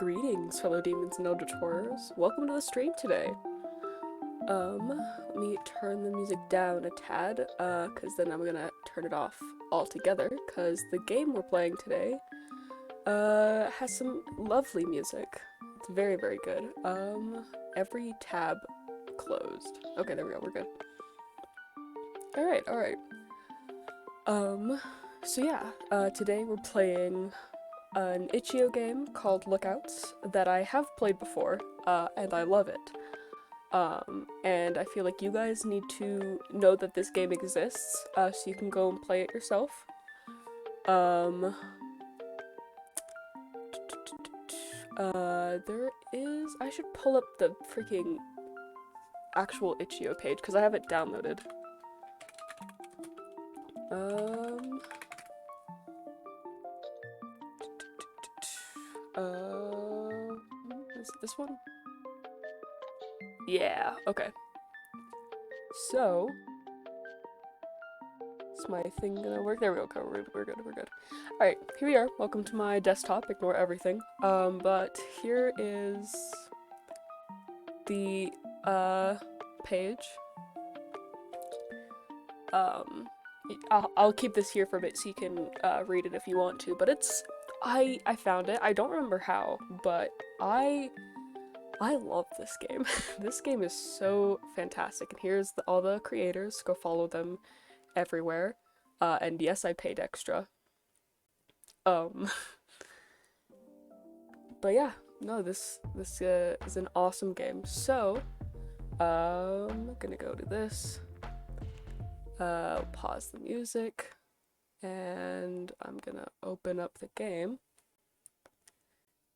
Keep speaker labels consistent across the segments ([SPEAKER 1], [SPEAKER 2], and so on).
[SPEAKER 1] Greetings, fellow demons and eldritch horrors. Welcome to the stream today. Let me turn the music down a tad, cause then I'm gonna turn it off altogether, cause the game we're playing today, has some lovely music. It's very, very good. Every tab closed. Okay, there we go, we're good. Alright. So yeah, today we're playing an itch.io game called Lookouts that I have played before, and I love it. And I feel like you guys need to know that this game exists, so you can go and play it yourself. I should pull up the freaking actual itch.io page, because I have it downloaded. Is it this one? Yeah, okay. So, is my thing gonna work? There we go, okay, we're good. Alright, here we are. Welcome to my desktop. Ignore everything. But here is the, page. I'll keep this here for a bit so you can, read it if you want to, but I found it. I don't remember how, but I love this game. This game is so fantastic, and here's all the creators. Go follow them everywhere. And yes, I paid extra. But yeah, no, this is an awesome game. So, I'm gonna go to this. Pause the music, and I'm gonna open up the game.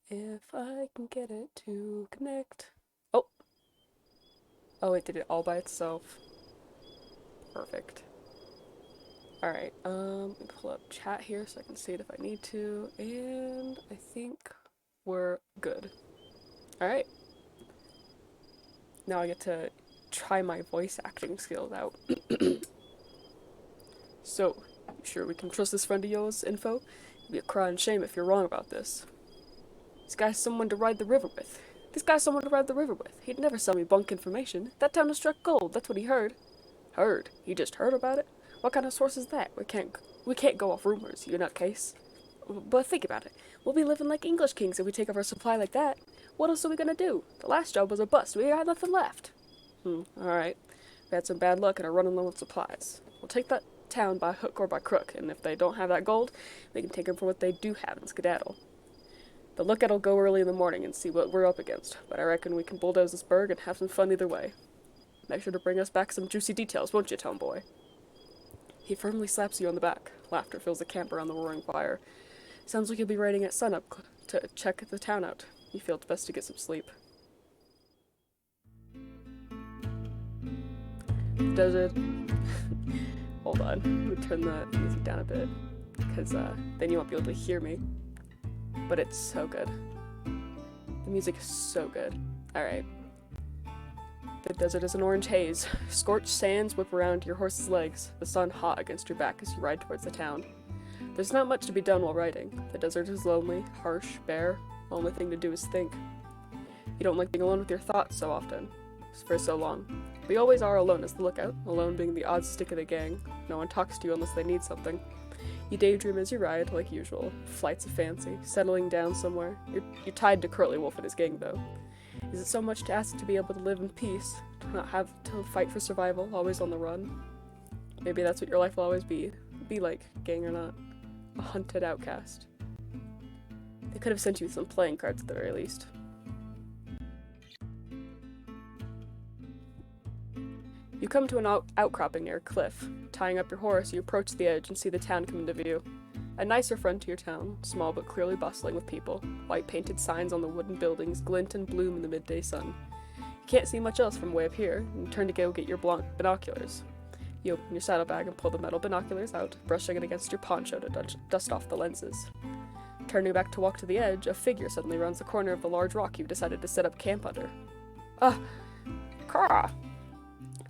[SPEAKER 1] If I can get it to connect. Oh, it did it all by itself. Perfect. Alright, let me pull up chat here so I can see it if I need to, and I think we're good. Alright. Now I get to try my voice acting skills out. So, you sure we can trust this friend of yours, Info? It'd be a crying shame if you're wrong about this. This guy's someone to ride the river with. He'd never sell me bunk information. That town has struck gold, that's what he heard. Heard? He just heard about it? What kind of source is that? We can't go off rumors, you nutcase. But think about it. We'll be living like English kings if we take off our supply like that. What else are we gonna do? The last job was a bust. We got nothing left. Alright. We had some bad luck and are running low on supplies. We'll take that town by hook or by crook, and if they don't have that gold, we can take them for what they do have and skedaddle. The lookout'll go early in the morning and see what we're up against, but I reckon we can bulldoze this burg and have some fun either way. Make sure to bring us back some juicy details, won't you, town boy? He firmly slaps you on the back. Laughter fills the camp around the roaring fire. Sounds like you'll be riding at sunup to check the town out. You feel it's best to get some sleep. Does it? Hold on. Let me turn the music down a bit, because then you won't be able to hear me. But it's so good. The music is so good. Alright. The desert is an orange haze. Scorched sands whip around your horse's legs, the sun hot against your back as you ride towards the town. There's not much to be done while riding. The desert is lonely, harsh, bare. The only thing to do is think. You don't like being alone with your thoughts so often. For so long. We always are alone as the lookout, alone being the odd stick of the gang. No one talks to you unless they need something. You daydream as you ride, like usual. Flights of fancy, settling down somewhere. You're tied to Curly Wolf and his gang, though. Is it so much to ask to be able to live in peace, to not have to fight for survival, always on the run? Maybe that's what your life will always be like, gang or not. A hunted outcast. They could have sent you some playing cards at the very least. You come to an outcropping near a cliff. Tying up your horse, you approach the edge and see the town come into view. A nicer front to your town, small but clearly bustling with people. White painted signs on the wooden buildings glint and bloom in the midday sun. You can't see much else from way up here, and you turn to go get your binoculars. You open your saddlebag and pull the metal binoculars out, brushing it against your poncho to dust off the lenses. Turning back to walk to the edge, a figure suddenly rounds the corner of the large rock you've decided to set up camp under. Caw!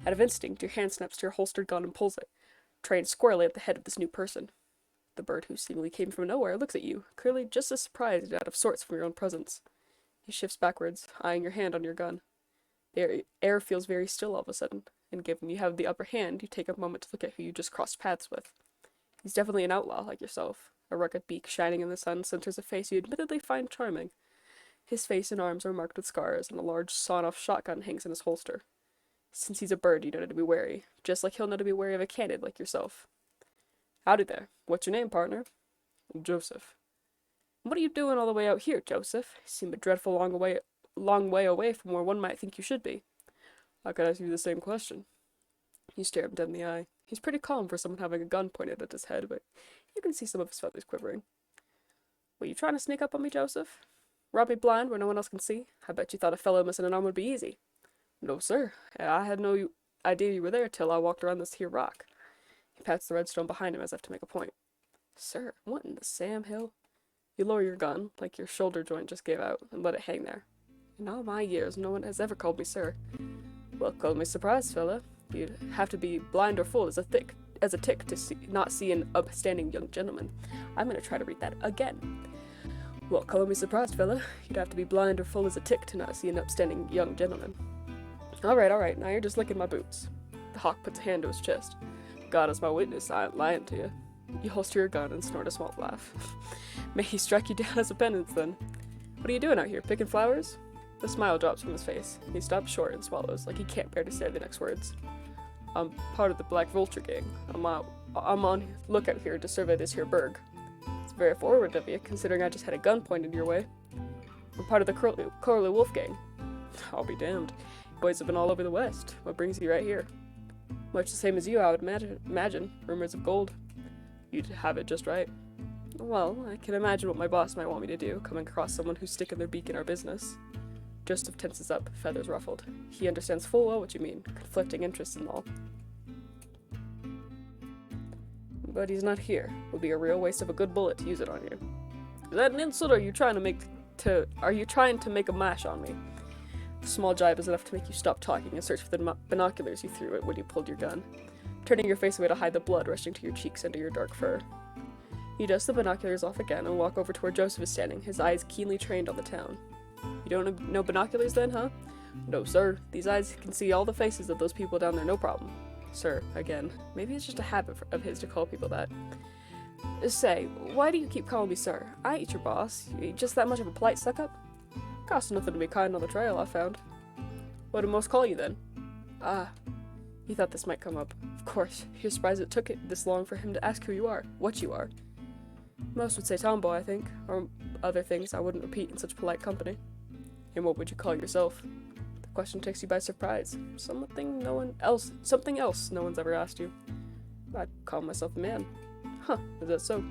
[SPEAKER 1] Out of instinct, your hand snaps to your holstered gun and pulls it, trained squarely at the head of this new person. The bird, who seemingly came from nowhere, looks at you, clearly just as surprised and out of sorts from your own presence. He shifts backwards, eyeing your hand on your gun. The air feels very still all of a sudden, and given you have the upper hand, you take a moment to look at who you just crossed paths with. He's definitely an outlaw like yourself. A rugged beak shining in the sun centers a face you admittedly find charming. His face and arms are marked with scars, and a large sawn-off shotgun hangs in his holster. Since he's a bird, you know to be wary, just like he'll know to be wary of a canid like yourself. Howdy there. What's your name, partner? Joseph. What are you doing all the way out here, Joseph? You seem a dreadful long way away from where one might think you should be. I could ask you the same question. You stare him dead in the eye. He's pretty calm for someone having a gun pointed at his head, but you can see some of his feathers quivering. Were you trying to sneak up on me, Joseph? Rob me blind where no one else can see? I bet you thought a fellow missing an arm would be easy. No, sir. I had no idea you were there till I walked around this here rock. He pats the redstone behind him as if to make a point. Sir, what in the Sam Hill? You lower your gun, like your shoulder joint just gave out, and let it hang there. In all my years, no one has ever called me sir. Well, call me surprised, fella. You'd have to be blind or fool as a tick to not see an upstanding young gentleman. I'm gonna try to read that again. Well, call me surprised, fella. You'd have to be blind or fool as a tick to not see an upstanding young gentleman. Alright, now you're just licking my boots. The hawk puts a hand to his chest. God is my witness, I ain't lying to you. You holster your gun and snort a small laugh. May he strike you down as a penance, then. What are you doing out here, picking flowers? The smile drops from his face. He stops short and swallows, like he can't bear to say the next words. I'm part of the Black Vulture gang. I'm on lookout here to survey this here burg. It's very forward of you, considering I just had a gun pointed your way. I'm part of the Curly Wolf gang. I'll be damned. You boys have been all over the West. What brings you right here? Much the same as you, I would imagine. Rumors of gold. You'd have it just right. Well, I can imagine what my boss might want me to do, coming across someone who's sticking their beak in our business. Joseph tenses up, feathers ruffled. He understands full well what you mean, conflicting interests and all. But he's not here. It would be a real waste of a good bullet to use it on you. Is that an insult, or are you trying to make a mash on me? The small jibe is enough to make you stop talking and search for the binoculars you threw at when you pulled your gun, turning your face away to hide the blood rushing to your cheeks under your dark fur. You dust the binoculars off again and walk over to where Joseph is standing, his eyes keenly trained on the town. You don't know binoculars then, huh? No, sir. These eyes can see all the faces of those people down there, no problem. Sir, again. Maybe it's just a habit of his to call people that. Say, why do you keep calling me sir? I ain't your boss. You ain't just that much of a polite suck-up? Costs nothing to be kind on the trail, I found. What do most call you then? You thought this might come up. Of course. You're surprised it took it this long for him to ask who you are, what you are. Most would say tomboy, I think, or other things I wouldn't repeat in such polite company. And what would you call yourself? The question takes you by surprise. Something else no one's ever asked you. I'd call myself a man. Huh, is that so?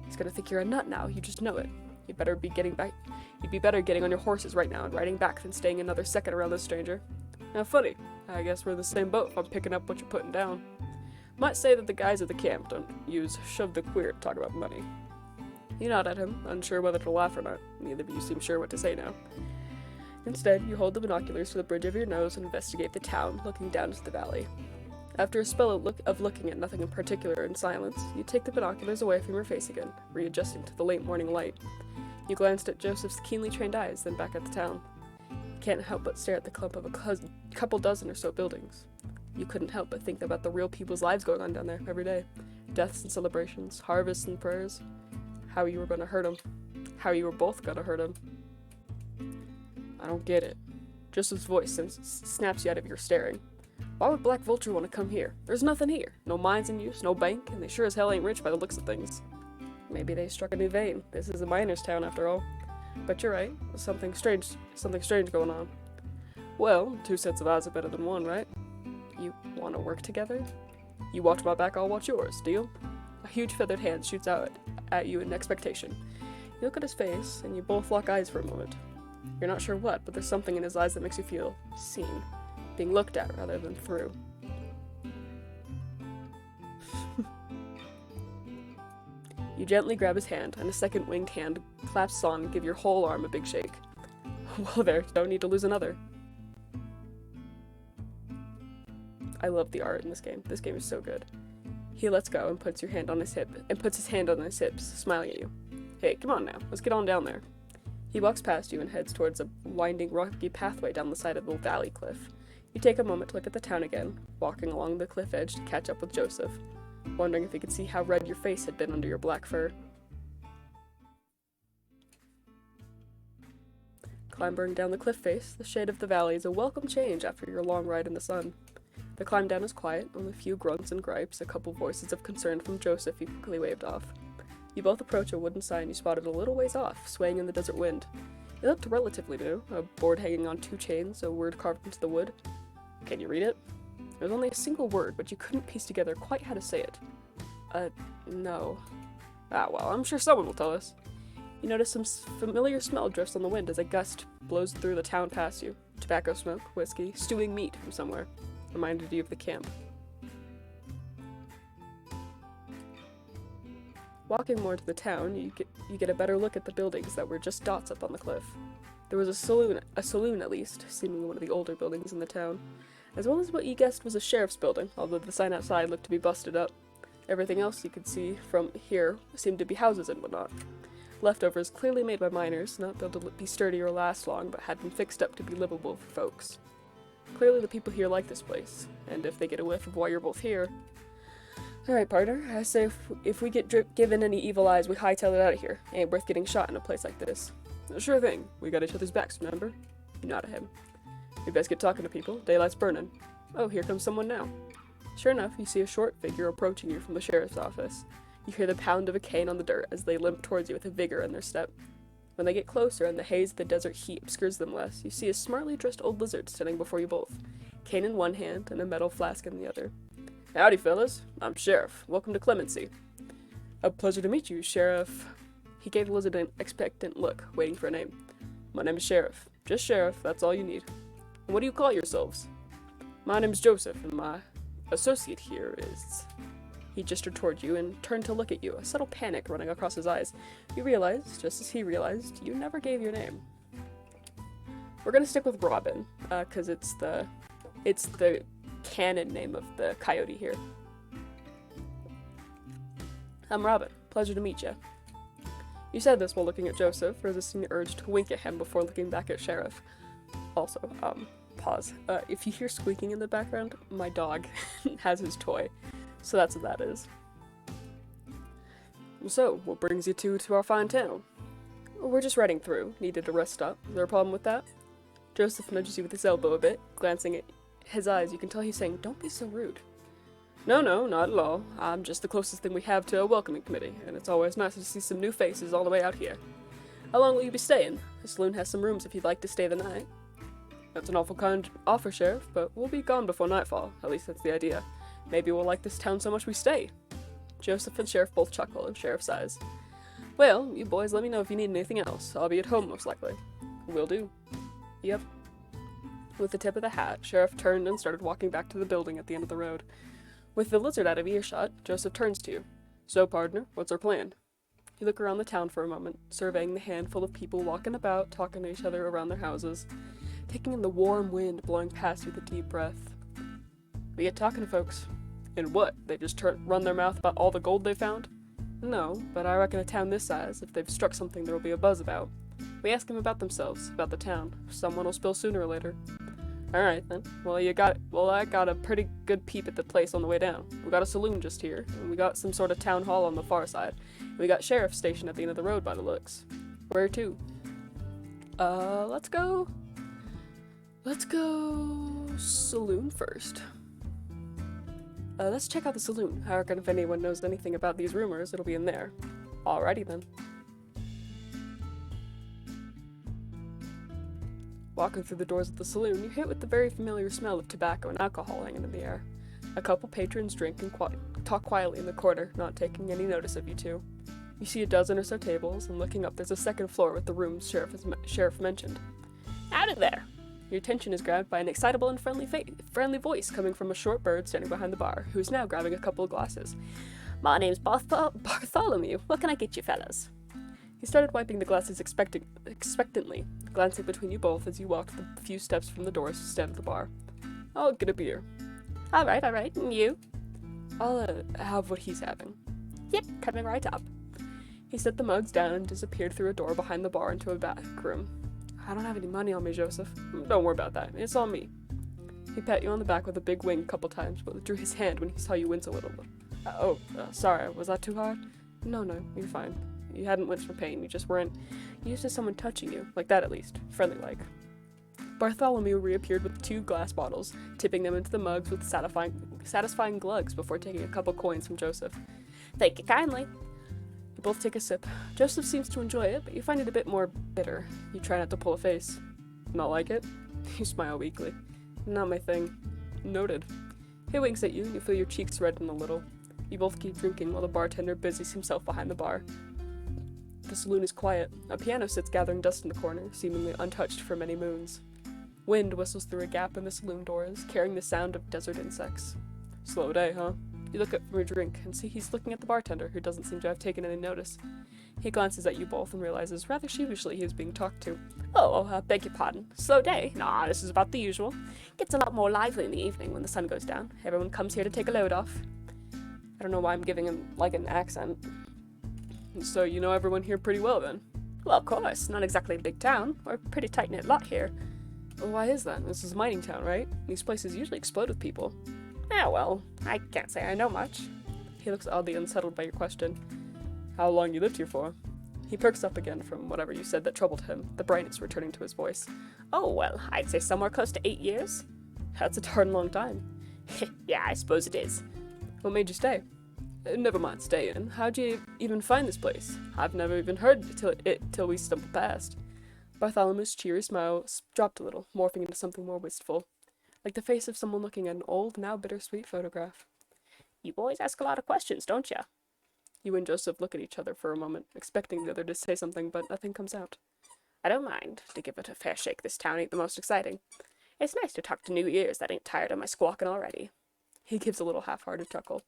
[SPEAKER 1] He's gonna think you're a nut now, you just know it. You'd be better getting on your horses right now and riding back than staying another second around this stranger. Now funny, I guess we're in the same boat if I'm picking up what you're putting down. Might say that the guys at the camp don't use shove the queer to talk about money. You nod at him, unsure whether to laugh or not. Neither of you seem sure what to say now. Instead, you hold the binoculars to the bridge of your nose and investigate the town, looking down into the valley. After a spell of looking at nothing in particular in silence, you take the binoculars away from your face again, readjusting to the late morning light. You glanced at Joseph's keenly trained eyes, then back at the town. You can't help but stare at the clump of a couple dozen or so buildings. You couldn't help but think about the real people's lives going on down there every day. Deaths and celebrations, harvests and prayers. How you were gonna hurt him. How you were both gonna hurt him. I don't get it. Joseph's voice snaps you out of your staring. Why would Black Vulture want to come here? There's nothing here. No mines in use, no bank, and they sure as hell ain't rich by the looks of things. Maybe they struck a new vein. This is a miner's town after all. But you're right. There's something strange going on. Well, two sets of eyes are better than one, right? You want to work together? You watch my back, I'll watch yours. Deal? A huge feathered hand shoots out at you in expectation. You look at his face, and you both lock eyes for a moment. You're not sure what, but there's something in his eyes that makes you feel seen. Being looked at rather than through. You gently grab his hand, and a second winged hand clasps on and give your whole arm a big shake. Well there, don't need to lose another. I love the art in this game. This game is so good. He lets go and puts his hand on his hips, smiling at you. Hey, come on now, let's get on down there. He walks past you and heads towards a winding rocky pathway down the side of the valley cliff. You take a moment to look at the town again, walking along the cliff edge to catch up with Joseph, wondering if he could see how red your face had been under your black fur. Clambering down the cliff face, the shade of the valley is a welcome change after your long ride in the sun. The climb down is quiet, only a few grunts and gripes, a couple voices of concern from Joseph you quickly waved off. You both approach a wooden sign you spotted a little ways off, swaying in the desert wind. It looked relatively new, a board hanging on 2 chains, a word carved into the wood. Can you read it? There was only a single word, but you couldn't piece together quite how to say it. No. Ah, well, I'm sure someone will tell us. You notice some familiar smell drifts on the wind as a gust blows through the town past you. Tobacco smoke, whiskey, stewing meat from somewhere. Reminded you of the camp. Walking more to the town, you get a better look at the buildings that were just dots up on the cliff. There was a saloon at least, seemingly one of the older buildings in the town, as well as what you guessed was a sheriff's building, although the sign outside looked to be busted up. Everything else you could see from here seemed to be houses and whatnot. Leftovers clearly made by miners, not built to be sturdy or last long, but had been fixed up to be livable for folks. Clearly the people here like this place, and if they get a whiff of why you're both here... Alright, partner, I say if we get given any evil eyes, we hightail it out of here. Ain't worth getting shot in a place like this. Sure thing, we got each other's backs, remember? You nod at him. We best get talking to people, daylight's burning. Oh, here comes someone now. Sure enough, you see a short figure approaching you from the sheriff's office. You hear the pound of a cane on the dirt as they limp towards you with a vigor in their step. When they get closer and the haze of the desert heat obscures them less, you see a smartly dressed old lizard standing before you both, cane in one hand and a metal flask in the other. Howdy, fellas. I'm Sheriff. Welcome to Clemency. A pleasure to meet you, Sheriff. He gave the lizard an expectant look, waiting for a name. My name is Sheriff. Just Sheriff, that's all you need. And what do you call yourselves? My name is Joseph, and my associate here is... He gestured toward you and turned to look at you, a subtle panic running across his eyes. You realized, just as he realized, you never gave your name. We're gonna stick with Robin, because it's the canon name of the coyote here. I'm Robin. Pleasure to meet you. You said this while looking at Joseph, resisting the urge to wink at him before looking back at Sheriff. Also, pause. If you hear squeaking in the background, my dog has his toy. So that's what that is. So, what brings you two to our fine town? We're just riding through. Needed a rest stop. Is there a problem with that? Joseph nudges you with his elbow a bit, glancing at his eyes. You can tell he's saying, don't be so rude. No, not at all. I'm just the closest thing we have to a welcoming committee, and it's always nice to see some new faces all the way out here. How long will you be staying? The saloon has some rooms if you'd like to stay the night. That's an awful kind offer, Sheriff, but we'll be gone before nightfall. At least that's the idea. Maybe we'll like this town so much we stay. Joseph and Sheriff both chuckle in Sheriff's eyes. Well, you boys let me know if you need anything else. I'll be at home most likely. Will do. Yep. With the tip of the hat, Sheriff turned and started walking back to the building at the end of the road. With the lizard out of earshot, Joseph turns to you. So, partner, what's our plan? You look around the town for a moment, surveying the handful of people walking about, talking to each other around their houses, taking in the warm wind blowing past you with a deep breath. We get talking to folks. And what? They just run their mouth about all the gold they found? No, but I reckon a town this size, if they've struck something there will be a buzz about. We ask them about themselves, about the town. Someone will spill sooner or later. Alright then. Well, I got a pretty good peep at the place on the way down. We got a saloon just here, and we got some sort of town hall on the far side. And we got sheriff's station at the end of the road by the looks. Where to? Let's go saloon first. Let's check out the saloon. I reckon if anyone knows anything about these rumors, it'll be in there. Alrighty then. Walking through the doors of the saloon, you're hit with the very familiar smell of tobacco and alcohol hanging in the air. A couple patrons drink and talk quietly in the corner, not taking any notice of you two. You see a dozen or so tables, and looking up there's a second floor with the rooms Sheriff mentioned. Howdy there! Your attention is grabbed by an excitable and friendly voice coming from a short bird standing behind the bar, who is now grabbing a couple of glasses. My name's Bartholomew. What can I get you fellas? He started wiping the glasses expectantly, glancing between you both as you walked the few steps from the doors to stand at the bar. I'll get a beer. Alright, and you? I'll have what he's having. Yep, coming right up. He set the mugs down and disappeared through a door behind the bar into a back room. I don't have any money on me, Joseph. Don't worry about that. It's on me. He pat you on the back with a big wing a couple times, but withdrew his hand when he saw you wince a little. Sorry, was that too hard? No, you're fine. You hadn't winced for pain, you just weren't used to someone touching you, like that at least, friendly-like. Bartholomew reappeared with 2 glass bottles, tipping them into the mugs with satisfying glugs before taking a couple coins from Joseph. Thank you kindly. You both take a sip. Joseph seems to enjoy it, but you find it a bit more bitter. You try not to pull a face. Not like it? You smile weakly. Not my thing. Noted. He winks at you, and you feel your cheeks redden a little. You both keep drinking while the bartender busies himself behind the bar. The saloon is quiet. A piano sits gathering dust in the corner, seemingly untouched for many moons. Wind whistles through a gap in the saloon doors, carrying the sound of desert insects. Slow day, huh? You look up from your drink and see he's looking at the bartender, who doesn't seem to have taken any notice. He glances at you both and realizes rather sheepishly he is being talked to. Beg your pardon. Slow day? Nah, this is about the usual. Gets a lot more lively in the evening when the sun goes down. Everyone comes here to take a load off. I don't know why I'm giving him, like, an accent. So you know everyone here pretty well, then? Well, of course. Not exactly a big town. We're a pretty tight-knit lot here. Well, why is that? This is a mining town, right? These places usually explode with people. Well, I can't say I know much. He looks oddly unsettled by your question. How long you lived here for? He perks up again from whatever you said that troubled him, the brightness returning to his voice. I'd say somewhere close to 8 years. That's a darn long time. Yeah, I suppose it is. What made you stay? Never mind staying. How'd you even find this place? I've never even heard till we stumbled past. Bartholomew's cheery smile dropped a little, morphing into something more wistful, like the face of someone looking at an old, now bittersweet photograph. You boys ask a lot of questions, don't ya? You and Joseph look at each other for a moment, expecting the other to say something, but nothing comes out. I don't mind. To give it a fair shake, this town ain't the most exciting. It's nice to talk to new ears that ain't tired of my squawking already. He gives a little half-hearted chuckle.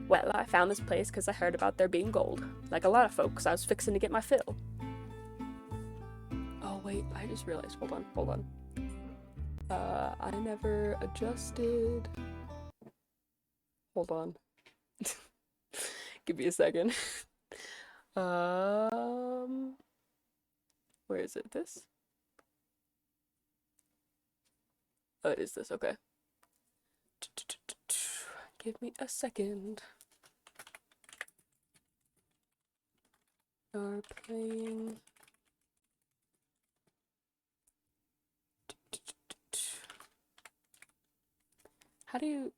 [SPEAKER 1] Well, I found this place because I heard about there being gold. Like a lot of folks, I was fixing to get my fill. Oh wait, I just realized. Hold on. I never adjusted. Hold on. Give me a second. Where is it? This? Oh, it is this, okay. Give me a second. Are playing. How do you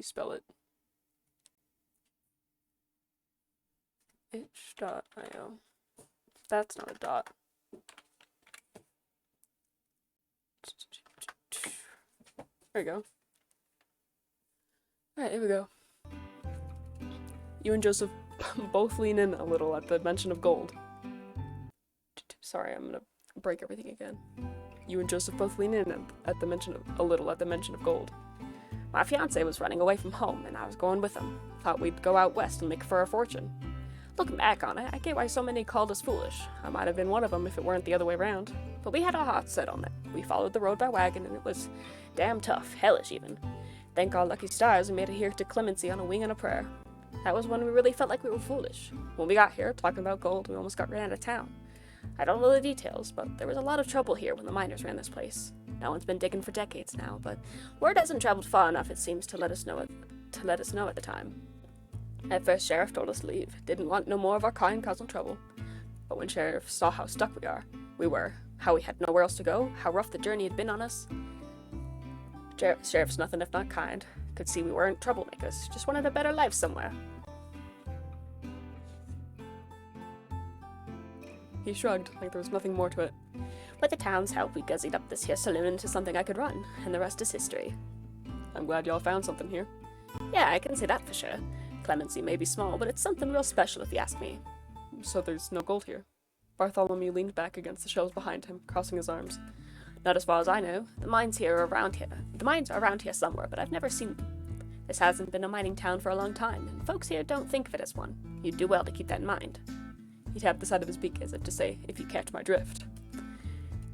[SPEAKER 1] spell it? itch.io. That's not a dot. There we go. Alright, here we go. You and Joseph both lean in a little at the mention of gold. Sorry, I'm gonna break everything again. You and Joseph both lean in at the mention of gold. My fiancé was running away from home, and I was going with him. Thought we'd go out west and make for a fortune. Looking back on it, I get why so many called us foolish. I might have been one of them if it weren't the other way around. But we had our hearts set on it. We followed the road by wagon, and it was damn tough, hellish even. Thank our lucky stars we made it here to clemency on a wing and a prayer. That was when we really felt like we were foolish. When we got here, talking about gold, we almost got ran out of town. I don't know the details, but there was a lot of trouble here when the miners ran this place. No one's been digging for decades now, but word hasn't traveled far enough, it seems, to let us know at the time. At first, Sheriff told us to leave. Didn't want no more of our kind causing trouble. But when Sheriff saw how stuck we were, how we had nowhere else to go, how rough the journey had been on us, Sheriff's nothing if not kind. Could see we weren't troublemakers, just wanted a better life somewhere. He shrugged, like there was nothing more to it. With the town's help, we gussied up this here saloon into something I could run, and the rest is history. I'm glad y'all found something here. Yeah, I can say that for sure. Clemency may be small, but it's something real special if you ask me. So there's no gold here? Bartholomew leaned back against the shelves behind him, crossing his arms. Not as far as I know. The mines are around here somewhere, but I've never seen them. This hasn't been a mining town for a long time, and folks here don't think of it as one. You'd do well to keep that in mind. He tapped the side of his beak as if to say, if you catch my drift.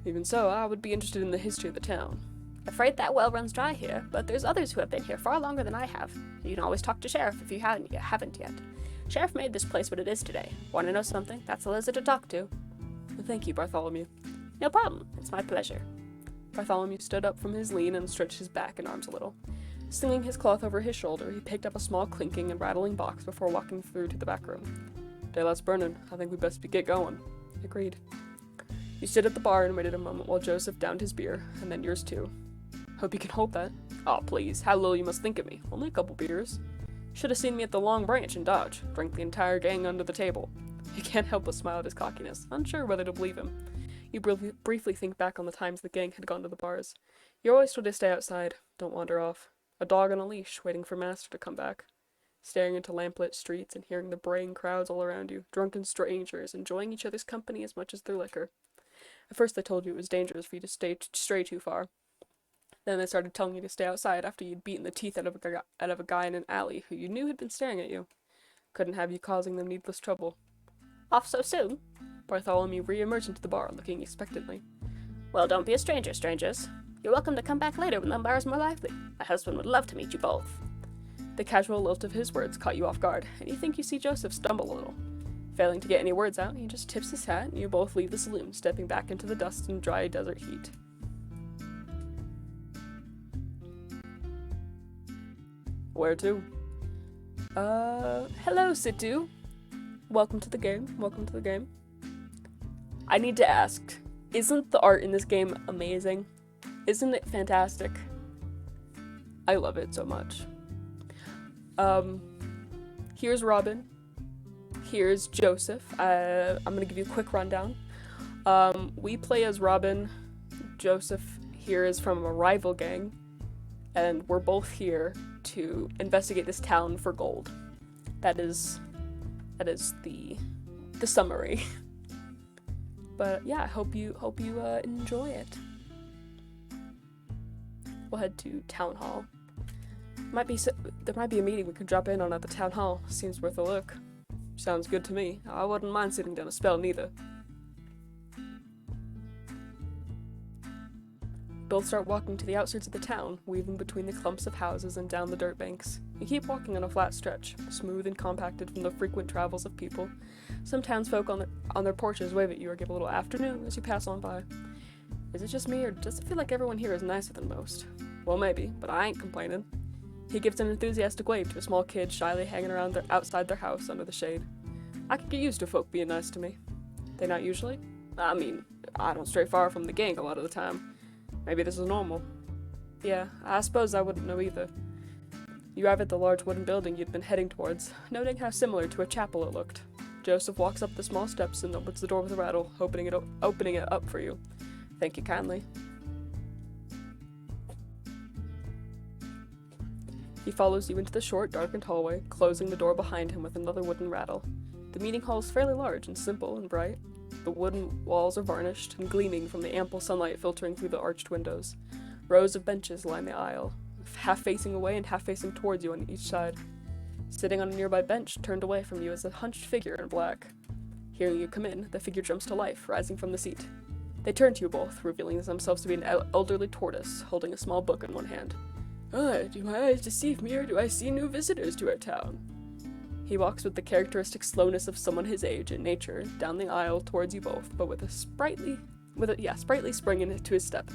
[SPEAKER 1] Even so, I would be interested in the history of the town.
[SPEAKER 2] Afraid that well runs dry here, but there's others who have been here far longer than I have. You can always talk to Sheriff if you haven't yet. Sheriff made this place what it is today. Want to know something? That's the lizard to talk to.
[SPEAKER 1] Thank you, Bartholomew.
[SPEAKER 2] No problem. It's my pleasure.
[SPEAKER 1] Bartholomew stood up from his lean and stretched his back and arms a little. Slinging his cloth over his shoulder, he picked up a small clinking and rattling box before walking through to the back room. Daylight's burning. I think we best get going. Agreed. You stood at the bar and waited a moment while Joseph downed his beer, and then yours too. Hope you can hold that. Aw, please, how little you must think of me. Only a couple beers. Should have seen me at the Long Branch in Dodge. Drank the entire gang under the table. You can't help but smile at his cockiness, unsure whether to believe him. You briefly think back on the times the gang had gone to the bars. You're always told to stay outside, don't wander off. A dog on a leash, waiting for master to come back. Staring into lamplit streets and hearing the braying crowds all around you, drunken strangers, enjoying each other's company as much as their liquor. At first they told you it was dangerous for you to stray too far. Then they started telling you to stay outside after you'd beaten the teeth out of a guy in an alley who you knew had been staring at you. Couldn't have you causing them needless trouble.
[SPEAKER 2] Off so soon?
[SPEAKER 1] Bartholomew re-emerged into the bar, looking expectantly.
[SPEAKER 2] Well, don't be a stranger, strangers. You're welcome to come back later when the bar is more lively. My husband would love to meet you both.
[SPEAKER 1] The casual lilt of his words caught you off guard, and you think you see Joseph stumble a little. Failing to get any words out, he just tips his hat, and you both leave the saloon, stepping back into the dust and dry desert heat. Where to? Hello, Situ. Welcome to the game. I need to ask, isn't the art in this game amazing? Isn't it fantastic? I love it so much. Here's Robin. Here's Joseph. I'm gonna give you a quick rundown. We play as Robin. Joseph here is from a rival gang, and we're both here to investigate this town for gold. That is the summary. But yeah, I hope you enjoy it. We'll head to town hall. There might be a meeting we could drop in on at the town hall. Seems worth a look. Sounds good to me. I wouldn't mind sitting down a spell neither. Both start walking to the outskirts of the town, weaving between the clumps of houses and down the dirt banks. You keep walking on a flat stretch, smooth and compacted from the frequent travels of people. Some townsfolk on their porches wave at you or give a little afternoon as you pass on by. Is it just me, or does it feel like everyone here is nicer than most? Well, maybe, but I ain't complaining. He gives an enthusiastic wave to a small kid shyly hanging around outside their house under the shade. I could get used to folk being nice to me. They not usually? I mean, I don't stray far from the gang a lot of the time. Maybe this is normal. Yeah, I suppose I wouldn't know either. You arrive at the large wooden building you'd been heading towards, noting how similar to a chapel it looked. Joseph walks up the small steps and opens the door with a rattle, opening it up for you. Thank you kindly. He follows you into the short, darkened hallway, closing the door behind him with another wooden rattle. The meeting hall is fairly large and simple and bright. The wooden walls are varnished and gleaming from the ample sunlight filtering through the arched windows. Rows of benches line the aisle, half facing away and half facing towards you on each side. Sitting on a nearby bench, turned away from you, is a hunched figure in black. Hearing you come in, the figure jumps to life, rising from the seat. They turn to you both, revealing themselves to be an elderly tortoise, holding a small book in one hand. Do my eyes deceive me, or do I see new visitors to our town? He walks with the characteristic slowness of someone his age and nature down the aisle towards you both, but with a sprightly spring into his step.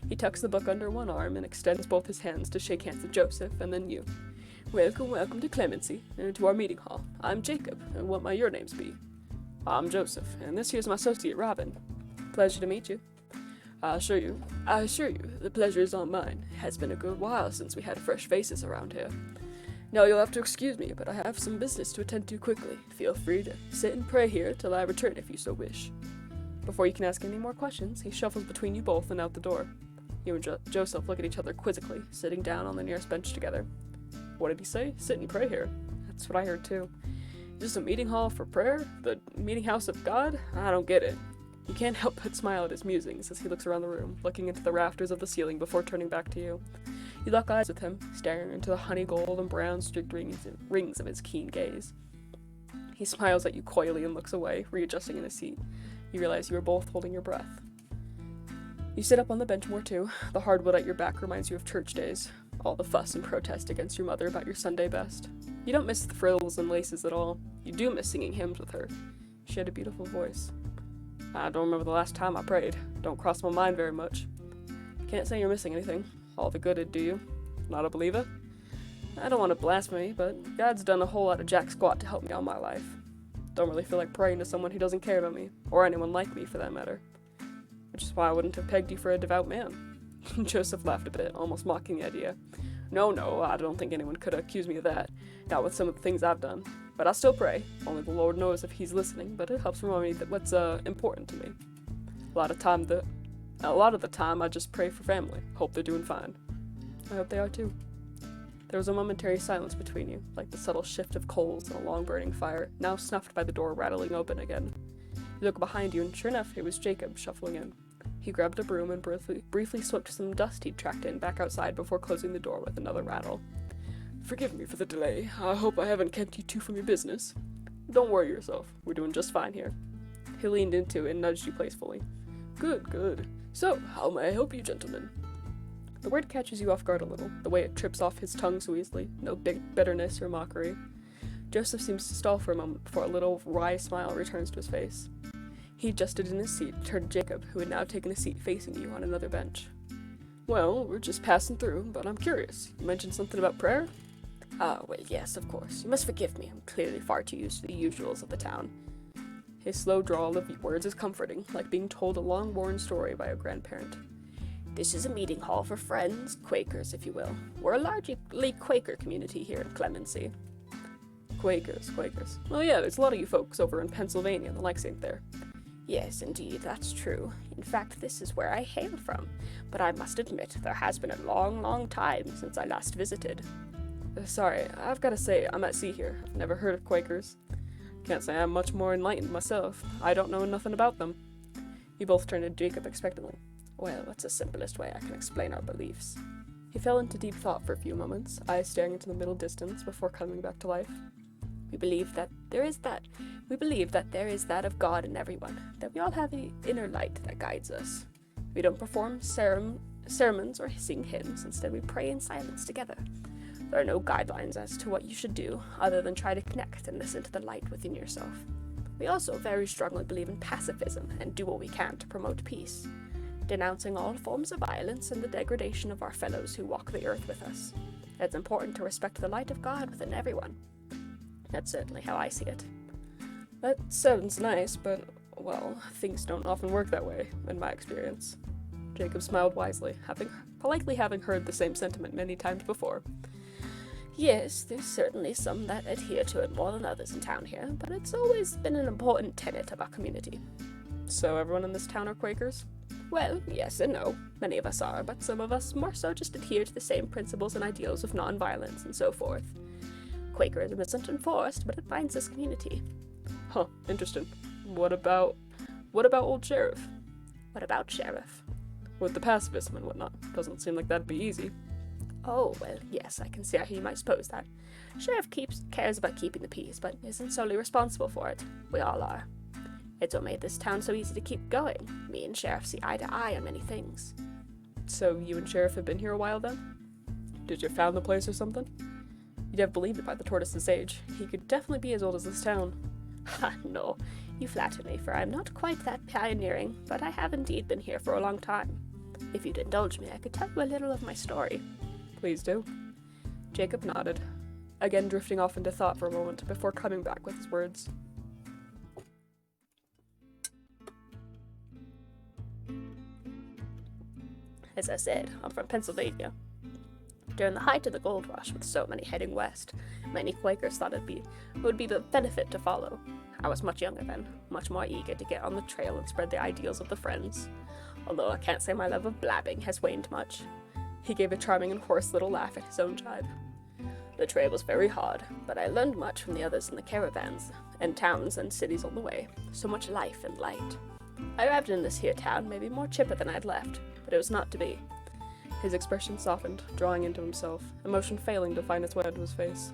[SPEAKER 1] He tucks the book under one arm and extends both his hands to shake hands with Joseph and then you. Welcome to Clemency, and to our meeting hall. I'm Jacob, and what might your names be? I'm Joseph, and this here's my associate Robin. Pleasure to meet you. I assure you, the pleasure is all mine. It has been a good while since we had fresh faces around here. Now you'll have to excuse me, but I have some business to attend to quickly. Feel free to sit and pray here till I return if you so wish. Before you can ask any more questions, he shuffles between you both and out the door. You and Joseph look at each other quizzically, sitting down on the nearest bench together. What did he say? Sit and pray here. That's what I heard too. Is this a meeting hall for prayer? The meeting house of God? I don't get it. You can't help but smile at his musings as he looks around the room, looking into the rafters of the ceiling before turning back to you. You lock eyes with him, staring into the honey gold and brown streaked rings of his keen gaze. He smiles at you coyly and looks away, readjusting in his seat. You realize you are both holding your breath. You sit up on the bench more too. The hardwood at your back reminds you of church days. All the fuss and protest against your mother about your Sunday best. You don't miss the frills and laces at all. You do miss singing hymns with her. She had a beautiful voice. I don't remember the last time I prayed. Don't cross my mind very much. Can't say you're missing anything. All the good it'd do you. Not a believer? I don't want to blaspheme, but God's done a whole lot of jack squat to help me all my life. Don't really feel like praying to someone who doesn't care about me, or anyone like me for that matter. Which is why I wouldn't have pegged you for a devout man. Joseph laughed a bit, almost mocking the idea. No, I don't think anyone could accuse me of that, not with some of the things I've done. But I still pray. Only the Lord knows if he's listening, but it helps remind me that what's important to me. A lot of the time I just pray for family, hope they're doing fine. I hope they are too. There was a momentary silence between you, like the subtle shift of coals in a long-burning fire, now snuffed by the door rattling open again. You look behind you, and sure enough, it was Jacob shuffling in. He grabbed a broom and briefly swept some dust he'd tracked in back outside before closing the door with another rattle. Forgive me for the delay. I hope I haven't kept you too from your business. Don't worry yourself. We're doing just fine here. He leaned into it and nudged you playfully. Good. So, how may I help you, gentlemen? The word catches you off guard a little, the way it trips off his tongue so easily, no big bitterness or mockery. Joseph seems to stall for a moment before a little wry smile returns to his face. He adjusted in his seat and turned to Jacob, who had now taken a seat facing you on another bench. Well, we're just passing through, but I'm curious. You mentioned something about prayer? Well, yes, of course. You must forgive me. I'm clearly far too used to the usuals of the town. His slow drawl of words is comforting, like being told a long-worn story by a grandparent. This is a meeting hall for friends, Quakers, if you will. We're a largely Quaker community here in Clemency. Quakers. Oh yeah, there's a lot of you folks over in Pennsylvania and the likes, ain't there? Yes, indeed, that's true. In fact, this is where I hail from, but I must admit there has been a long time since I last visited. Sorry, I've got to say, I'm at sea here. I've never heard of Quakers. Can't say I'm much more enlightened myself. I don't know nothing about them. You both turned to Jacob expectantly. Well, that's the simplest way I can explain our beliefs. He fell into deep thought for a few moments, eyes staring into the middle distance before coming back to life. We believe that there is that of God in everyone, that we all have the inner light that guides us. We don't perform sermons or sing hymns, instead we pray in silence together. There are no guidelines as to what you should do, other than try to connect and listen to the light within yourself. We also very strongly believe in pacifism and do what we can to promote peace, denouncing all forms of violence and the degradation of our fellows who walk the earth with us. It's important to respect the light of God within everyone. That's certainly how I see it. That sounds nice, but, well, things don't often work that way, in my experience. Jacob smiled wisely, politely having heard the same sentiment many times before. Yes, there's certainly some that adhere to it more than others in town here, but it's always been an important tenet of our community. So everyone in this town are Quakers? Well, yes and no. Many of us are, but some of us more so just adhere to the same principles and ideals of non-violence and so forth. Quakerism isn't enforced, but it binds this community. Huh, interesting. What about old Sheriff? What about Sheriff? With the pacifism and whatnot. Doesn't seem like that'd be easy. Oh, well, yes, I can see how you might suppose that. Sheriff cares about keeping the peace, but isn't solely responsible for it. We all are. It's what made this town so easy to keep going. Me and Sheriff see eye to eye on many things. So you and Sheriff have been here a while then? Did you found the place or something? You'd have believed it by the tortoise's age. He could definitely be as old as this town. Ha, no. You flatter me, for I'm not quite that pioneering, but I have indeed been here for a long time. If you'd indulge me, I could tell you a little of my story. Please do. Jacob nodded, again drifting off into thought for a moment before coming back with his words. As I said, I'm from Pennsylvania. During the height of the gold rush, with so many heading west, many Quakers thought it would be the benefit to follow. I was much younger then, much more eager to get on the trail and spread the ideals of the Friends, although I can't say my love of blabbing has waned much. He gave a charming and hoarse little laugh at his own jibe. The trail was very hard, but I learned much from the others in the caravans, and towns and cities on the way. So much life and light. I arrived in this here town maybe more chipper than I'd left, but it was not to be. His expression softened, drawing into himself, emotion failing to find its way onto his face.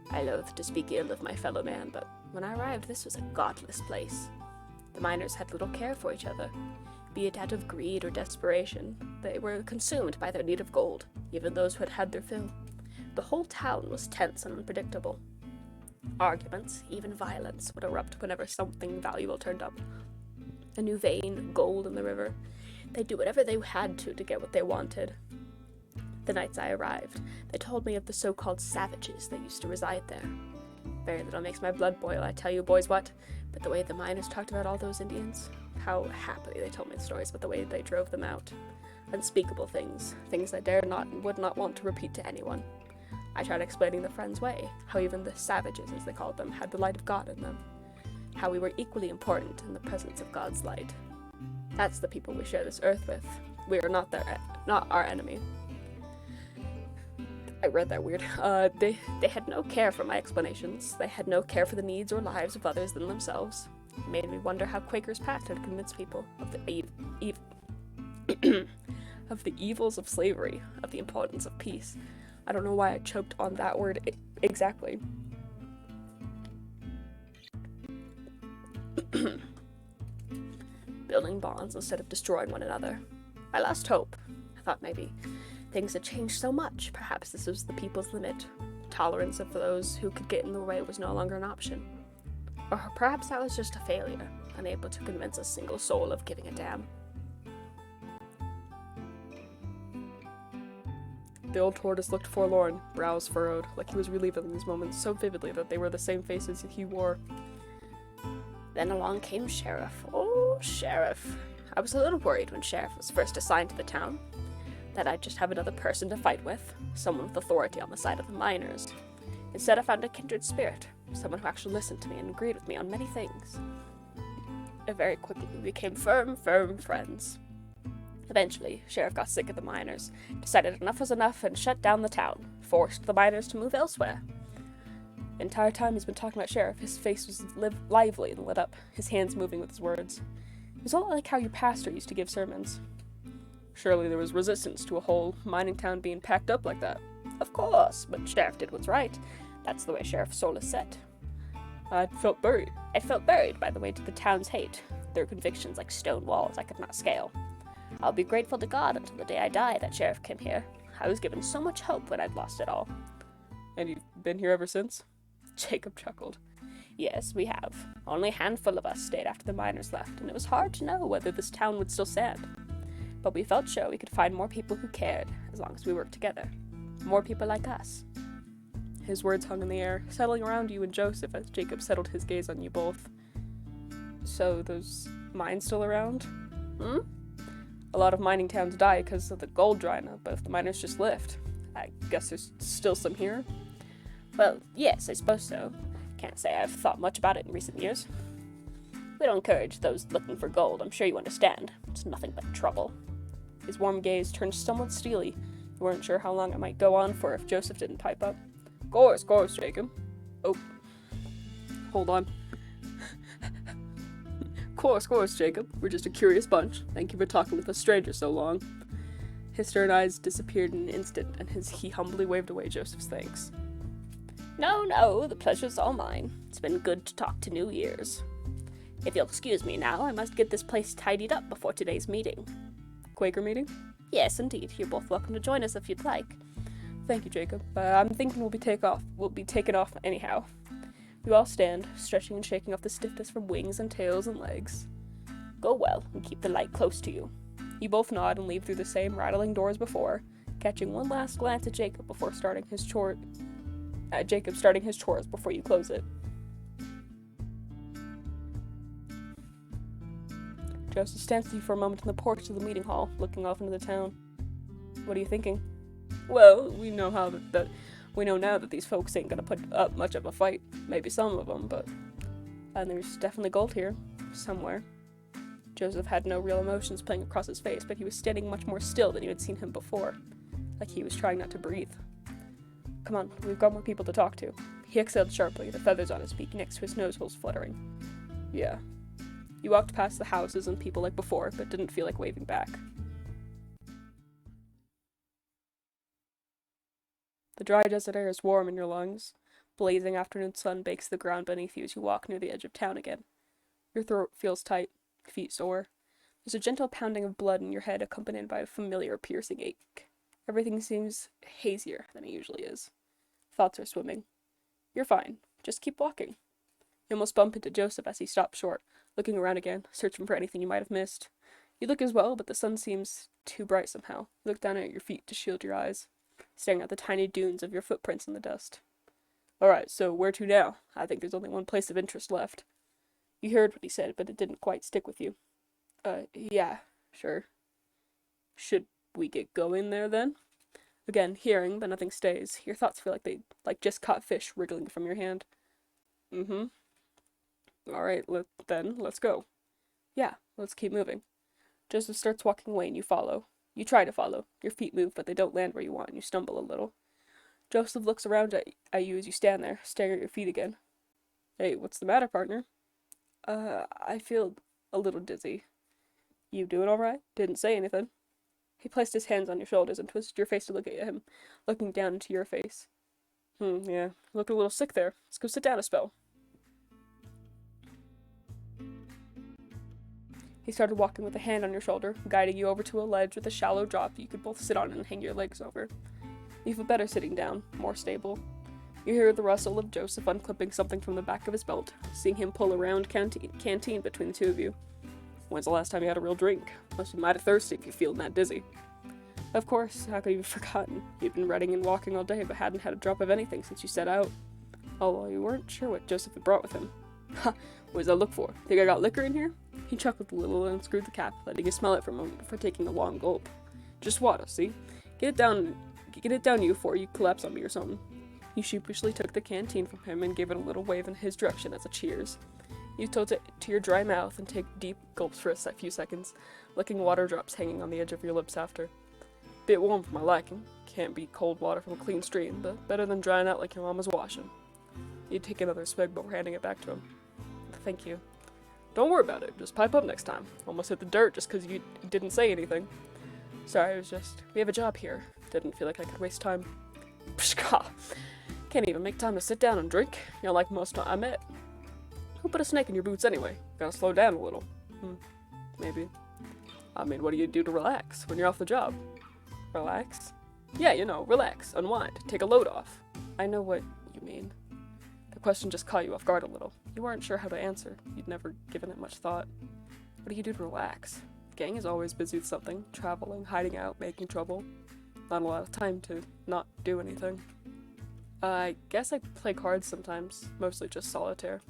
[SPEAKER 1] I loathe to speak ill of my fellow man, but when I arrived this was a godless place. The miners had little care for each other.
[SPEAKER 2] be it out of greed or desperation. They were consumed by their need of gold, even those who had had their fill. The whole town was tense and unpredictable. Arguments, even violence, would erupt whenever something valuable turned up. A new vein, gold in the river. They'd do whatever they had to get what they wanted. The nights I arrived, they told me of the so-called savages that used to reside there. Very little makes my blood boil, I tell you boys what, but the way the miners talked about all those Indians, how happily they told me the stories about the way they drove them out. Unspeakable things, things I dared not and would not want to repeat to anyone. I tried explaining the Friends' way, how even the savages, as they called them, had the light of God in them. How we were equally important in the presence of God's light. That's the people we share this earth with. We are not our enemy. I read that weird. They had no care for my explanations. They had no care for the needs or lives of others than themselves. It made me wonder how Quakers packed had convinced people of the of the evils of slavery, of the importance of peace. I don't know why I choked on that word exactly. Building bonds instead of destroying one another. I lost hope. I thought maybe things had changed so much. Perhaps this was the people's limit. Tolerance of those who could get in the way was no longer an option. Or perhaps I was just a failure, unable to convince a single soul of giving a damn.
[SPEAKER 1] The old tortoise looked forlorn, brows furrowed, like he was reliving these moments so vividly that they were the same faces he wore.
[SPEAKER 2] Then along came Sheriff. Oh, Sheriff. I was a little worried when Sheriff was first assigned to the town, that I'd just have another person to fight with, someone with authority on the side of the miners. Instead, I found a kindred spirit, someone who actually listened to me and agreed with me on many things. And very quickly we became firm friends. Eventually, Sheriff got sick of the miners, decided enough was enough, and shut down the town, forced the miners to move elsewhere. The entire time he's been talking about Sheriff, his face was lively and lit up, his hands moving with his words. It was a lot like how your pastor used to give sermons. Surely there was resistance to a whole mining town being packed up like that. Of course, but Sheriff did what's right. That's the way Sheriff's soul is set.
[SPEAKER 1] I felt buried
[SPEAKER 2] by the weight of the town's hate, their convictions like stone walls I could not scale. I'll be grateful to God until the day I die that Sheriff came here. I was given so much hope when I'd lost it all.
[SPEAKER 1] And you've been here ever since?
[SPEAKER 2] Jacob chuckled. Yes, we have. Only a handful of us stayed after the miners left, and it was hard to know whether this town would still stand. But we felt sure we could find more people who cared, as long as we worked together. More people like us.
[SPEAKER 1] His words hung in the air, settling around you and Joseph as Jacob settled his gaze on you both. So, those mines still around? A lot of mining towns die because of the gold drying up, but if the miners just left, I guess there's still some here?
[SPEAKER 2] Well, yes, I suppose so. Can't say I've thought much about it in recent years. We don't encourage those looking for gold, I'm sure you understand. It's nothing but trouble.
[SPEAKER 1] His warm gaze turned somewhat steely. You weren't sure how long it might go on for if Joseph didn't pipe up. Course, Jacob. Oh. Hold on. Course, Jacob. We're just a curious bunch. Thank you for talking with a stranger so long. His stern eyes disappeared in an instant, and he humbly waved away Joseph's thanks.
[SPEAKER 2] No, the pleasure's all mine. It's been good to talk to new ears. If you'll excuse me now, I must get this place tidied up before today's meeting.
[SPEAKER 1] Quaker meeting?
[SPEAKER 2] Yes, indeed. You're both welcome to join us if you'd like.
[SPEAKER 1] Thank you, Jacob. I'm thinking we'll be taken off anyhow. We all stand, stretching and shaking off the stiffness from wings and tails and legs.
[SPEAKER 2] Go well, and keep the light close to you.
[SPEAKER 1] You both nod and leave through the same rattling door as before, catching one last glance at Jacob before starting his chores before you close it. Joseph stands with you for a moment in the porch of the meeting hall, looking off into the town. What are you thinking? Well, we know now that these folks ain't gonna put up much of a fight. Maybe some of them, but there's definitely gold here, somewhere. Joseph had no real emotions playing across his face, but he was standing much more still than you had seen him before, like he was trying not to breathe. Come on, we've got more people to talk to. He exhaled sharply, the feathers on his beak next to his nose holes fluttering. Yeah. You walked past the houses and people like before, but didn't feel like waving back. The dry desert air is warm in your lungs. Blazing afternoon sun bakes the ground beneath you as you walk near the edge of town again. Your throat feels tight, feet sore. There's a gentle pounding of blood in your head accompanied by a familiar piercing ache. Everything seems hazier than it usually is. Thoughts are swimming. You're fine. Just keep walking. You almost bump into Joseph as he stops short, looking around again, searching for anything you might have missed. You look as well, but the sun seems too bright somehow. You look down at your feet to shield your eyes, staring at the tiny dunes of your footprints in the dust. Alright, so where to now? I think there's only one place of interest left. You heard what he said, but it didn't quite stick with you. Yeah, sure. Should we get going there then? Again, hearing, but nothing stays. Your thoughts feel like they just caught fish wriggling from your hand. Alright, let's go. Yeah, let's keep moving. Joseph starts walking away and you follow. You try to follow. Your feet move, but they don't land where you want and you stumble a little. Joseph looks around at you as you stand there, staring at your feet again. Hey, what's the matter, partner? I feel a little dizzy. You doing alright? Didn't say anything. He placed his hands on your shoulders and twisted your face to look at him, looking down into your face. Yeah, you look a little sick there. Let's go sit down a spell. He started walking with a hand on your shoulder, guiding you over to a ledge with a shallow drop you could both sit on and hang your legs over. You feel better sitting down, more stable. You hear the rustle of Joseph unclipping something from the back of his belt, seeing him pull a round canteen between the two of you. When's the last time you had a real drink? Must be mighty thirsty if you're feeling that dizzy. Of course, how could you have forgotten? You'd been running and walking all day, but hadn't had a drop of anything since you set out. Although you weren't sure what Joseph had brought with him. Ha! What does that look for? Think I got liquor in here? He chuckled a little and unscrewed the cap, letting you smell it for a moment before taking a long gulp. Just water, see? Get it down to you before you collapse on me or something. You sheepishly took the canteen from him and gave it a little wave in his direction as a cheers. You tilt it to your dry mouth and take deep gulps for a few seconds, licking water drops hanging on the edge of your lips after. Bit warm for my liking. Can't beat cold water from a clean stream, but better than drying out like your mama's washing. You take another swig before handing it back to him. Thank you. Don't worry about it. Just pipe up next time. Almost hit the dirt just because you didn't say anything. Sorry, it was just, we have a job here. Didn't feel like I could waste time. Pshka! Can't even make time to sit down and drink. You're like most I met. Who put a snake in your boots anyway? Gotta slow down a little. Maybe. I mean, what do you do to relax when you're off the job? Relax? Yeah, relax, unwind, take a load off. I know what you mean. The question just caught you off guard a little. You weren't sure how to answer. You'd never given it much thought. What do you do to relax? The gang is always busy with something, traveling, hiding out, making trouble. Not a lot of time to not do anything. I guess I play cards sometimes, mostly just solitaire.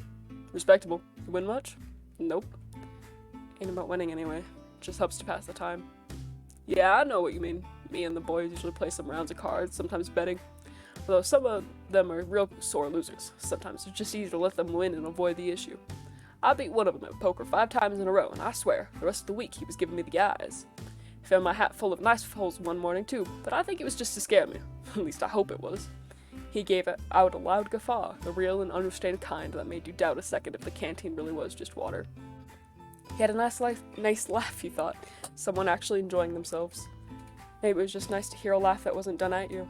[SPEAKER 1] Respectable. You win much? Nope. Ain't about winning anyway. Just helps to pass the time. Yeah, I know what you mean. Me and the boys usually play some rounds of cards, sometimes betting. Although some of them are real sore losers. Sometimes it's just easier to let them win and avoid the issue. I beat one of them at poker 5 times in a row, and I swear, the rest of the week he was giving me the eyes. Found my hat full of nice holes one morning too, but I think it was just to scare me. At least I hope it was. He gave out a loud guffaw, the real and understated kind that made you doubt a second if the canteen really was just water. He had a nice laugh, you thought. Someone actually enjoying themselves. Maybe it was just nice to hear a laugh that wasn't done at you.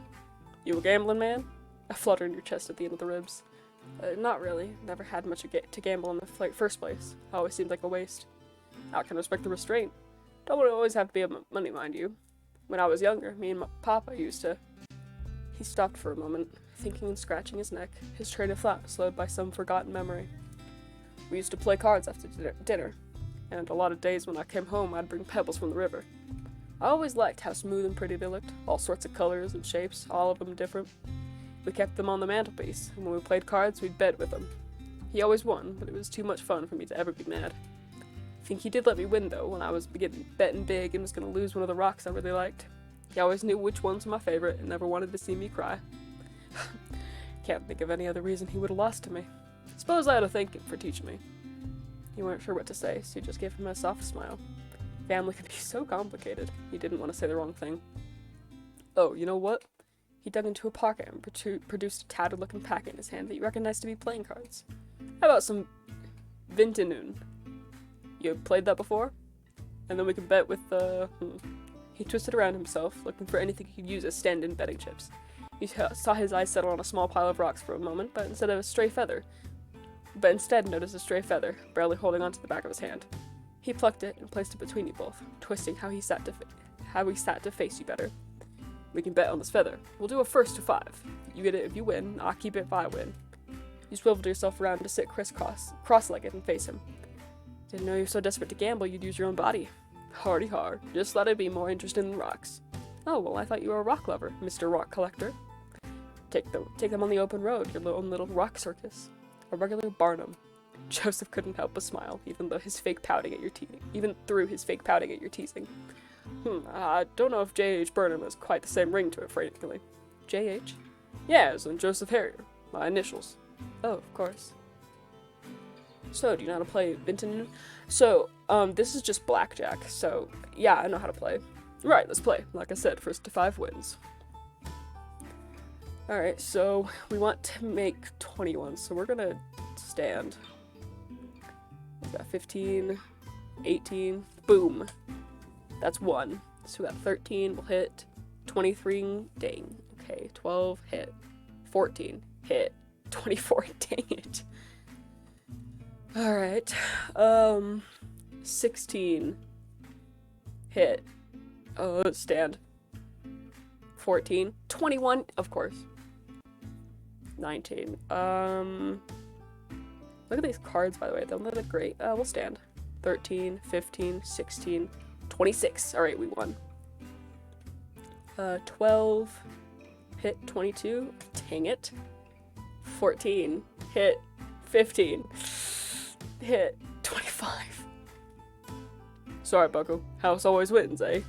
[SPEAKER 1] You a gambling man? A flutter in your chest at the end of the ribs. Not really. Never had much to gamble in the first place. Always seemed like a waste. I can respect the restraint. Don't always have to be about money, mind you. When I was younger, me and my papa used to... He stopped for a moment, thinking and scratching his neck, his train of thought slowed by some forgotten memory. We used to play cards after dinner, and a lot of days when I came home I'd bring pebbles from the river. I always liked how smooth and pretty they looked, all sorts of colors and shapes, all of them different. We kept them on the mantelpiece, and when we played cards we'd bet with them. He always won, but it was too much fun for me to ever be mad. I think he did let me win though, when I was betting big and was going to lose one of the rocks I really liked. He always knew which ones were my favorite and never wanted to see me cry. Can't think of any other reason he would have lost to me. Suppose I ought to thank him for teaching me. You weren't sure what to say, so you just gave him a soft smile. Family could be so complicated. You didn't want to say the wrong thing. Oh, you know what? He dug into a pocket and produced a tattered-looking packet in his hand that you recognized to be playing cards. How about some Vintinoon? You played that before? And then we can bet with the... He twisted around himself, looking for anything he could use as stand-in betting chips. You saw his eyes settle on a small pile of rocks for a moment, but instead noticed a stray feather, barely holding onto the back of his hand. He plucked it and placed it between you both, twisting how he sat to face you better. We can bet on this feather. We'll do a first to 5. You get it if you win, I'll keep it if I win. You swiveled yourself around to sit cross-legged and face him. Didn't know you were so desperate to gamble you'd use your own body. Hardy har, just thought I'd be more interested in rocks. Oh, well, I thought you were a rock lover, Mr. Rock Collector. Take them on the open road, your own little rock circus. A regular Barnum. Joseph couldn't help but smile, even through his fake pouting at your teasing. I don't know if J.H. Burnham has quite the same ring to it, frankly. J.H.? Yeah, as in Joseph Harrier. My initials. Oh, of course. So, do you know how to play Vinton? So, this is just blackjack, so, yeah, I know how to play. Right, let's play. Like I said, first to 5 wins. Alright, so, we want to make 21, so we're gonna stand. We've got 15, 18, boom. That's 1. So we got 13, we'll hit. 23, dang. Okay, 12, hit. 14, hit. 24, dang it. Alright. 16, hit. Stand. 14, 21, of course. 19. Look at these cards, by the way. They look great. We'll stand. 13, 15, 16, 26. Alright, we won. 12, hit 22. Dang it. 14, hit 15. Hit 25. Sorry, Bucko. House always wins, eh?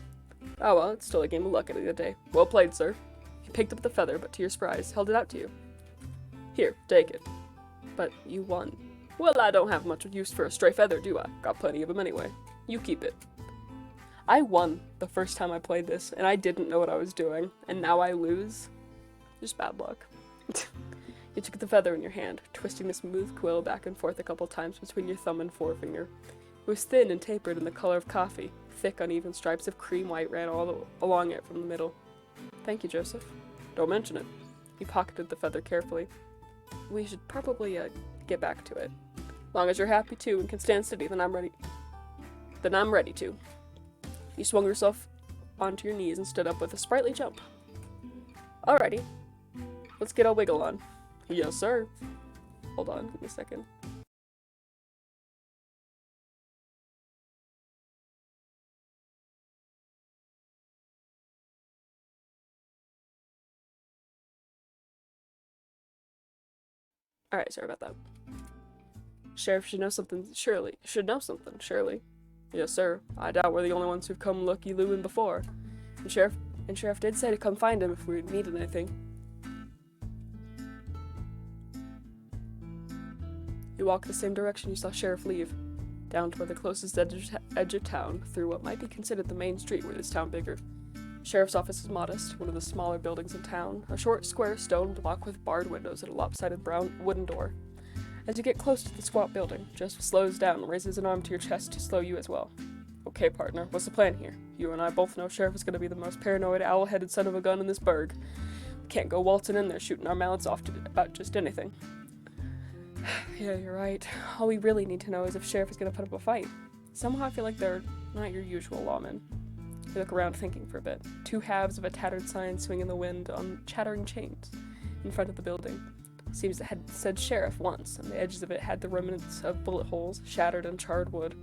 [SPEAKER 1] Oh well, it's still a game of luck at the end of the day. Well played, sir. He picked up the feather, but to your surprise, held it out to you. Here, take it. But you won. Well, I don't have much use for a stray feather, do I? Got plenty of them anyway. You keep it. I won the first time I played this, and I didn't know what I was doing, and now I lose. Just bad luck. You took the feather in your hand, twisting the smooth quill back and forth a couple times between your thumb and forefinger. It was thin and tapered in the color of coffee. Thick, uneven stripes of cream white ran all along it from the middle. Thank you, Joseph. Don't mention it. He pocketed the feather carefully. We should probably, get back to it. Long as you're happy too and can stand steady, then I'm ready. Then I'm ready to. You swung yourself onto your knees and stood up with a sprightly jump. Alrighty. Let's get a wiggle on. Yes, sir. Hold on, give me a second. Alright, sorry about that. Sheriff should know something, surely. Yes, sir. I doubt we're the only ones who've come looky-looing before. And Sheriff did say to come find him if we needed anything. You walk the same direction you saw Sheriff leave, down toward the closest edge of town, through what might be considered the main street where this town bigger. Sheriff's office is modest, one of the smaller buildings in town, a short square stone block with barred windows and a lopsided brown wooden door. As you get close to the squat building, Joseph slows down and raises an arm to your chest to slow you as well. Okay, partner, what's the plan here? You and I both know Sheriff is going to be the most paranoid, owl-headed son of a gun in this burg. We can't go waltzing in there shooting our mouths off about just anything. Yeah, you're right. All we really need to know is if Sheriff is going to put up a fight. Somehow I feel like they're not your usual lawmen. You look around thinking for a bit. 2 halves of a tattered sign swing in the wind on chattering chains in front of the building. Seems it had said Sheriff once, and the edges of it had the remnants of bullet holes, shattered and charred wood.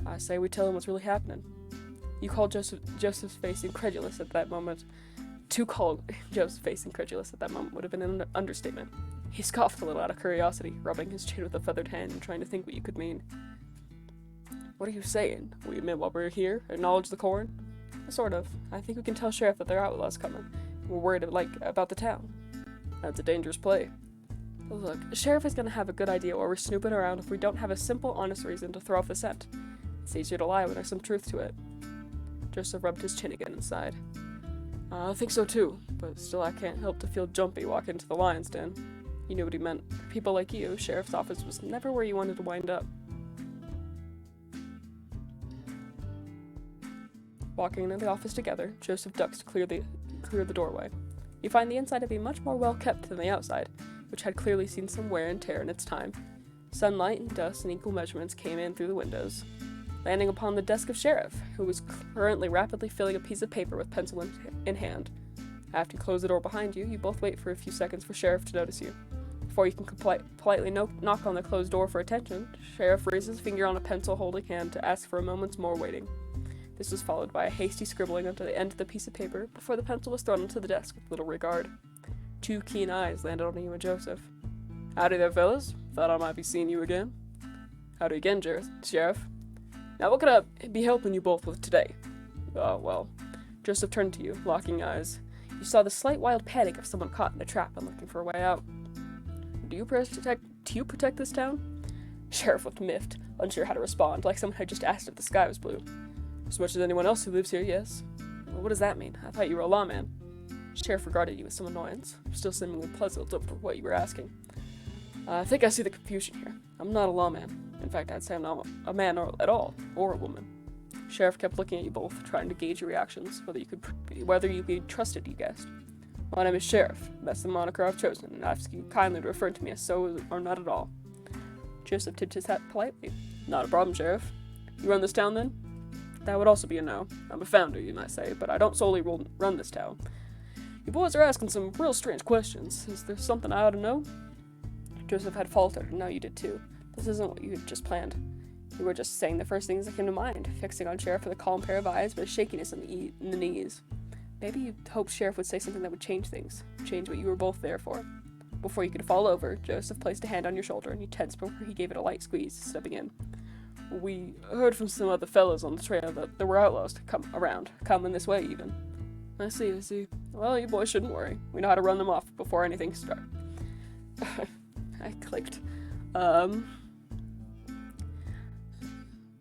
[SPEAKER 1] I say we tell him what's really happening. You call Joseph's face incredulous at that moment. To call Joseph's face incredulous at that moment would have been an understatement. He scoffed a little out of curiosity, rubbing his chin with a feathered hand and trying to think what you could mean. What are you saying? We admit while we're here? Acknowledge the corn? Sort of. I think we can tell Sheriff that there are outlaws coming. We're worried about the town. That's a dangerous play. Look, Sheriff is gonna have a good idea while we're snooping around if we don't have a simple, honest reason to throw off the scent. It's easier to lie when there's some truth to it. Joseph rubbed his chin again and sighed. I think so too, but still I can't help to feel jumpy walking into the lion's den. You knew what he meant. For people like you, Sheriff's office was never where you wanted to wind up. Walking into the office together, Joseph ducks to clear the doorway. You find the inside to be much more well kept than the outside, which had clearly seen some wear and tear in its time. Sunlight and dust in equal measurements came in through the windows. landing upon the desk of Sheriff, who was currently rapidly filling a piece of paper with pencil in hand. After you close the door behind you, you both wait for a few seconds for Sheriff to notice you. Before you can politely knock on the closed door for attention, Sheriff raises his finger on a pencil-holding hand to ask for a moment's more waiting. This was followed by a hasty scribbling onto the end of the piece of paper before the pencil was thrown into the desk with little regard. 2 keen eyes landed on you and Joseph. "Howdy there, fellas. Thought I might be seeing you again." "Howdy again, Sheriff. Now what could I be helping you both with today?" "Oh, well." Joseph turned to you, locking eyes. You saw the slight wild panic of someone caught in a trap and looking for a way out. Do you protect this town?" Sheriff looked miffed, unsure how to respond, like someone had just asked if the sky was blue. "As much as anyone else who lives here, yes." "Well, what does that mean? I thought you were a lawman." Sheriff regarded you with some annoyance, still seemingly puzzled over what you were asking. "I think I see the confusion here. I'm not a lawman. In fact, I'd say I'm not a man at all, or a woman." Sheriff kept looking at you both, trying to gauge your reactions, whether you could be trusted, you guessed. "My name is Sheriff. That's the moniker I've chosen, and I ask you kindly to refer to me as so or not at all." Joseph tipped his hat politely. "Not a problem, Sheriff. You run this town, then?" That would also be a no. I'm a founder, you might say, but I don't solely run this town. You boys are asking some real strange questions. Is there something I ought to know? Joseph had faltered, and now you did too. This isn't what you had just planned. You were just saying the first things that came to mind, fixing on Sheriff with a calm pair of eyes, but a shakiness in the knees. Maybe you hoped Sheriff would say something that would change things, change what you were both there for. Before you could fall over, Joseph placed a hand on your shoulder, and you tensed before he gave it a light squeeze, stepping in. "We heard from some other fellows on the trail that there were outlaws coming this way even." I see. Well, you boys shouldn't worry. We know how to run them off before anything starts." I clicked.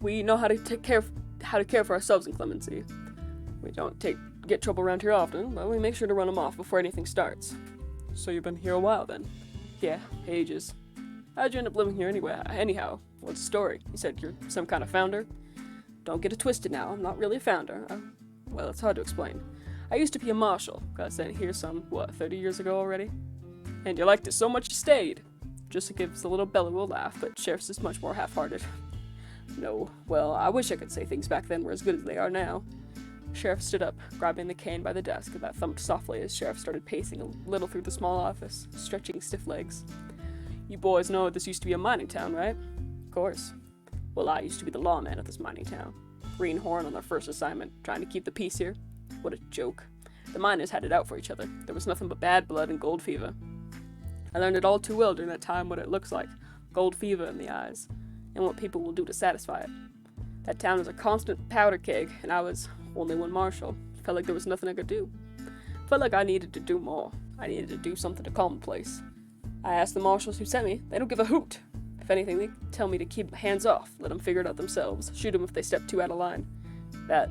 [SPEAKER 1] "We know how to care for ourselves in clemency. We don't get trouble around here often, but we make sure to run them off before anything starts." "So you've been here a while, then?" "Yeah, ages." "How'd you end up living here anyhow? What's the story? You said you're some kind of founder?" "Don't get it twisted now. I'm not really a founder. Well, it's hard to explain. I used to be a marshal. Got sent here 30 years ago already? And you liked it so much you stayed." Joseph gives a little belly laugh, but Sheriff's is much more half-hearted. "No, well, I wish I could say things back then were as good as they are now." Sheriff stood up, grabbing the cane by the desk, and that thumped softly as Sheriff started pacing a little through the small office, stretching stiff legs. "You boys know this used to be a mining town, right?" "Of course." "Well, I used to be the lawman of this mining town. Greenhorn on their first assignment, trying to keep the peace here. What a joke. The miners had it out for each other. There was nothing but bad blood and gold fever. I learned it all too well during that time what it looks like, gold fever in the eyes, and what people will do to satisfy it. That town was a constant powder keg, and I was only one marshal. Felt like there was nothing I could do. Felt like I needed to do more. I needed to do something to calm the place. I asked the marshals who sent me. They don't give a hoot. If anything, they tell me to keep hands off, let them figure it out themselves, shoot them if they step too out of line. That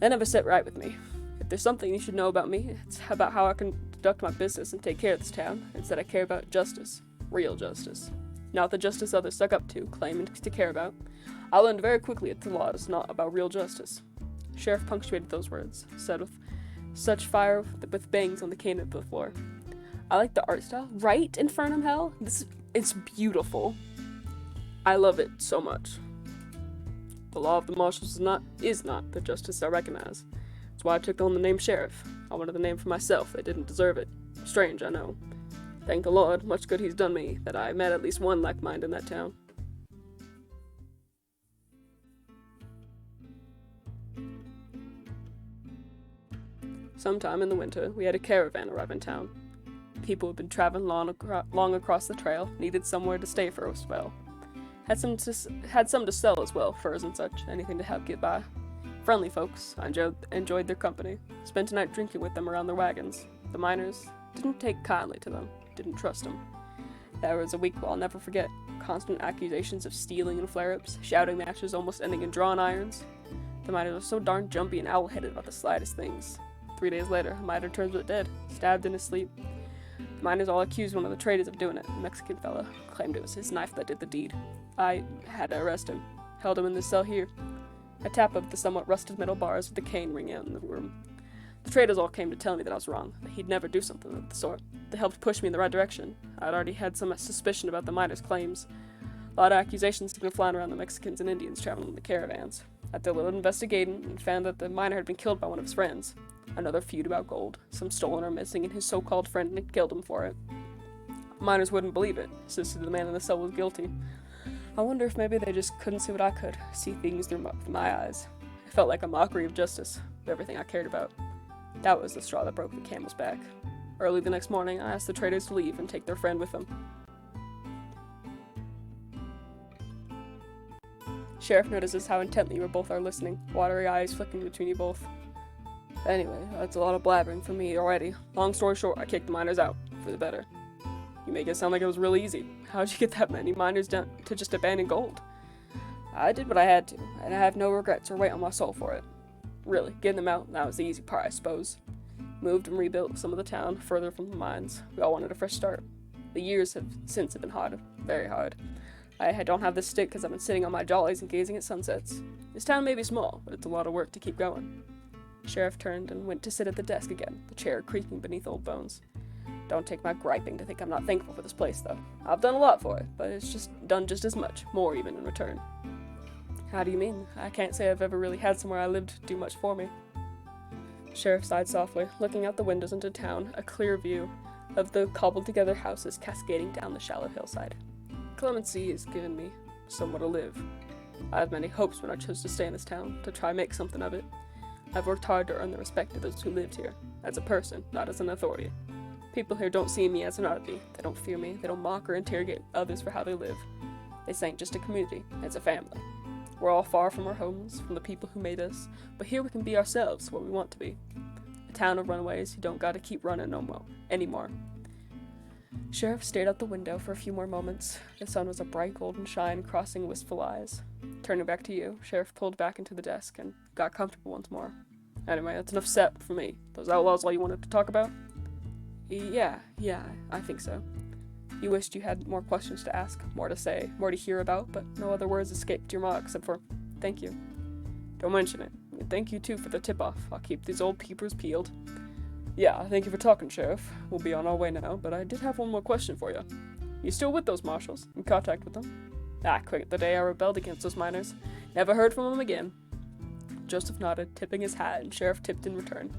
[SPEAKER 1] never set right with me. If there's something you should know about me, it's about how I can conduct my business and take care of this town. It's that I care about justice. Real justice. Not the justice others suck up to, claiming to care about. I learned very quickly that the law is not about real justice." Sheriff punctuated those words, said with such fire with bangs on the cane of the floor. "I like the art style. Right, Infernum Hell? It's beautiful. I love it so much. The law of the marshals is not the justice I recognize. That's why I took on the name Sheriff. I wanted the name for myself. They didn't deserve it. Strange, I know. Thank the Lord, much good he's done me, that I met at least one like mind in that town." Sometime in the winter, we had a caravan arrive in town. People had been traveling long across the trail, needed somewhere to stay for a spell. Had some to sell as well, furs and such, anything to help get by. Friendly folks, I enjoyed their company, spent a night drinking with them around their wagons. The miners didn't take kindly to them, didn't trust them. There was a week I'll never forget, constant accusations of stealing and flare-ups, shouting matches almost ending in drawn irons. The miners were so darn jumpy and owl-headed about the slightest things. 3 days later, a miner turns up dead, stabbed in his sleep. The miners all accused one of the traders of doing it. A Mexican fella claimed it was his knife that did the deed. I had to arrest him. Held him in this cell here. I tap up the somewhat rusted metal bars with the cane ringing out in the room. The traders all came to tell me that I was wrong, that he'd never do something of the sort. They helped push me in the right direction. I'd already had some suspicion about the miners' claims. A lot of accusations have been flying around the Mexicans and Indians traveling in the caravans. I did a little investigating and found that the miner had been killed by one of his friends. Another feud about gold. Some stolen or missing, and his so-called friend had killed him for it. Miners wouldn't believe it, insisted the man in the cell was guilty. I wonder if maybe they just couldn't see what I could, see things through my eyes. It felt like a mockery of justice, of everything I cared about. That was the straw that broke the camel's back. Early the next morning, I asked the traders to leave and take their friend with them. Sheriff notices how intently you both are listening, watery eyes flicking between you both. Anyway, that's a lot of blabbering from me already. Long story short, I kicked the miners out, for the better. You make it sound like it was really easy. How'd you get that many miners down to just abandon gold? I did what I had to, and I have no regrets or weight on my soul for it. Really, getting them out, that was the easy part, I suppose. Moved and rebuilt some of the town further from the mines. We all wanted a fresh start. The years have since been hard, very hard. I don't have this stick because I've been sitting on my jollies and gazing at sunsets. This town may be small, but it's a lot of work to keep going. Sheriff turned and went to sit at the desk again, the chair creaking beneath old bones. Don't take my griping to think I'm not thankful for this place, though. I've done a lot for it, but it's just done just as much, more even in return. How do you mean? I can't say I've ever really had somewhere I lived do much for me. Sheriff sighed softly, looking out the windows into town, a clear view of the cobbled-together houses cascading down the shallow hillside. Clemency has given me somewhere to live. I have many hopes when I chose to stay in this town, to try make something of it. I've worked hard to earn the respect of those who lived here, as a person, not as an authority. People here don't see me as an oddity. They don't fear me. They don't mock or interrogate others for how they live. They ain't just a community. It's a family. We're all far from our homes, from the people who made us, but here we can be ourselves, what we want to be. A town of runaways who don't gotta keep running no more anymore. Sheriff stared out the window for a few more moments. The sun was a bright golden shine crossing wistful eyes. Turning back to you, Sheriff pulled back into the desk and got comfortable once more. Anyway, that's enough set for me. Those outlaws all you wanted to talk about? Yeah, I think so. You wished you had more questions to ask, more to say, more to hear about, but no other words escaped your mouth except for, thank you. Don't mention it. And thank you, too, for the tip-off. I'll keep these old peepers peeled. Yeah, thank you for talking, Sheriff. We'll be on our way now, but I did have one more question for you. You still with those marshals? In contact with them? Quit the day I rebelled against those miners. Never heard from them again. Joseph nodded, tipping his hat, and Sheriff tipped in return.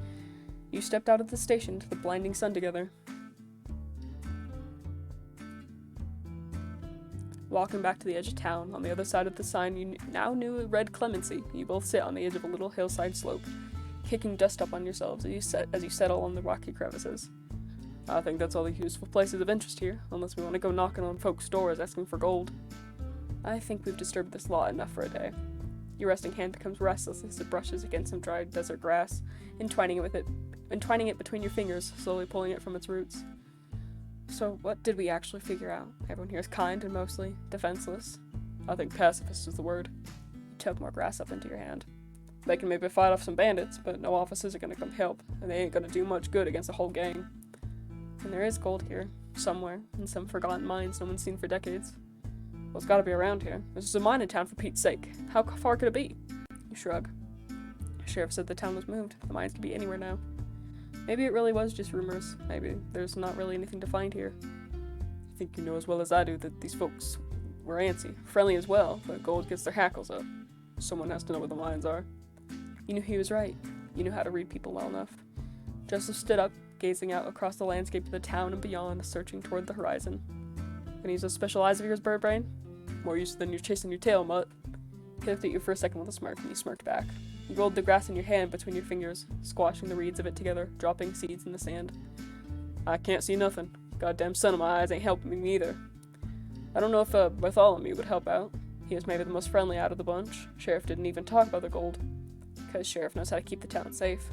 [SPEAKER 1] You stepped out of the station to the blinding sun together. Walking back to the edge of town, on the other side of the sign you now knew read Clemency. You both sit on the edge of a little hillside slope, kicking dust up on yourselves as you settle on the rocky crevices. I think that's all the useful places of interest here, unless we want to go knocking on folks' doors asking for gold. I think we've disturbed this law enough for a day. Your resting hand becomes restless as it brushes against some dried desert grass, entwining it between your fingers, slowly pulling it from its roots. So, what did we actually figure out? Everyone here is kind and mostly defenseless. I think pacifist is the word. You took more grass up into your hand. They can maybe fight off some bandits, but no officers are gonna come help, and they ain't gonna do much good against a whole gang. And there is gold here, somewhere, in some forgotten mines no one's seen for decades. Well, it's gotta be around here. This is a mining town for Pete's sake. How far could it be? You shrug. The sheriff said the town was moved. The mines could be anywhere now. Maybe it really was just rumors. Maybe there's not really anything to find here. I think you know as well as I do that these folks were antsy, friendly as well, but gold gets their hackles up. Someone has to know where the mines are. You knew he was right. You knew how to read people well enough. Joseph stood up, gazing out across the landscape of the town and beyond, searching toward the horizon. Gonna use those special eyes of yours, bird brain? More use than you're chasing your tail, mutt. He looked at you for a second with a smirk, and you smirked back. You rolled the grass in your hand between your fingers, squashing the reeds of it together, dropping seeds in the sand. I can't see nothing. Goddamn sun in my eyes ain't helping me neither. I don't know if Bartholomew would help out. He was maybe the most friendly out of the bunch. Sheriff didn't even talk about the gold, because Sheriff knows how to keep the town safe.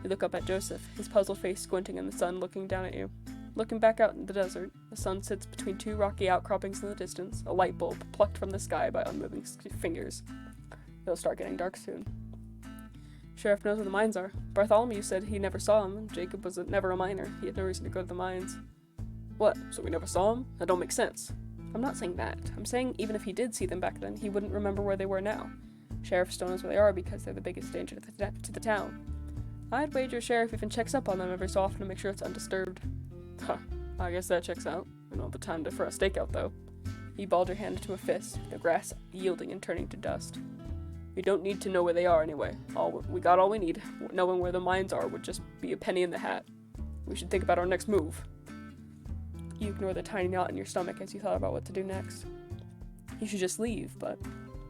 [SPEAKER 1] You look up at Joseph, his puzzled face squinting in the sun, looking down at you. Looking back out in the desert, the sun sits between two rocky outcroppings in the distance, a light bulb plucked from the sky by unmoving fingers. It'll start getting dark soon. Sheriff knows where the mines are. Bartholomew said he never saw them, and Jacob was never a miner. He had no reason to go to the mines. What, so we never saw them? That don't make sense. I'm not saying that. I'm saying even if he did see them back then, he wouldn't remember where they were now. Sheriff still knows where they are because they're the biggest danger to the town. I'd wager Sheriff even checks up on them every so often to make sure it's undisturbed. Huh, I guess that checks out. We don't have the time for a stakeout, though. You balled your hand into a fist, the grass yielding and turning to dust. We don't need to know where they are anyway. We got all we need. Knowing where the mines are would just be a penny in the hat. We should think about our next move. You ignore the tiny knot in your stomach as you thought about what to do next. You should just leave, but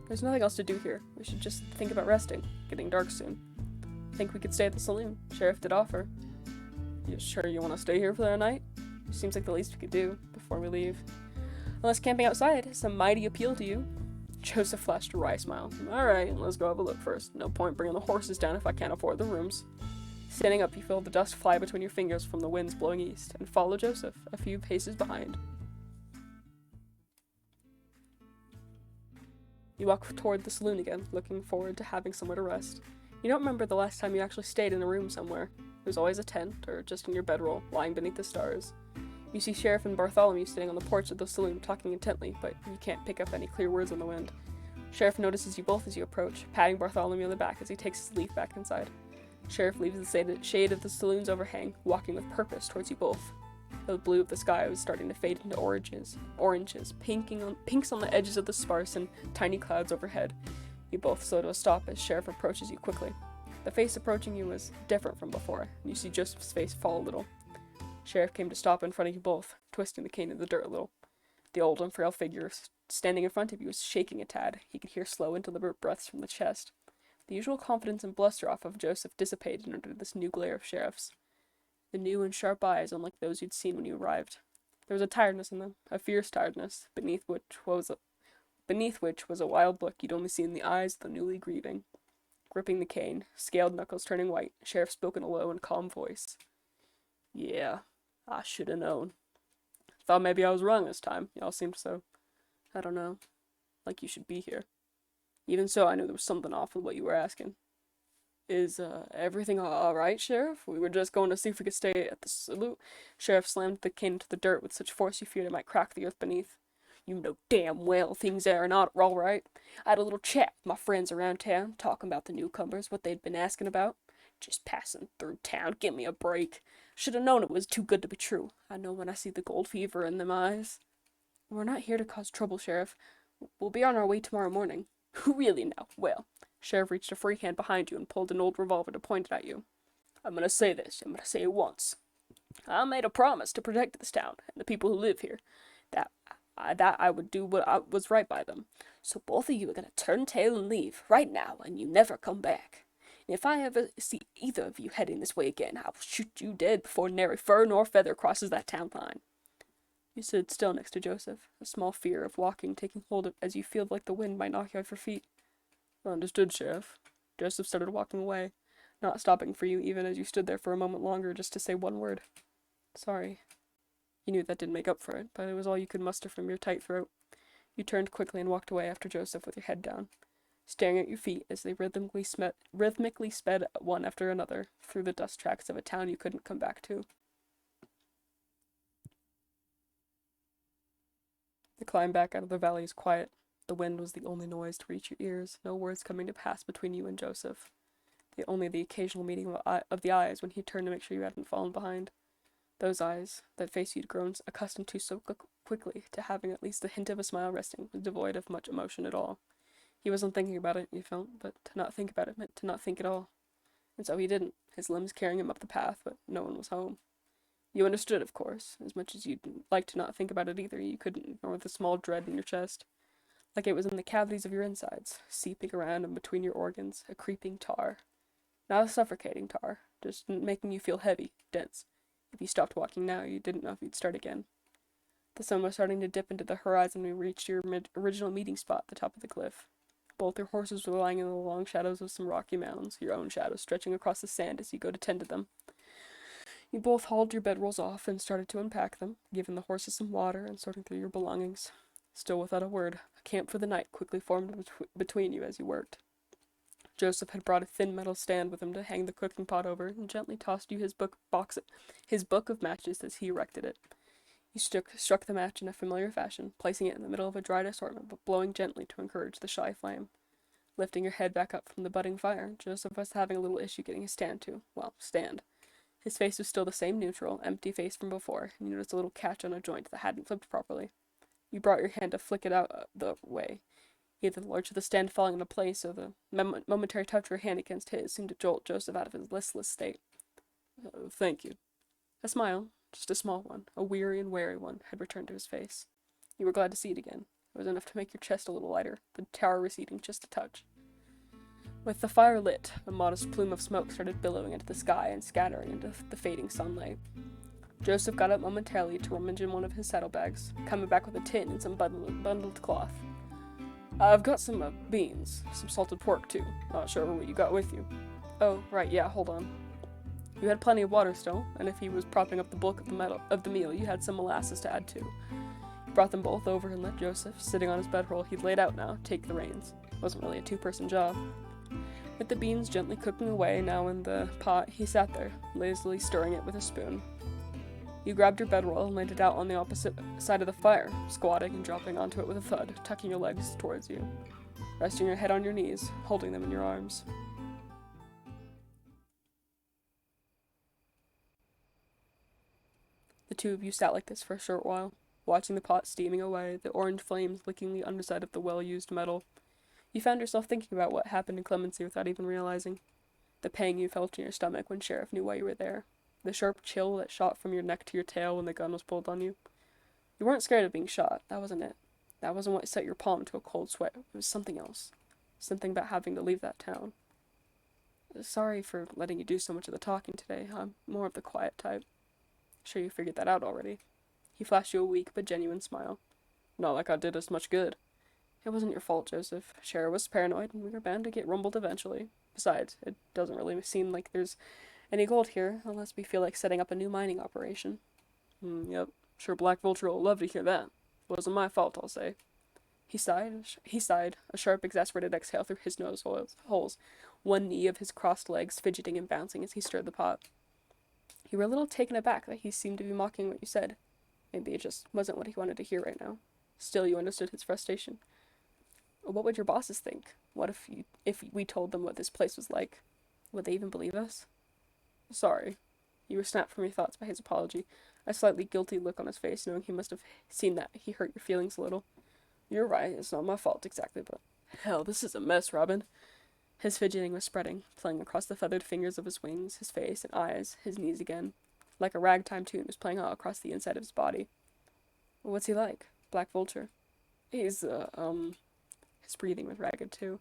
[SPEAKER 1] there's nothing else to do here. We should just think about resting. Getting dark soon. Think we could stay at the saloon. Sheriff did offer. You sure you want to stay here for the night? Seems like the least we could do before we leave. Unless camping outside is some mighty appeal to you. Joseph flashed a wry smile. Alright, let's go have a look first. No point bringing the horses down if I can't afford the rooms. Standing up, you feel the dust fly between your fingers from the winds blowing east, and follow Joseph a few paces behind. You walk toward the saloon again, looking forward to having somewhere to rest. You don't remember the last time you actually stayed in a room somewhere. It was always a tent, or just in your bedroll, lying beneath the stars. You see Sheriff and Bartholomew sitting on the porch of the saloon, talking intently, but you can't pick up any clear words on the wind. Sheriff notices you both as you approach, patting Bartholomew on the back as he takes his leaf back inside. Sheriff leaves the shade of the saloon's overhang, walking with purpose towards you both. The blue of the sky was starting to fade into oranges, pinks on the edges of the sparse and tiny clouds overhead. You both slow to a stop as Sheriff approaches you quickly. The face approaching you was different from before, and you see Joseph's face fall a little. Sheriff came to stop in front of you both, twisting the cane in the dirt a little. The old and frail figure standing in front of you was shaking a tad. He could hear slow and deliberate breaths from the chest. The usual confidence and bluster off of Joseph dissipated under this new glare of Sheriff's. The new and sharp eyes, unlike those you'd seen when you arrived. There was a tiredness in them, a fierce tiredness, beneath which was a wild look you'd only seen in the eyes of the newly grieving. Gripping the cane, scaled knuckles turning white, Sheriff spoke in a low and calm voice. Yeah, I should have known. Thought maybe I was wrong this time. Y'all seemed so, I don't know, like you should be here. Even so, I knew there was something off with what you were asking. Is, everything alright, Sheriff? We were just going to see if we could stay at the saloon. Sheriff slammed the cane into the dirt with such force you feared it might crack the earth beneath. You know damn well things are not alright. I had a little chat with my friends around town, talking about the newcomers, what they'd been asking about. Just passing through town, give me a break. Should have known it was too good to be true. I know when I see the gold fever in them eyes. We're not here to cause trouble, Sheriff. We'll be on our way tomorrow morning. Really now? Well. Sheriff reached a free hand behind you and pulled an old revolver to point it at you. I'm gonna say this. I'm gonna say it once. I made a promise to protect this town and the people who live here. That I would do what was right by them. So both of you are gonna turn tail and leave right now, and you never come back. And if I ever see either of you heading this way again, I will shoot you dead before nary fur nor feather crosses that town line. You stood still next to Joseph, a small fear of walking taking hold of as you feel like the wind might knock you off your feet. Understood, Sheriff. Joseph started walking away, not stopping for you even as you stood there for a moment longer just to say one word. Sorry. You knew that didn't make up for it, but it was all you could muster from your tight throat. You turned quickly and walked away after Joseph with your head down, staring at your feet as they rhythmically sped one after another through the dust tracks of a town you couldn't come back to. The climb back out of the valley is quiet. The wind was the only noise to reach your ears, no words coming to pass between you and Joseph. Only the occasional meeting of the eyes when he turned to make sure you hadn't fallen behind. Those eyes, that face you'd grown accustomed to so quickly to having at least the hint of a smile resting, was devoid of much emotion at all. He wasn't thinking about it, you felt, but to not think about it meant to not think at all. And so he didn't, his limbs carrying him up the path, but no one was home. You understood, of course. As much as you'd like to not think about it either, you couldn't ignore the small dread in your chest. Like it was in the cavities of your insides, seeping around and between your organs, a creeping tar. Not a suffocating tar, just making you feel heavy, dense. If you stopped walking now, you didn't know if you'd start again. The sun was starting to dip into the horizon when you reached your original meeting spot at the top of the cliff. Both your horses were lying in the long shadows of some rocky mounds, your own shadow stretching across the sand as you go to tend to them. You both hauled your bedrolls off and started to unpack them, giving the horses some water and sorting through your belongings. Still without a word, a camp for the night quickly formed between you as you worked. Joseph had brought a thin metal stand with him to hang the cooking pot over and gently tossed you his book of matches as he erected it. You struck the match in a familiar fashion, placing it in the middle of a dried assortment but blowing gently to encourage the shy flame. Lifting your head back up from the budding fire, Joseph was having a little issue getting his stand. His face was still the same neutral, empty face from before, and you noticed a little catch on a joint that hadn't flipped properly. You brought your hand to flick it out the way. Either the lurch of the stand falling into place or the momentary touch of her hand against his seemed to jolt Joseph out of his listless state. Thank you. A smile, just a small one, a weary and wary one, had returned to his face. You were glad to see it again. It was enough to make your chest a little lighter, the tower receding just a touch. With the fire lit, a modest plume of smoke started billowing into the sky and scattering into the fading sunlight. Joseph got up momentarily to rummage in one of his saddlebags, coming back with a tin and some bundled cloth. I've got some beans, some salted pork too. Not sure what you got with you. Oh, right, yeah, hold on. You had plenty of water still, and if he was propping up the bulk of the meal, you had some molasses to add too. He brought them both over and let Joseph, sitting on his bedroll he'd laid out now, take the reins. It wasn't really a two-person job. With the beans gently cooking away now in the pot, he sat there, lazily stirring it with a spoon. You grabbed your bedroll and laid it out on the opposite side of the fire, squatting and dropping onto it with a thud, tucking your legs towards you, resting your head on your knees, holding them in your arms. The two of you sat like this for a short while, watching the pot steaming away, the orange flames licking the underside of the well-used metal. You found yourself thinking about what happened in Clemency without even realizing. The pang you felt in your stomach when Sheriff knew why you were there. The sharp chill that shot from your neck to your tail when the gun was pulled on you. You weren't scared of being shot. That wasn't it. That wasn't what set your palm to a cold sweat. It was something else. Something about having to leave that town. Sorry for letting you do so much of the talking today. I'm more of the quiet type. Sure you figured that out already. He flashed you a weak but genuine smile. Not like I did us much good. It wasn't your fault, Joseph. Sheriff was paranoid, and we were bound to get rumbled eventually. Besides, it doesn't really seem like there's any gold here, unless we feel like setting up a new mining operation. Yep. Sure Black Vulture will love to hear that. Wasn't my fault, I'll say. He sighed, a sharp, exasperated exhale through his nose holes, one knee of his crossed legs fidgeting and bouncing as he stirred the pot. You were a little taken aback that he seemed to be mocking what you said. Maybe it just wasn't what he wanted to hear right now. Still, you understood his frustration. What would your bosses think? What if we told them what this place was like? Would they even believe us? Sorry. You were snapped from your thoughts by his apology, a slightly guilty look on his face, knowing he must have seen that he hurt your feelings a little. You're right, it's not my fault exactly, but hell, this is a mess, Robin. His fidgeting was spreading, playing across the feathered fingers of his wings, his face and eyes, his knees again. Like a ragtime tune was playing out across the inside of his body. What's he like? Black Vulture? He's, His breathing was ragged, too.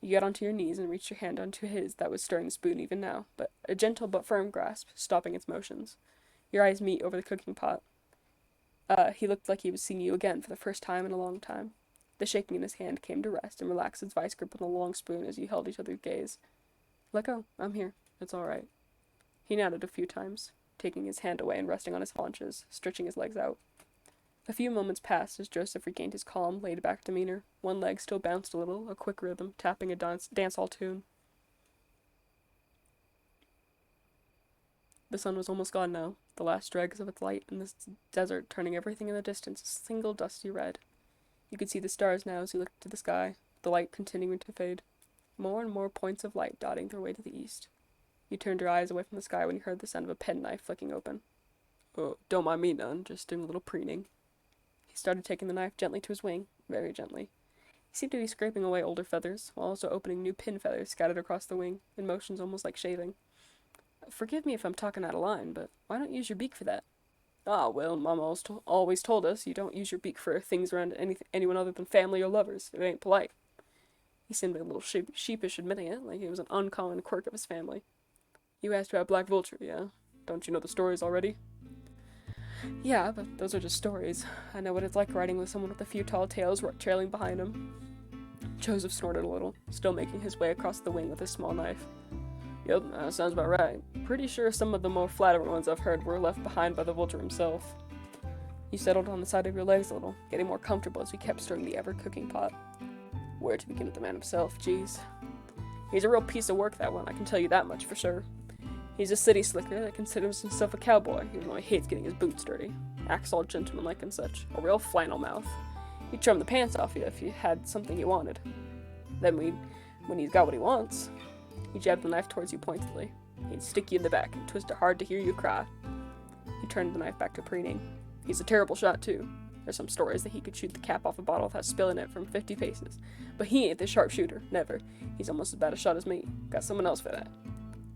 [SPEAKER 1] You got onto your knees and reached your hand onto his that was stirring the spoon even now, but a gentle but firm grasp, stopping its motions. Your eyes meet over the cooking pot. He looked like he was seeing you again for the first time in a long time. The shaking in his hand came to rest and relaxed its vice grip on the long spoon as you held each other's gaze. Let go. I'm here. It's all right. He nodded a few times, taking his hand away and resting on his haunches, stretching his legs out. A few moments passed as Joseph regained his calm, laid-back demeanor. One leg still bounced a little, a quick rhythm, tapping a dance-hall tune. The sun was almost gone now, the last dregs of its light in this desert turning everything in the distance a single dusty red. You could see the stars now as you looked to the sky, the light continuing to fade. More and more points of light dotting their way to the east. You turned your eyes away from the sky when you heard the sound of a penknife flicking open. Oh, don't mind me none, just doing a little preening. He started taking the knife gently to his wing, very gently. He seemed to be scraping away older feathers, while also opening new pin feathers scattered across the wing, in motions almost like shaving. Forgive me if I'm talking out of line, but why don't you use your beak for that? Ah, well, Mama always told us you don't use your beak for things around anyone other than family or lovers. It ain't polite. He seemed a little sheepish admitting it, like it was an uncommon quirk of his family. You asked about Black Vulture, yeah? Don't you know the stories already? Yeah, but those are just stories. I know what it's like riding with someone with a few tall tales trailing behind him. Joseph snorted a little, still making his way across the wing with his small knife. Yep, that sounds about right. Pretty sure some of the more flattering ones I've heard were left behind by the Vulture himself. You settled on the side of your legs a little, getting more comfortable as you kept stirring the ever-cooking pot. Where to begin with the man himself, geez. He's a real piece of work, that one, I can tell you that much for sure. He's a city slicker that considers himself a cowboy, even though he hates getting his boots dirty. Acts all gentlemanlike and such. A real flannel mouth. He'd trim the pants off you if you had something you wanted. Then when he's got what he wants, he jabbed the knife towards you pointedly. He'd stick you in the back and twist it hard to hear you cry. He turned the knife back to preening. He's a terrible shot, too. There's some stories that he could shoot the cap off a bottle without spilling it from 50 paces. But he ain't the sharpshooter, never. He's almost as bad a shot as me. Got someone else for that.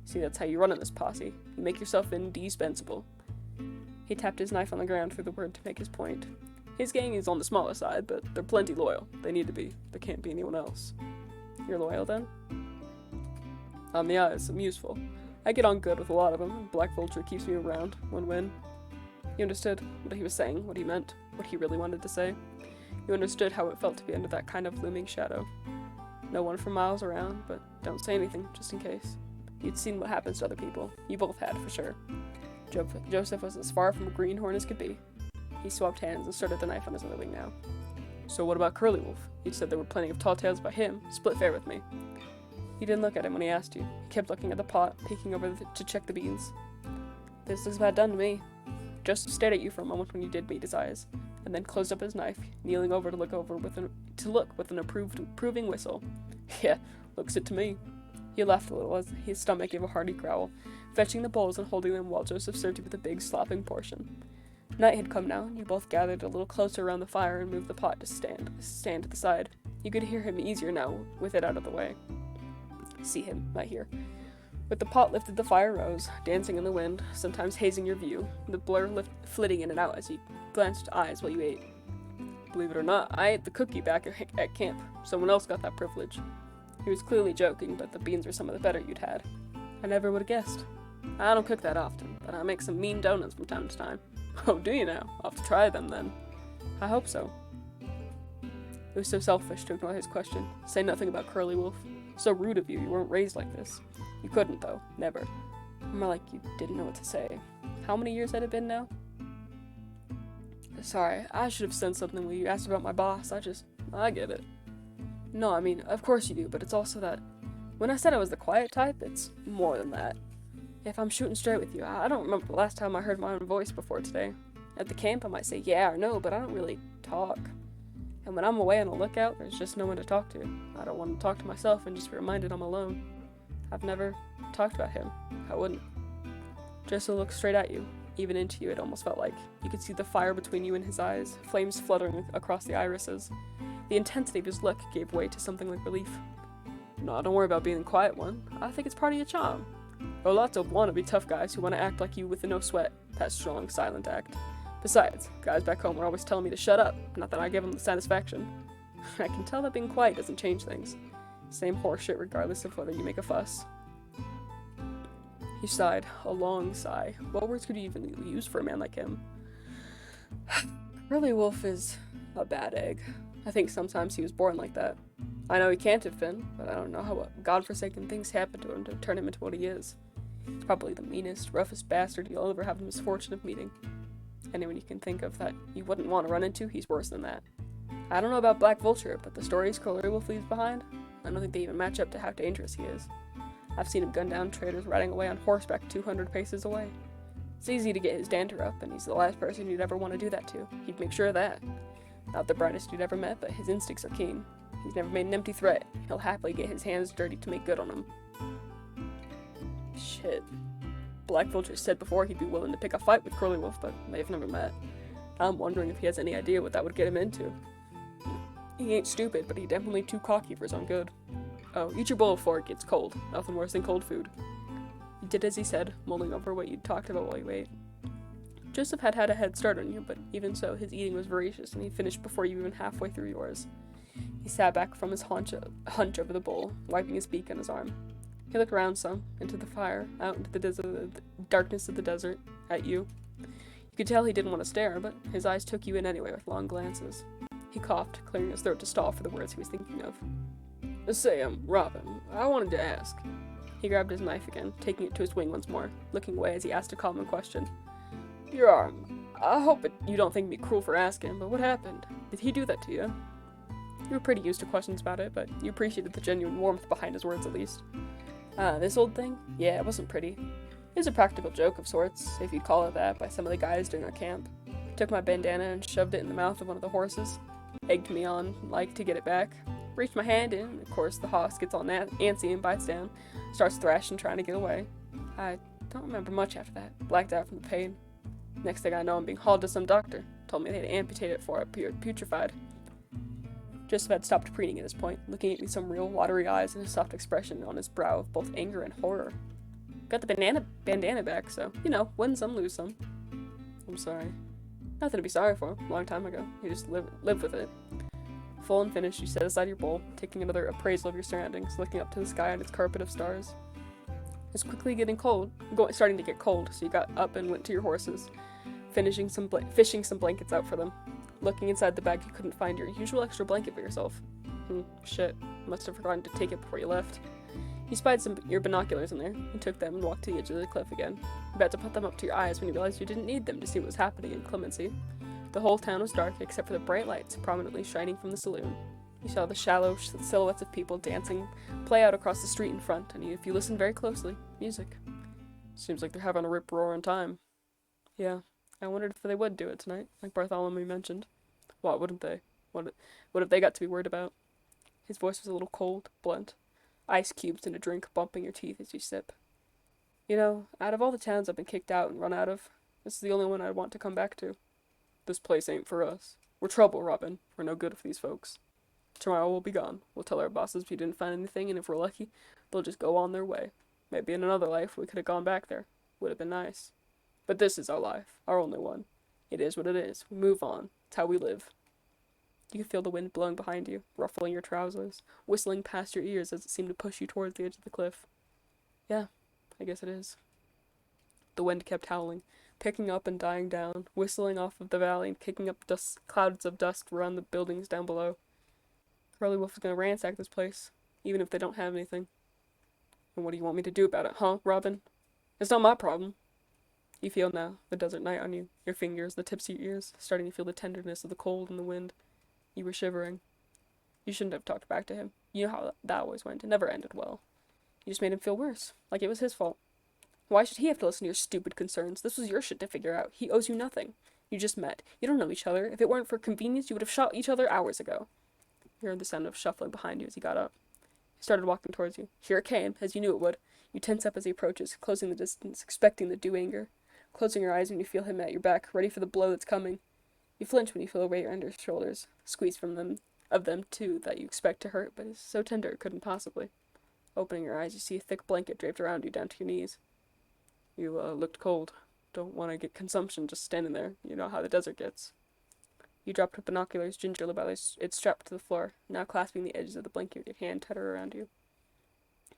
[SPEAKER 1] See, that's how you run in this posse. You make yourself indispensable. He tapped his knife on the ground for the word to make his point. His gang is on the smaller side, but they're plenty loyal. They need to be. There can't be anyone else. You're loyal, then? On the eyes, I'm useful. I get on good with a lot of them, and Black Vulture keeps me around, win-win. You understood what he was saying, what he meant, what he really wanted to say. You understood how it felt to be under that kind of looming shadow. No one for miles around, but don't say anything, just in case. You'd seen what happens to other people. You both had, for sure. Joseph was as far from a greenhorn as could be. He swapped hands and started the knife on his other wing now. So what about Curly Wolf? You said there were plenty of tall tales about him. Split fair with me. You didn't look at him when he asked you. He kept looking at the pot, peeking over to check the beans. This looks about done to me. Joseph stared at you for a moment when you did meet his eyes, and then closed up his knife, kneeling over to look with an approving whistle. Yeah, looks it to me. He laughed a little as his stomach gave a hearty growl, fetching the bowls and holding them while Joseph served you with a big slopping portion. Night had come now, and you both gathered a little closer around the fire and moved the pot to stand to the side. You could hear him easier now, with it out of the way. See him, not hear. With the pot lifted, the fire rose, dancing in the wind, sometimes hazing your view, the blur flitting in and out as you glanced eyes while you ate. Believe it or not, I ate the cookie back at camp. Someone else got that privilege. He was clearly joking, but the beans were some of the better you'd had. I never would have guessed. I don't cook that often, but I make some mean donuts from time to time. Oh, do you now? I'll have to try them then. I hope so. It was so selfish to ignore his question. Say nothing about Curly Wolf. So rude of you, you weren't raised like this. You couldn't, though. Never. More like you didn't know what to say. How many years had it been now? Sorry, I should have said something when you asked about my boss. I get it. No, I mean, of course you do, but it's also that when I said I was the quiet type, it's more than that. If I'm shooting straight with you, I don't remember the last time I heard my own voice before today. At the camp, I might say yeah or no, but I don't really talk. And when I'm away on a lookout, there's just no one to talk to. I don't want to talk to myself and just be reminded I'm alone. I've never talked about him. I wouldn't. Jessel looked straight at you, even into you. It almost felt like you could see the fire between you and his eyes, flames fluttering across the irises. The intensity of his look gave way to something like relief. No, don't worry about being the quiet one. I think it's part of your charm. There are lots of wannabe tough guys who want to act like you with no sweat. That strong, silent act. Besides, guys back home are always telling me to shut up, not that I give them the satisfaction. I can tell that being quiet doesn't change things. Same horseshit regardless of whether you make a fuss. He sighed, a long sigh. What words could you even use for a man like him? Curly Wolf is a bad egg. I think sometimes he was born like that. I know he can't have been, but I don't know what godforsaken things happened to him to turn him into what he is. He's probably the meanest, roughest bastard you'll ever have the misfortune of meeting. Anyone you can think of that you wouldn't want to run into, he's worse than that. I don't know about Black Vulture, but the stories Curly Wolf leaves behind, I don't think they even match up to how dangerous he is. I've seen him gun down traders riding away on horseback 200 paces away. It's easy to get his dander up, and he's the last person you'd ever want to do that to. He'd make sure of that. Not the brightest you'd ever met, but his instincts are keen. He's never made an empty threat. He'll happily get his hands dirty to make good on them. Shit. Black Vulture said before he'd be willing to pick a fight with Curly Wolf, but they've never met. I'm wondering if he has any idea what that would get him into. He ain't stupid, but he definitely too cocky for his own good. Oh, eat your bowl before it gets cold. Nothing worse than cold food. You did as he said, mulling over what you'd talked about while you ate. Joseph had a head start on you, but even so, his eating was voracious, and he finished before you even halfway through yours. He sat back from his hunch over the bowl, wiping his beak on his arm. He looked around some, into the fire, out into the darkness of the desert, at you. You could tell he didn't want to stare, but his eyes took you in anyway with long glances. He coughed, clearing his throat to stall for the words he was thinking of. Say, Robin, I wanted to ask. He grabbed his knife again, taking it to his wing once more, looking away as he asked a common question. Your arm. I hope you don't think me cruel for asking, but what happened? Did he do that to you? You were pretty used to questions about it, but you appreciated the genuine warmth behind his words at least. This old thing? Yeah, it wasn't pretty. It was a practical joke of sorts, if you'd call it that, by some of the guys during our camp. Took my bandana and shoved it in the mouth of one of the horses. Egged me on, like, to get it back. Reached my hand in, and of course the hoss gets all antsy and bites down. Starts thrashing, trying to get away. I don't remember much after that. Blacked out from the pain. Next thing I know, I'm being hauled to some doctor. Told me they'd amputate it for it putrefied. Joseph had stopped preening at this point, looking at me with some real watery eyes and a soft expression on his brow of both anger and horror. Got the bandana back, so, win some, lose some. I'm sorry. Nothing to be sorry for. A long time ago. You just live with it. Full and finished, you set aside your bowl, taking another appraisal of your surroundings, looking up to the sky and its carpet of stars. It was quickly starting to get cold, so you got up and went to your horses, fishing some blankets out for them. Looking inside the bag, you couldn't find your usual extra blanket for yourself. Shit. Must have forgotten to take it before you left. You spied your binoculars in there, and took them and walked to the edge of the cliff again. You about to put them up to your eyes when you realized you didn't need them to see what was happening in Clemency. The whole town was dark except for the bright lights prominently shining from the saloon. You saw the shallow silhouettes of people dancing play out across the street in front, and if you listen very closely, music. Seems like they're having a rip-roaring time. Yeah, I wondered if they would do it tonight, like Bartholomew mentioned. Why wouldn't they? What have they got to be worried about? His voice was a little cold, blunt. Ice cubes in a drink bumping your teeth as you sip. Out of all the towns I've been kicked out and run out of, this is the only one I'd want to come back to. This place ain't for us. We're trouble, Robin. We're no good for these folks. Tomorrow we'll be gone. We'll tell our bosses we didn't find anything, and if we're lucky, they'll just go on their way. Maybe in another life we could have gone back there. Would have been nice. But this is our life, our only one. It is what it is. We move on. It's how we live. You could feel the wind blowing behind you, ruffling your trousers, whistling past your ears as it seemed to push you towards the edge of the cliff. Yeah, I guess it is. The wind kept howling, picking up and dying down, whistling off of the valley and kicking up clouds of dust around the buildings down below. Curly Wolf is going to ransack this place, even if they don't have anything. And what do you want me to do about it, huh, Robin? It's not my problem. You feel now, the desert night on you, your fingers, the tips of your ears, starting to feel the tenderness of the cold and the wind. You were shivering. You shouldn't have talked back to him. You know how that always went. It never ended well. You just made him feel worse, like it was his fault. Why should he have to listen to your stupid concerns? This was your shit to figure out. He owes you nothing. You just met. You don't know each other. If it weren't for convenience, you would have shot each other hours ago. You heard the sound of shuffling behind you as he got up. He started walking towards you. Here it came, as you knew it would. You tense up as he approaches, closing the distance, expecting the due anger. Closing your eyes when you feel him at your back, ready for the blow that's coming. You flinch when you feel away your under shoulders, squeeze from them, too, that you expect to hurt, but is so tender it couldn't possibly. Opening your eyes, you see a thick blanket draped around you down to your knees. You, looked cold. Don't want to get consumption just standing there. You know how the desert gets. You dropped the binoculars gingerly while it's strapped to the floor, now clasping the edges of the blanket with your hand tighter around you.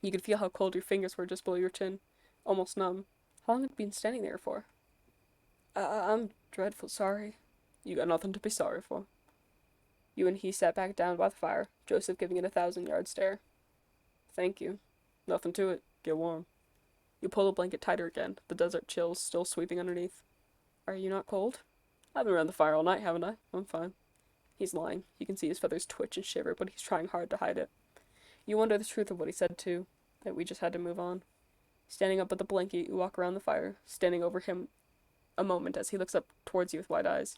[SPEAKER 1] You could feel how cold your fingers were just below your chin, almost numb. How long had you been standing there for? I'm dreadful sorry. You got nothing to be sorry for. You and he sat back down by the fire, Joseph giving it a 1,000-yard stare. Thank you. Nothing to it. Get warm. You pull the blanket tighter again, the desert chills still sweeping underneath. Are you not cold? I've been around the fire all night, haven't I? I'm fine. He's lying. You can see his feathers twitch and shiver, but he's trying hard to hide it. You wonder the truth of what he said, too, that we just had to move on. Standing up with the blanket, you walk around the fire, standing over him a moment as he looks up towards you with wide eyes.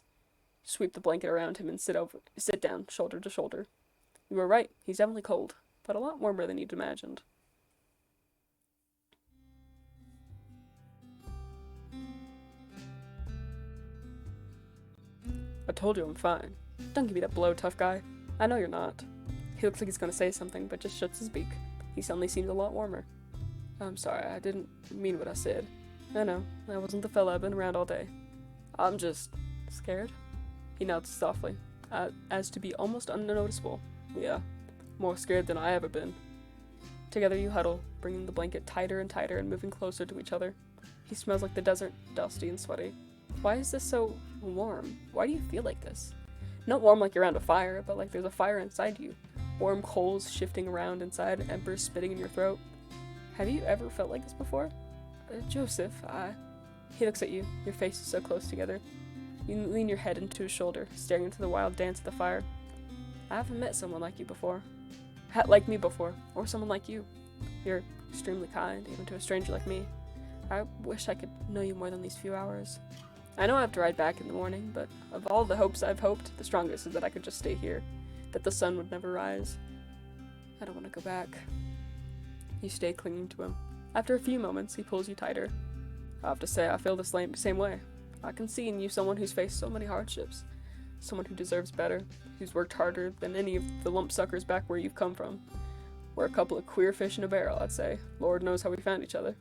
[SPEAKER 1] You sweep the blanket around him and sit down, shoulder to shoulder. You were right, he's definitely cold, but a lot warmer than you'd imagined. I told you I'm fine. Don't give me that blow, tough guy. I know you're not. He looks like he's gonna say something, but just shuts his beak. He suddenly seems a lot warmer. I'm sorry, I didn't mean what I said. I know, I wasn't the fella I've been around all day. I'm just scared. He nods softly, as to be almost unnoticeable. Yeah, more scared than I ever been. Together you huddle, bringing the blanket tighter and tighter and moving closer to each other. He smells like the desert, dusty and sweaty. Why is this so warm? Why do you feel like this? Not warm like you're around a fire, but like there's a fire inside you. Warm coals shifting around inside, embers spitting in your throat. Have you ever felt like this before? Joseph, He looks at you. Your faces so close together. You lean your head into his shoulder, staring into the wild dance of the fire. I haven't met someone like you before. Like me before. Or someone like you. You're extremely kind, even to a stranger like me. I wish I could know you more than these few hours. I know I have to ride back in the morning, but of all the hopes I've hoped, the strongest is that I could just stay here. That the sun would never rise. I don't want to go back. You stay clinging to him. After a few moments, he pulls you tighter. I have to say, I feel the same way. I can see in you someone who's faced so many hardships. Someone who deserves better, who's worked harder than any of the lump suckers back where you've come from. We're a couple of queer fish in a barrel, I'd say. Lord knows how we found each other.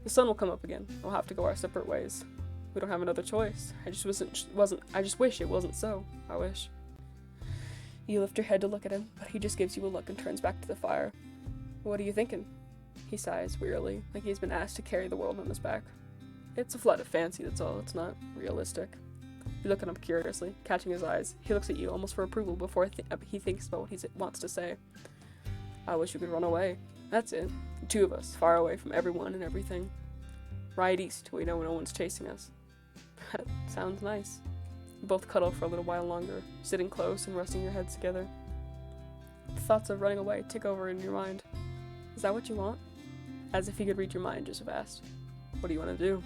[SPEAKER 1] The sun will come up again. We'll have to go our separate ways. We don't have another choice. I just wish it wasn't so. I wish. You lift your head to look at him, but he just gives you a look and turns back to the fire. What are you thinking? He sighs wearily, like he's been asked to carry the world on his back. It's a flight of fancy, that's all. It's not realistic. You look at him curiously, catching his eyes. He looks at you almost for approval before he thinks about what he wants to say. I wish we could run away. That's it. The two of us, far away from everyone and everything. Ride east till we know no one's chasing us. That sounds nice. You both cuddle for a little while longer, sitting close and resting your heads together. The thoughts of running away tick over in your mind. Is that what you want? As if he could read your mind, Joseph asked. What do you want to do?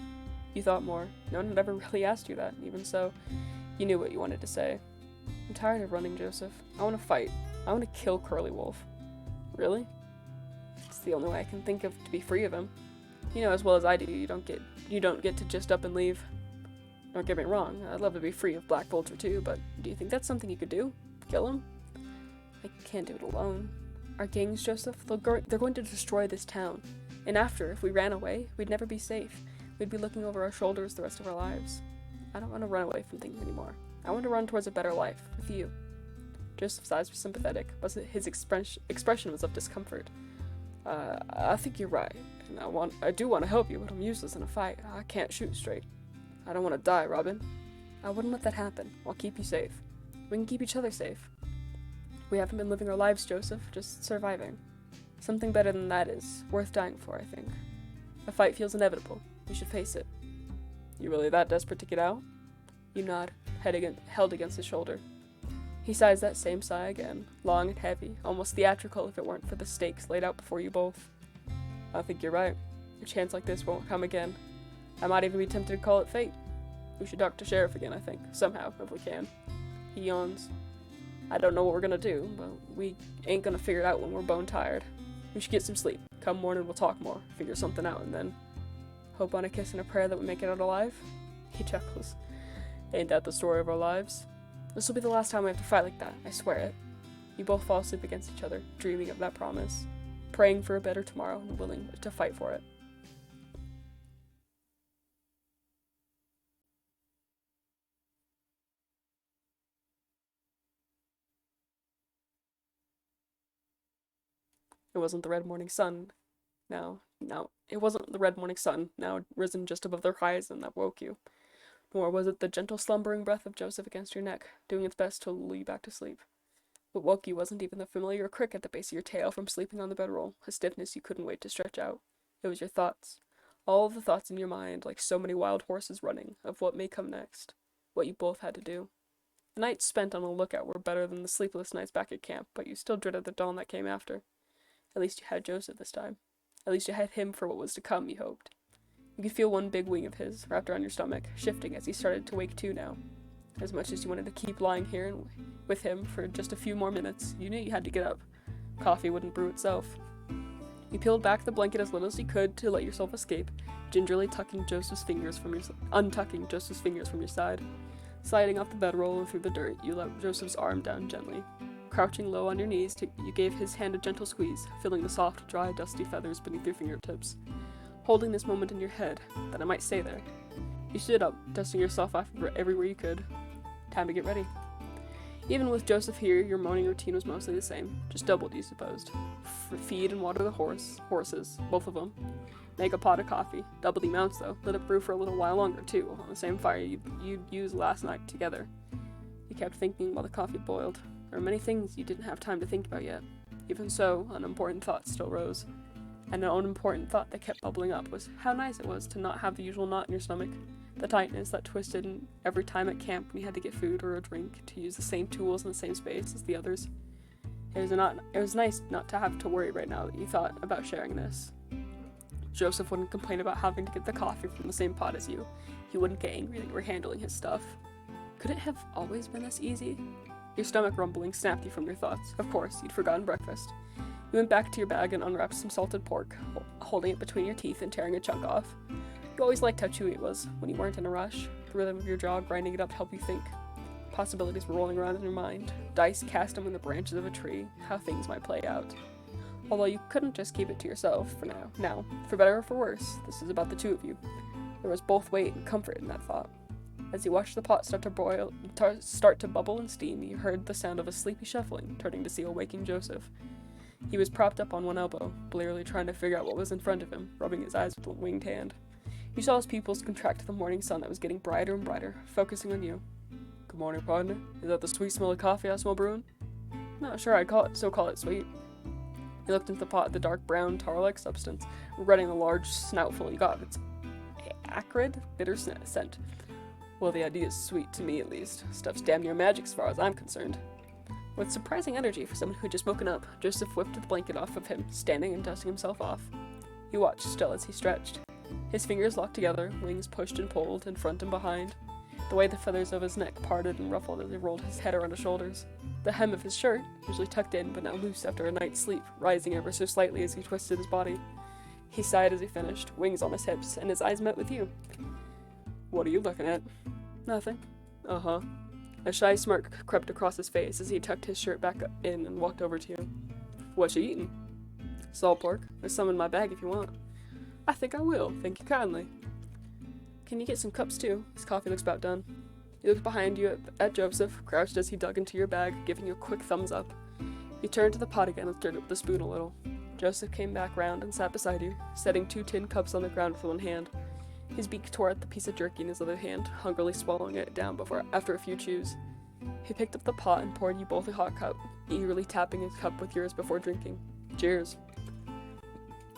[SPEAKER 1] You thought more. No one had ever really asked you that. Even so, you knew what you wanted to say. I'm tired of running, Joseph. I want to fight. I want to kill Curly Wolf. Really? It's the only way I can think of to be free of him. You know as well as I do, you don't get to just up and leave. Don't get me wrong, I'd love to be free of Black Vulture too, but do you think that's something you could do? Kill him? I can't do it alone. Our gangs, Joseph, they're going to destroy this town. And after, if we ran away, we'd never be safe. We'd be looking over our shoulders the rest of our lives. I don't want to run away from things anymore. I want to run towards a better life, with you. Joseph's eyes were sympathetic, but his expression was of discomfort. I think you're right, and I do want to help you, but I'm useless in a fight. I can't shoot straight. I don't want to die, Robin. I wouldn't let that happen. I'll keep you safe. We can keep each other safe. We haven't been living our lives, Joseph, just surviving. Something better than that is worth dying for, I think. A fight feels inevitable. We should face it. You really that desperate to get out? You nod, head held against his shoulder. He sighs that same sigh again, long and heavy, almost theatrical if it weren't for the stakes laid out before you both. I think you're right. A chance like this won't come again. I might even be tempted to call it fate. We should talk to Sheriff again, I think. Somehow, if we can. He yawns. I don't know what we're gonna do, but we ain't gonna figure it out when we're bone tired. We should get some sleep. Come morning, we'll talk more. Figure something out, and then hope on a kiss and a prayer that we make it out alive? He chuckles. Ain't that the story of our lives? This will be the last time we have to fight like that, I swear it. You both fall asleep against each other, dreaming of that promise, praying for a better tomorrow and willing to fight for it. It wasn't the red morning sun. It wasn't the red morning sun, now risen just above the horizon, that woke you. Nor was it the gentle slumbering breath of Joseph against your neck, doing its best to lull you back to sleep. What woke you wasn't even the familiar crick at the base of your tail from sleeping on the bedroll, a stiffness you couldn't wait to stretch out. It was your thoughts. All of the thoughts in your mind, like so many wild horses running, of what may come next. What you both had to do. The nights spent on a lookout were better than the sleepless nights back at camp, but you still dreaded the dawn that came after. At least you had Joseph this time. At least you had him for what was to come, you hoped. You could feel one big wing of his, wrapped around your stomach, shifting as he started to wake too now. As much as you wanted to keep lying here with him for just a few more minutes, you knew you had to get up. Coffee wouldn't brew itself. You peeled back the blanket as little as you could to let yourself escape, gingerly untucking Joseph's fingers from your side. Sliding off the bedroll and through the dirt, you let Joseph's arm down gently. Crouching low on your knees, you gave his hand a gentle squeeze, feeling the soft, dry, dusty feathers beneath your fingertips. Holding this moment in your head, that it might stay there. You stood up, dusting yourself off everywhere you could. Time to get ready. Even with Joseph here, your morning routine was mostly the same, just doubled, you supposed. Feed and water the horses, both of them. Make a pot of coffee, double the amounts though, let it brew for a little while longer too, on the same fire you'd used last night together. You kept thinking while the coffee boiled. There were many things you didn't have time to think about yet. Even so, unimportant thoughts still rose. And an unimportant thought that kept bubbling up was how nice it was to not have the usual knot in your stomach, the tightness that twisted in every time at camp when you had to get food or a drink, to use the same tools in the same space as the others. It was nice not to have to worry right now that you thought about sharing this. Joseph wouldn't complain about having to get the coffee from the same pot as you. He wouldn't get angry that you were handling his stuff. Could it have always been this easy? Your stomach rumbling snapped you from your thoughts. Of course, you'd forgotten breakfast. You went back to your bag and unwrapped some salted pork, holding it between your teeth and tearing a chunk off. You always liked how chewy it was when you weren't in a rush. the rhythm of your jaw grinding it up to help you think. Possibilities were rolling around in your mind. Dice cast among the branches of a tree, how things might play out. Although you couldn't just keep it to yourself for now. Now, for better or for worse, this is about the two of you. There was both weight and comfort in that thought. As you watched the pot start to bubble and steam, you heard the sound of a sleepy shuffling, turning to see a waking Joseph. He was propped up on one elbow, blearily trying to figure out what was in front of him, rubbing his eyes with a winged hand. You saw his pupils contract to the morning sun that was getting brighter and brighter, focusing on you. Good morning, partner. Is that the sweet smell of coffee I smell brewing? Not sure I'd call it sweet. He looked into the pot at the dark brown, tar-like substance, regretting the large snoutful he got of its acrid, bitter scent. Well, the idea is sweet, to me at least. Stuff's damn near magic as far as I'm concerned. With surprising energy for someone who had just woken up, Joseph whipped the blanket off of him, standing and dusting himself off. He watched still as he stretched. His fingers locked together, wings pushed and pulled, in front and behind. The way the feathers of his neck parted and ruffled as he rolled his head around his shoulders. The hem of his shirt, usually tucked in but now loose after a night's sleep, rising ever so slightly as he twisted his body. He sighed as he finished, wings on his hips, and his eyes met with you. What are you looking at? Nothing. Uh-huh. A shy smirk crept across his face as he tucked his shirt back in and walked over to you. What you eating? Salt pork. There's some in my bag if you want. I think I will, thank you kindly. Can you get some cups too? His coffee looks about done. You looked behind you at Joseph, crouched as he dug into your bag, giving you a quick thumbs up. You turned to the pot again and stirred it with the spoon a little. Joseph came back round and sat beside you, setting 2 tin cups on the ground with one hand. His beak tore at the piece of jerky in his other hand, hungrily swallowing it down after a few chews. He picked up the pot and poured you both a hot cup, eagerly tapping his cup with yours before drinking. Cheers.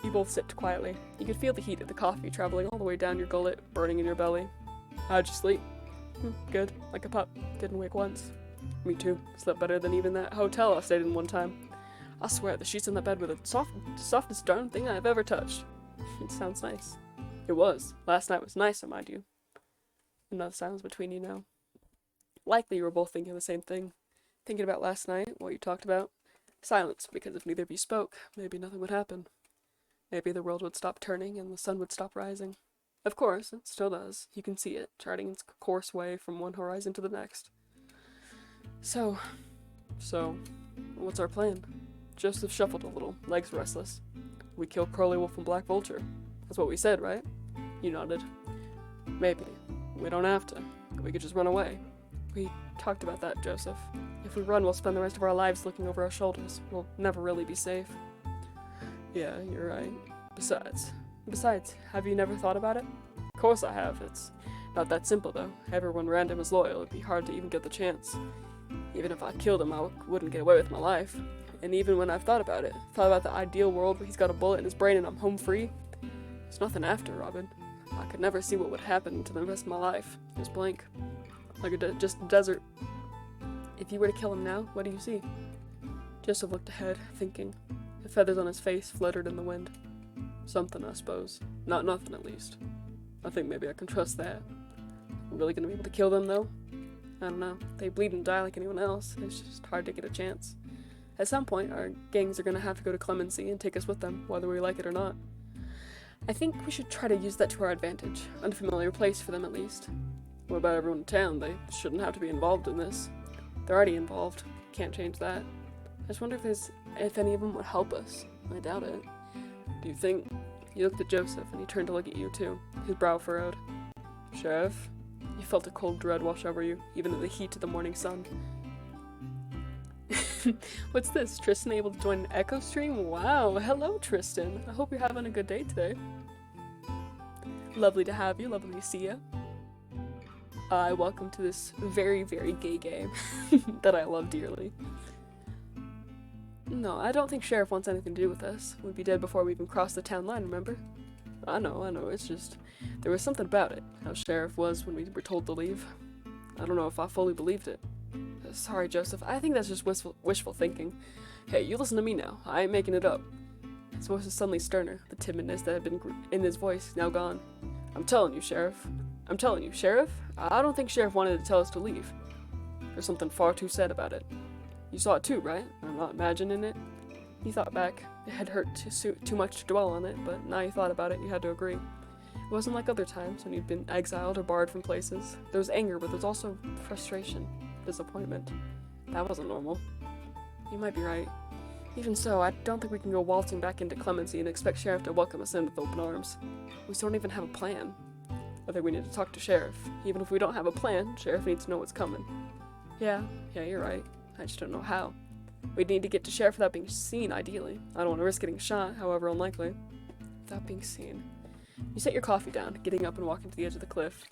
[SPEAKER 1] You both sipped quietly. You could feel the heat of the coffee traveling all the way down your gullet, burning in your belly. How'd you sleep? Good, like a pup. Didn't wake once. Me too. Slept better than even that hotel I stayed in one time. I swear, the sheets on that bed were the softest darn thing I've ever touched. It sounds nice. It was. Last night was nicer, mind you. Another silence between you now. Likely you were both thinking the same thing. Thinking about last night, what you talked about. Silence, because if neither of you spoke, maybe nothing would happen. Maybe the world would stop turning and the sun would stop rising. Of course, it still does. You can see it, charting its course way from one horizon to the next. So, what's our plan? Joseph shuffled a little, legs restless. We kill Curly Wolf and Black Vulture. That's what we said, right? You nodded. Maybe. We don't have to. We could just run away. We talked about that, Joseph. If we run, we'll spend the rest of our lives looking over our shoulders. We'll never really be safe. Yeah, you're right. Besides, have you never thought about it? Of course I have. It's not that simple, though. Everyone random is loyal. It'd be hard to even get the chance. Even if I killed him, I wouldn't get away with my life. And even when I've thought about the ideal world where he's got a bullet in his brain and I'm home free, there's nothing after, Robin. I could never see what would happen to the rest of my life. Just blank. Like just a desert. If you were to kill him now, what do you see? Joseph looked ahead, thinking. The feathers on his face fluttered in the wind. Something, I suppose. Not nothing, at least. I think maybe I can trust that. I'm really gonna be able to kill them, though? I don't know. They bleed and die like anyone else. It's just hard to get a chance. At some point, our gangs are gonna have to go to Clemency and take us with them, whether we like it or not. I think we should try to use that to our advantage. Unfamiliar place for them, at least. What about everyone in town? They shouldn't have to be involved in this. They're already involved. Can't change that. I just wonder if any of them would help us. I doubt it. Do you think... You looked at Joseph, and he turned to look at you, too. His brow furrowed. Sheriff? You felt a cold dread wash over you, even in the heat of the morning sun. What's this? Tristan able to join an echo stream? Wow, hello Tristan. I hope you're having a good day today. Lovely to have you, lovely to see you. Welcome to this very, very gay game that I love dearly. No, I don't think Sheriff wants anything to do with us. We'd be dead before we even crossed the town line, remember? I know, it's just... There was something about it, how Sheriff was when we were told to leave. I don't know if I fully believed it. Sorry, Joseph, I think that's just wishful thinking. Hey, you listen to me now, I ain't making it up. His voice was suddenly sterner, the timidness that had been in his voice now gone. I'm telling you, Sheriff. I don't think Sheriff wanted to tell us to leave. There's something far too sad about it. You saw it too, right? I'm not imagining it. You thought back. It had hurt too much to dwell on it, but now you thought about it, you had to agree. It wasn't like other times when you'd been exiled or barred from places. There was anger, but there's also frustration, disappointment. That wasn't normal. You might be right. Even so, I don't think we can go waltzing back into clemency and expect Sheriff to welcome us in with open arms. We still don't even have a plan. I think we need to talk to Sheriff. Even if we don't have a plan, Sheriff needs to know what's coming. Yeah, you're right. I just don't know how. We'd need to get to Sheriff without being seen, ideally. I don't want to risk getting shot, however unlikely. Without being seen. You set your coffee down, getting up and walking to the edge of the cliff.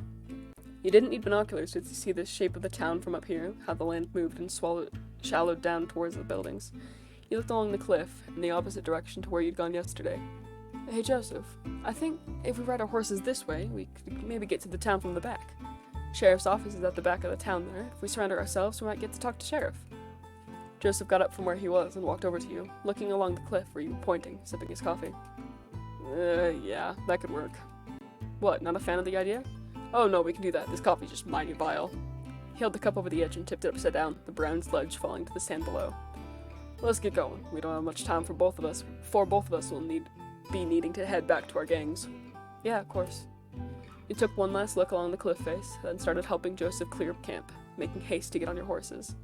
[SPEAKER 1] You didn't need binoculars to see the shape of the town from up here, how the land moved and shallowed down towards the buildings. You looked along the cliff, in the opposite direction to where you'd gone yesterday. Hey Joseph, I think if we ride our horses this way, we could maybe get to the town from the back. Sheriff's office is at the back of the town there. If we surrender ourselves, we might get to talk to Sheriff. Joseph got up from where he was and walked over to you, looking along the cliff where you were pointing, sipping his coffee. Yeah, that could work. What, not a fan of the idea? Oh no, we can do that. This coffee's just mighty vile. He held the cup over the edge and tipped it upside down, the brown sludge falling to the sand below. Let's get going. We don't have much time for both of us. Both of us will be needing to head back to our gangs. Yeah, of course. You took one last look along the cliff face, then started helping Joseph clear up camp, making haste to get on your horses.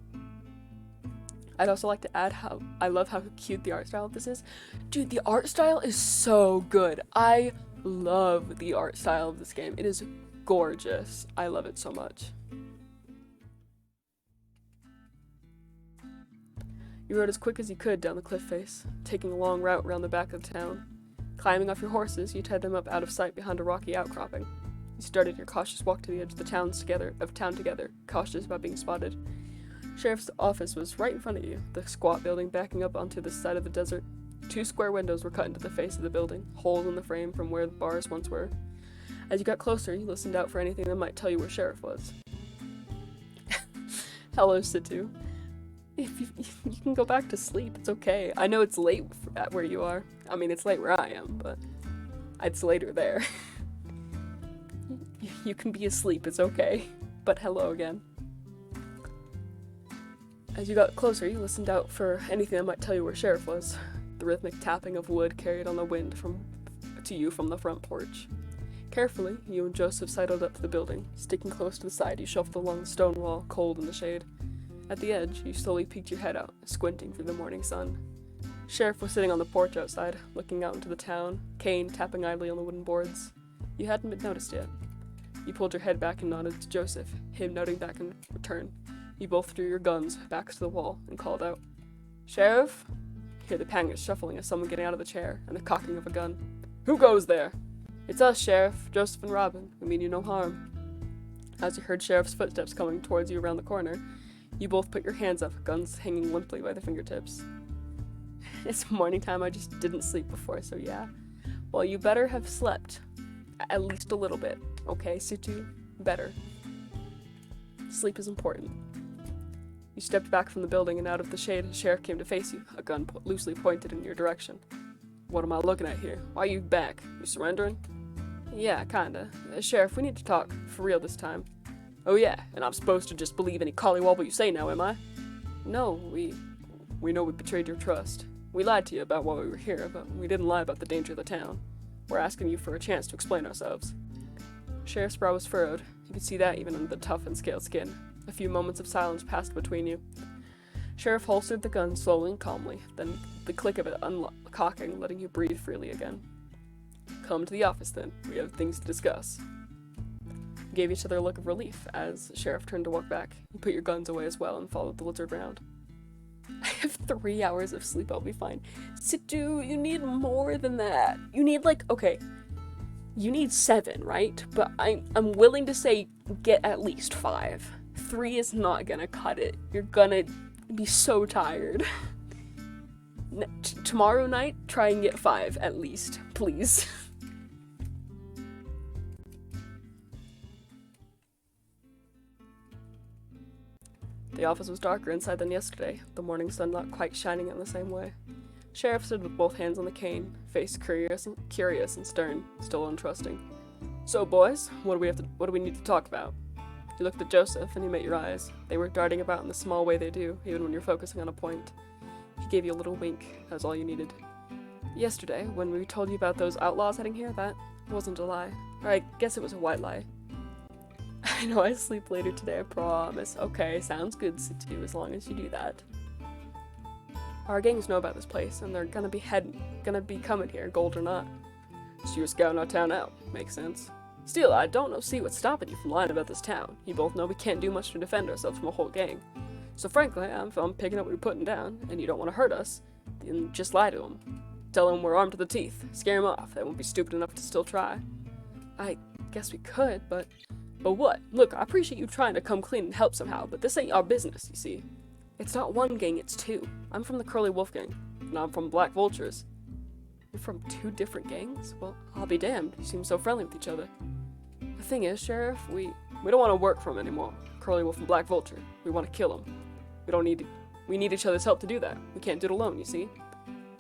[SPEAKER 1] I'd also like to add how I love how cute the art style of this is. Dude, the art style is so good. I love the art style of this game. It is gorgeous. I love it so much. You rode as quick as you could down the cliff face, taking a long route around the back of the town. Climbing off your horses, you tied them up out of sight behind a rocky outcropping. You started your cautious walk to the edge of the town together, cautious about being spotted. Sheriff's office was right in front of you, the squat building backing up onto the side of the desert. 2 square windows were cut into the face of the building, holes in the frame from where the bars once were. As you got closer, you listened out for anything that might tell you where Sheriff was. Hello, Situ. If you can go back to sleep, it's okay. I know it's late at where you are. I mean, it's late where I am, but it's later there. You can be asleep, it's okay. But hello again. As you got closer, you listened out for anything that might tell you where Sheriff was. The rhythmic tapping of wood carried on the wind to you from the front porch. Carefully, you and Joseph sidled up to the building. Sticking close to the side, you shuffled along the stone wall, cold in the shade. At the edge, you slowly peeked your head out, squinting through the morning sun. Sheriff was sitting on the porch outside, looking out into the town, cane tapping idly on the wooden boards. You hadn't been noticed yet. You pulled your head back and nodded to Joseph, him nodding back in return. You both threw your guns back to the wall and called out, "Sheriff?" You hear the pangers shuffling as someone getting out of the chair and the cocking of a gun. "Who goes there?" "It's us, Sheriff. Joseph and Robin. We mean you no harm." As you heard Sheriff's footsteps coming towards you around the corner, you both put your hands up, guns hanging limply by the fingertips. It's morning time, I just didn't sleep before, so yeah. Well, you better have slept. At least a little bit. Okay, Situ? Better. Sleep is important. You stepped back from the building and out of the shade, the Sheriff came to face you, a gun loosely pointed in your direction. "What am I looking at here? Why are you back? You surrendering?" "Yeah, kinda. Sheriff, we need to talk. For real this time." "Oh yeah, and I'm supposed to just believe any collywobble you say now, am I?" "No, we know we betrayed your trust. We lied to you about why we were here, but we didn't lie about the danger of the town. We're asking you for a chance to explain ourselves." Sheriff's brow was furrowed. You could see that even under the tough and scaled skin. A few moments of silence passed between you. Sheriff holstered the gun slowly and calmly, then the click of it uncocking, letting you breathe freely again. "Come to the office then. We have things to discuss." You gave each other a look of relief as the Sheriff turned to walk back. You put your guns away as well and followed the lizard round. "I have 3 hours of sleep, I'll be fine." "Situ, you need more than that. You need okay, you need 7, right? But I'm willing to say get at least 5. 3 is not gonna cut it. You're gonna be so tired. Tomorrow night, try and get 5 at least, please." The office was darker inside than yesterday, the morning sun not quite shining in the same way. Sheriff stood with both hands on the cane, face curious and stern, still untrusting. "So, boys, what do we need to talk about?" You looked at Joseph, and he met your eyes. They were darting about in the small way they do, even when you're focusing on a point. He gave you a little wink. That was all you needed. "Yesterday, when we told you about those outlaws heading here, that wasn't a lie. Or I guess it was a white lie. I know I sleep later today, I promise. Okay, sounds good, Situ, as long as you do that. Our gangs know about this place, and they're gonna be coming here, gold or not. So you're scouting our town out. Makes sense. Still, I don't see what's stopping you from lying about this town. You both know we can't do much to defend ourselves from a whole gang. So frankly, if I'm picking up what you're putting down, and you don't want to hurt us, then just lie to them. Tell them we're armed to the teeth. Scare them off. They won't be stupid enough to still try. I guess we could, but what? Look, I appreciate you trying to come clean and help somehow, but this ain't our business, you see. It's not one gang, it's two. I'm from the Curly Wolf gang, and I'm from Black Vultures. You're from two different gangs? Well, I'll be damned. You seem so friendly with each other. The thing is, Sheriff, we don't want to work for him anymore. Curly Wolf and Black Vulture. We want to kill him. We need each other's help to do that. We can't do it alone, you see.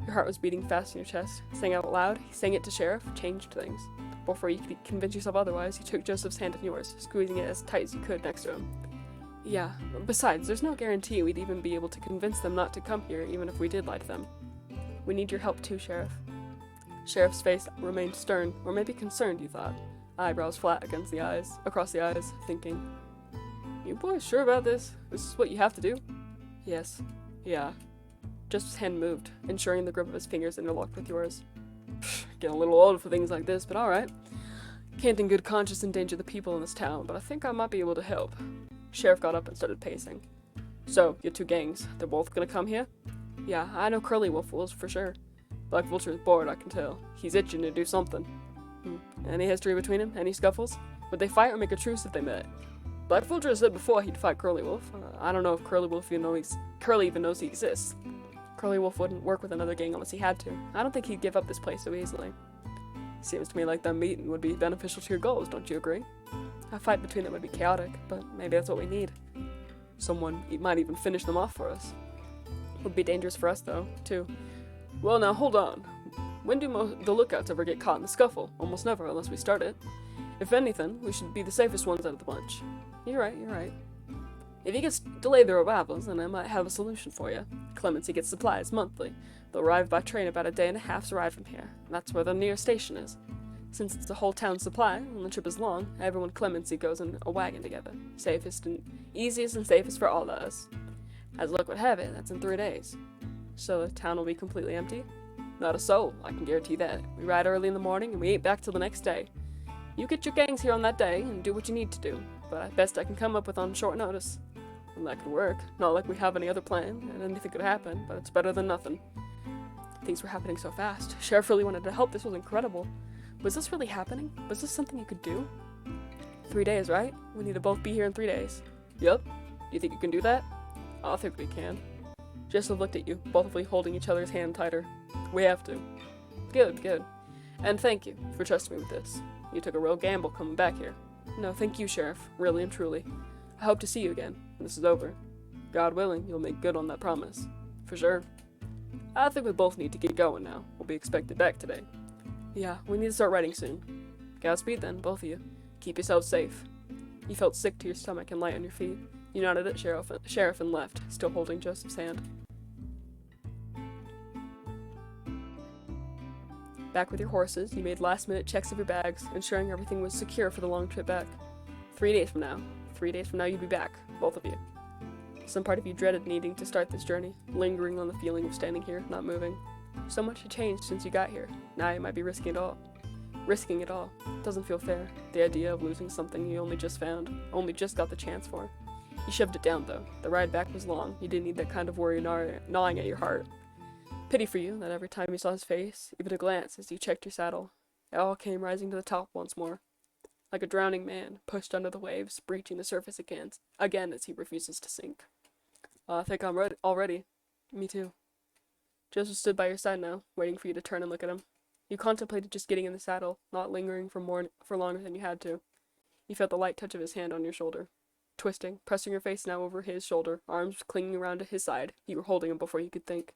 [SPEAKER 1] Your heart was beating fast in your chest. Saying out loud, saying it to Sheriff, changed things. Before you could convince yourself otherwise, you took Joseph's hand in yours, squeezing it as tight as you could next to him. Yeah, besides, there's no guarantee we'd even be able to convince them not to come here, even if we did lie to them. We need your help too, Sheriff. Sheriff's face remained stern, or maybe concerned, you thought. Eyebrows flat across the eyes, thinking, You boys sure about this? This is what you have to do? Yes. Yeah. Joseph's hand moved, ensuring the grip of his fingers interlocked with yours. Getting a little old for things like this, but alright. Can't in good conscience endanger the people in this town, but I think I might be able to help. Sheriff got up and started pacing. So, your two gangs, they're both gonna come here? Yeah, I know Curly Wolf will for sure. Black Vulture is bored, I can tell. He's itching to do something. Any history between them? Any scuffles? Would they fight or make a truce if they met? Black Vulture said before he'd fight Curly Wolf. I don't know if Curly even knows he exists. Curly Wolf wouldn't work with another gang unless he had to. I don't think he'd give up this place so easily. Seems to me like them meeting would be beneficial to your goals, don't you agree? A fight between them would be chaotic, but maybe that's what we need. Someone might even finish them off for us. Would be dangerous for us, though, too. Well, now, hold on. When do the lookouts ever get caught in the scuffle? Almost never, unless we start it. If anything, we should be the safest ones out of the bunch. You're right. If you could delay their arrivals, then I might have a solution for you. Clemency gets supplies monthly. They'll arrive by train about a day and a half's ride from here. That's where the nearest station is. Since it's a whole town supply, and the trip is long, everyone Clemency goes in a wagon together. Easiest and safest for all of us. As luck would have it, that's in 3 days. So the town will be completely empty? Not a soul, I can guarantee that. We ride early in the morning, and we ain't back till the next day. You get your gangs here on that day, and do what you need to do, but I best I can come up with on short notice. And that could work. Not like we have any other plan, and anything could happen, but it's better than nothing. Things were happening so fast. Sheriff really wanted to help. This was incredible. Was this really happening? Was this something you could do? 3 days, right? We need to both be here in 3 days. Yup. Do you think you can do that? I think we can. Joseph looked at you, both of you holding each other's hand tighter. We have to. Good. And thank you for trusting me with this. You took a real gamble coming back here. No, thank you, Sheriff. Really and truly. I hope to see you again when this is over. God willing, you'll make good on that promise. For sure. I think we both need to get going now. We'll be expected back today. Yeah, we need to start writing soon. Godspeed then, both of you. Keep yourselves safe. You felt sick to your stomach and light on your feet. You nodded at Sheriff and left, still holding Joseph's hand. Back with your horses, you made last-minute checks of your bags, ensuring everything was secure for the long trip back. 3 days from now you'd be back, both of you. Some part of you dreaded needing to start this journey, lingering on the feeling of standing here, not moving. So much had changed since you got here. Now you might be risking it all. Doesn't feel fair. The idea of losing something you only just got the chance for. You shoved it down, though. The ride back was long. You didn't need that kind of worry gnawing at your heart. Pity for you that every time you saw his face, even a glance as you checked your saddle, it all came rising to the top once more. Like a drowning man, pushed under the waves, breaching the surface again as he refuses to sink. I think I'm ready already. Me too. Joseph stood by your side now, waiting for you to turn and look at him. You contemplated just getting in the saddle, not lingering for longer than you had to. You felt the light touch of his hand on your shoulder. Twisting, pressing your face now over his shoulder, arms clinging around to his side, you were holding him before you could think.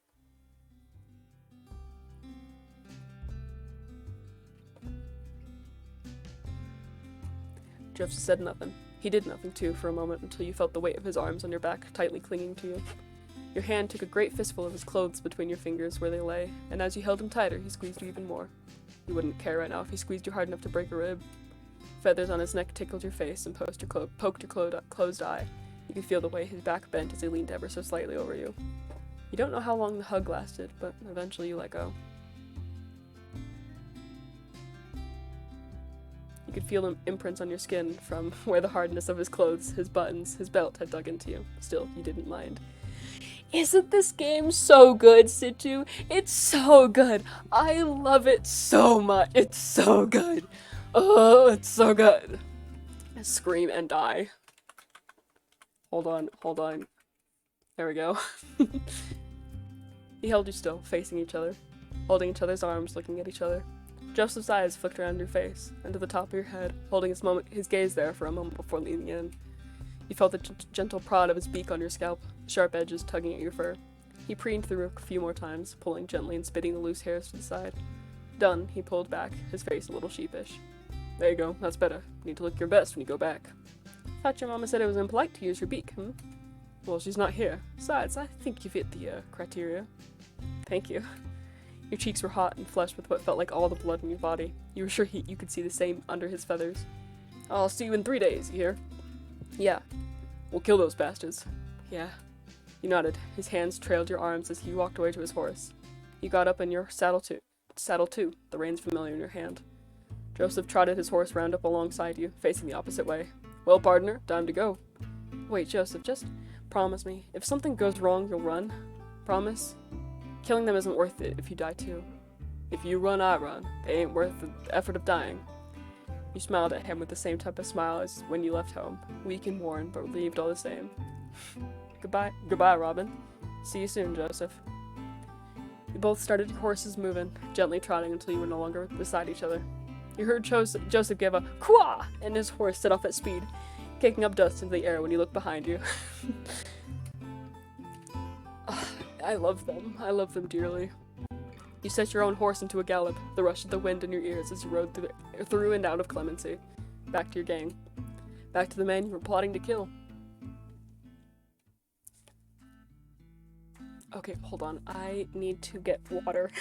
[SPEAKER 1] Joseph said nothing. He did nothing, too, for a moment, until you felt the weight of his arms on your back, tightly clinging to you. Your hand took a great fistful of his clothes between your fingers where they lay, and as you held him tighter, he squeezed you even more. You wouldn't care right now if he squeezed you hard enough to break a rib. Feathers on his neck tickled your face and poked your closed eye. You could feel the way his back bent as he leaned ever so slightly over you. You don't know how long the hug lasted, but eventually you let go. You could feel imprints on your skin from where the hardness of his clothes, his buttons, his belt had dug into you. Still, you didn't mind. Isn't this game so good, Situ? It's so good. I love it so much. It's so good. Oh, it's so good. I scream and die. Hold on. There we go. He held you still, facing each other, holding each other's arms, looking at each other. Joseph's eyes flicked around your face, and to the top of your head, holding his gaze there for a moment before leaning in. You felt the gentle prod of his beak on your scalp, sharp edges tugging at your fur. He preened through a few more times, pulling gently and spitting the loose hairs to the side. Done, he pulled back, his face a little sheepish. There you go, that's better. You need to look your best when you go back. Thought your mama said it was impolite to use your beak, Well, she's not here. Besides, I think you fit the, criteria. Thank you. Your cheeks were hot and flushed with what felt like all the blood in your body. You were sure you could see the same under his feathers. I'll see you in 3 days, you hear? Yeah. We'll kill those bastards. Yeah. You nodded. His hands trailed your arms as he walked away to his horse. You got up in your saddle too, the reins familiar in your hand. Joseph trotted his horse round up alongside you, facing the opposite way. Well, partner, time to go. Wait, Joseph, just promise me. If something goes wrong, you'll run. Promise? Killing them isn't worth it if you die too. If you run, I run. They ain't worth the effort of dying. You smiled at him with the same type of smile as when you left home, weak and worn, but relieved all the same. Goodbye, Robin. See you soon, Joseph. You both started your horses moving, gently trotting until you were no longer beside each other. You heard Joseph give a "Quah!" and his horse set off at speed, kicking up dust into the air when you looked behind you. I love them. I love them dearly. You set your own horse into a gallop, the rush of the wind in your ears as you rode through and out of Clemency. Back to your gang. Back to the man you were plotting to kill. Okay, hold on. I need to get water.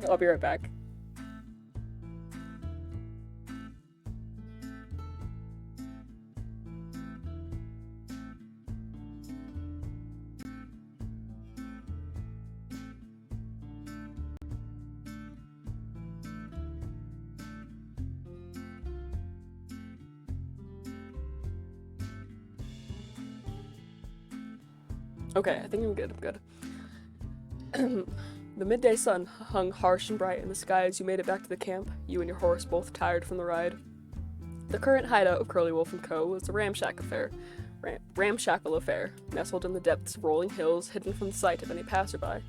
[SPEAKER 1] I'll be right back. Okay, I think I'm good. The midday sun hung harsh and bright in the sky as you made it back to the camp, you and your horse both tired from the ride. The current hideout of Curly Wolf & Co. was a ramshackle affair, nestled in the depths of rolling hills, hidden from the sight of any passerby.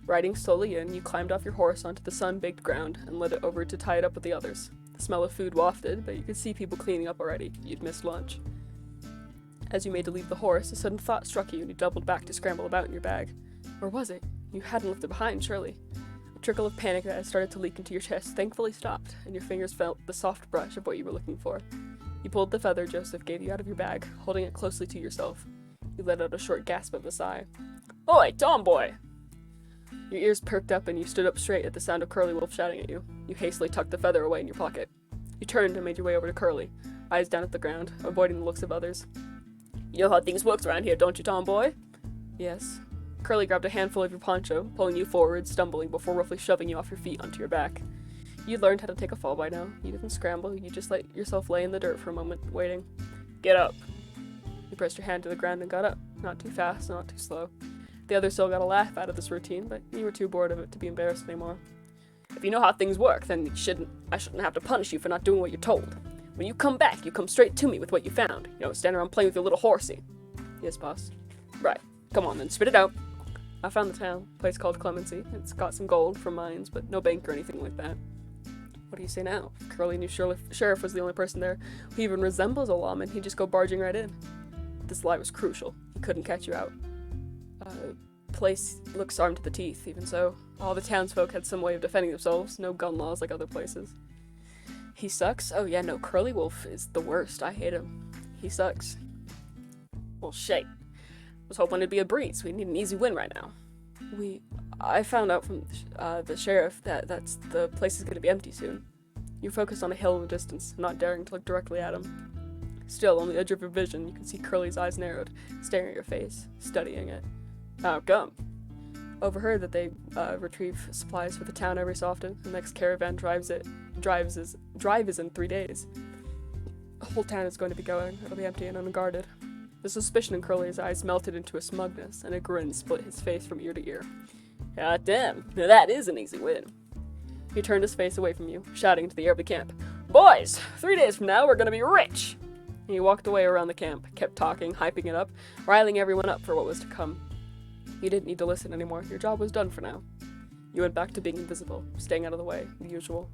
[SPEAKER 1] Riding slowly in, you climbed off your horse onto the sun-baked ground and led it over to tie it up with the others. The smell of food wafted, but you could see people cleaning up already. You'd missed lunch. As you made to leave the horse, a sudden thought struck you and you doubled back to scramble about in your bag. Or was it? You hadn't left it behind, surely. A trickle of panic that had started to leak into your chest thankfully stopped, and your fingers felt the soft brush of what you were looking for. You pulled the feather Joseph gave you out of your bag, holding it closely to yourself. You let out a short gasp of a sigh. Oi, tomboy! Your ears perked up and you stood up straight at the sound of Curly Wolf shouting at you. You hastily tucked the feather away in your pocket. You turned and made your way over to Curly, eyes down at the ground, avoiding the looks of others. You know how things works around here, don't you, tomboy? Yes. Curly grabbed a handful of your poncho, pulling you forward, stumbling before roughly shoving you off your feet onto your back. You'd learned how to take a fall by now. You didn't scramble, you just let yourself lay in the dirt for a moment, waiting. Get up. You pressed your hand to the ground and got up, not too fast, not too slow. The others still got a laugh out of this routine, but you were too bored of it to be embarrassed anymore. If you know how things work, then I shouldn't have to punish you for not doing what you're told. When you come back, you come straight to me with what you found. You don't stand around playing with your little horsey. Yes, boss. Right. Come on then, spit it out. I found the town, a place called Clemency. It's got some gold from mines, but no bank or anything like that. What do you say now? If Curly knew Sheriff was the only person there who even resembles a lawman, he'd just go barging right in. This lie was crucial. He couldn't catch you out. Place looks armed to the teeth, even so. All the townsfolk had some way of defending themselves, no gun laws like other places. He sucks? Oh yeah, no, Curly Wolf is the worst. I hate him. He sucks. Well, shit. Was hoping it'd be a breeze. We need an easy win right now. I found out from the sheriff that the place is gonna be empty soon. You focus on a hill in the distance, not daring to look directly at him. Still, on the edge of your vision, you can see Curly's eyes narrowed, staring at your face, studying it. How come? Overheard that they retrieve supplies for the town every so often. The next caravan drive is in 3 days. The whole town is going to be going. It'll be empty and unguarded. The suspicion in Curly's eyes melted into a smugness, and a grin split his face from ear to ear. God damn, that is an easy win. He turned his face away from you, shouting into the air of the camp. Boys, 3 days from now we're gonna be rich! He walked away around the camp, kept talking, hyping it up, riling everyone up for what was to come. You didn't need to listen anymore. Your job was done for now. You went back to being invisible, staying out of the way, the usual.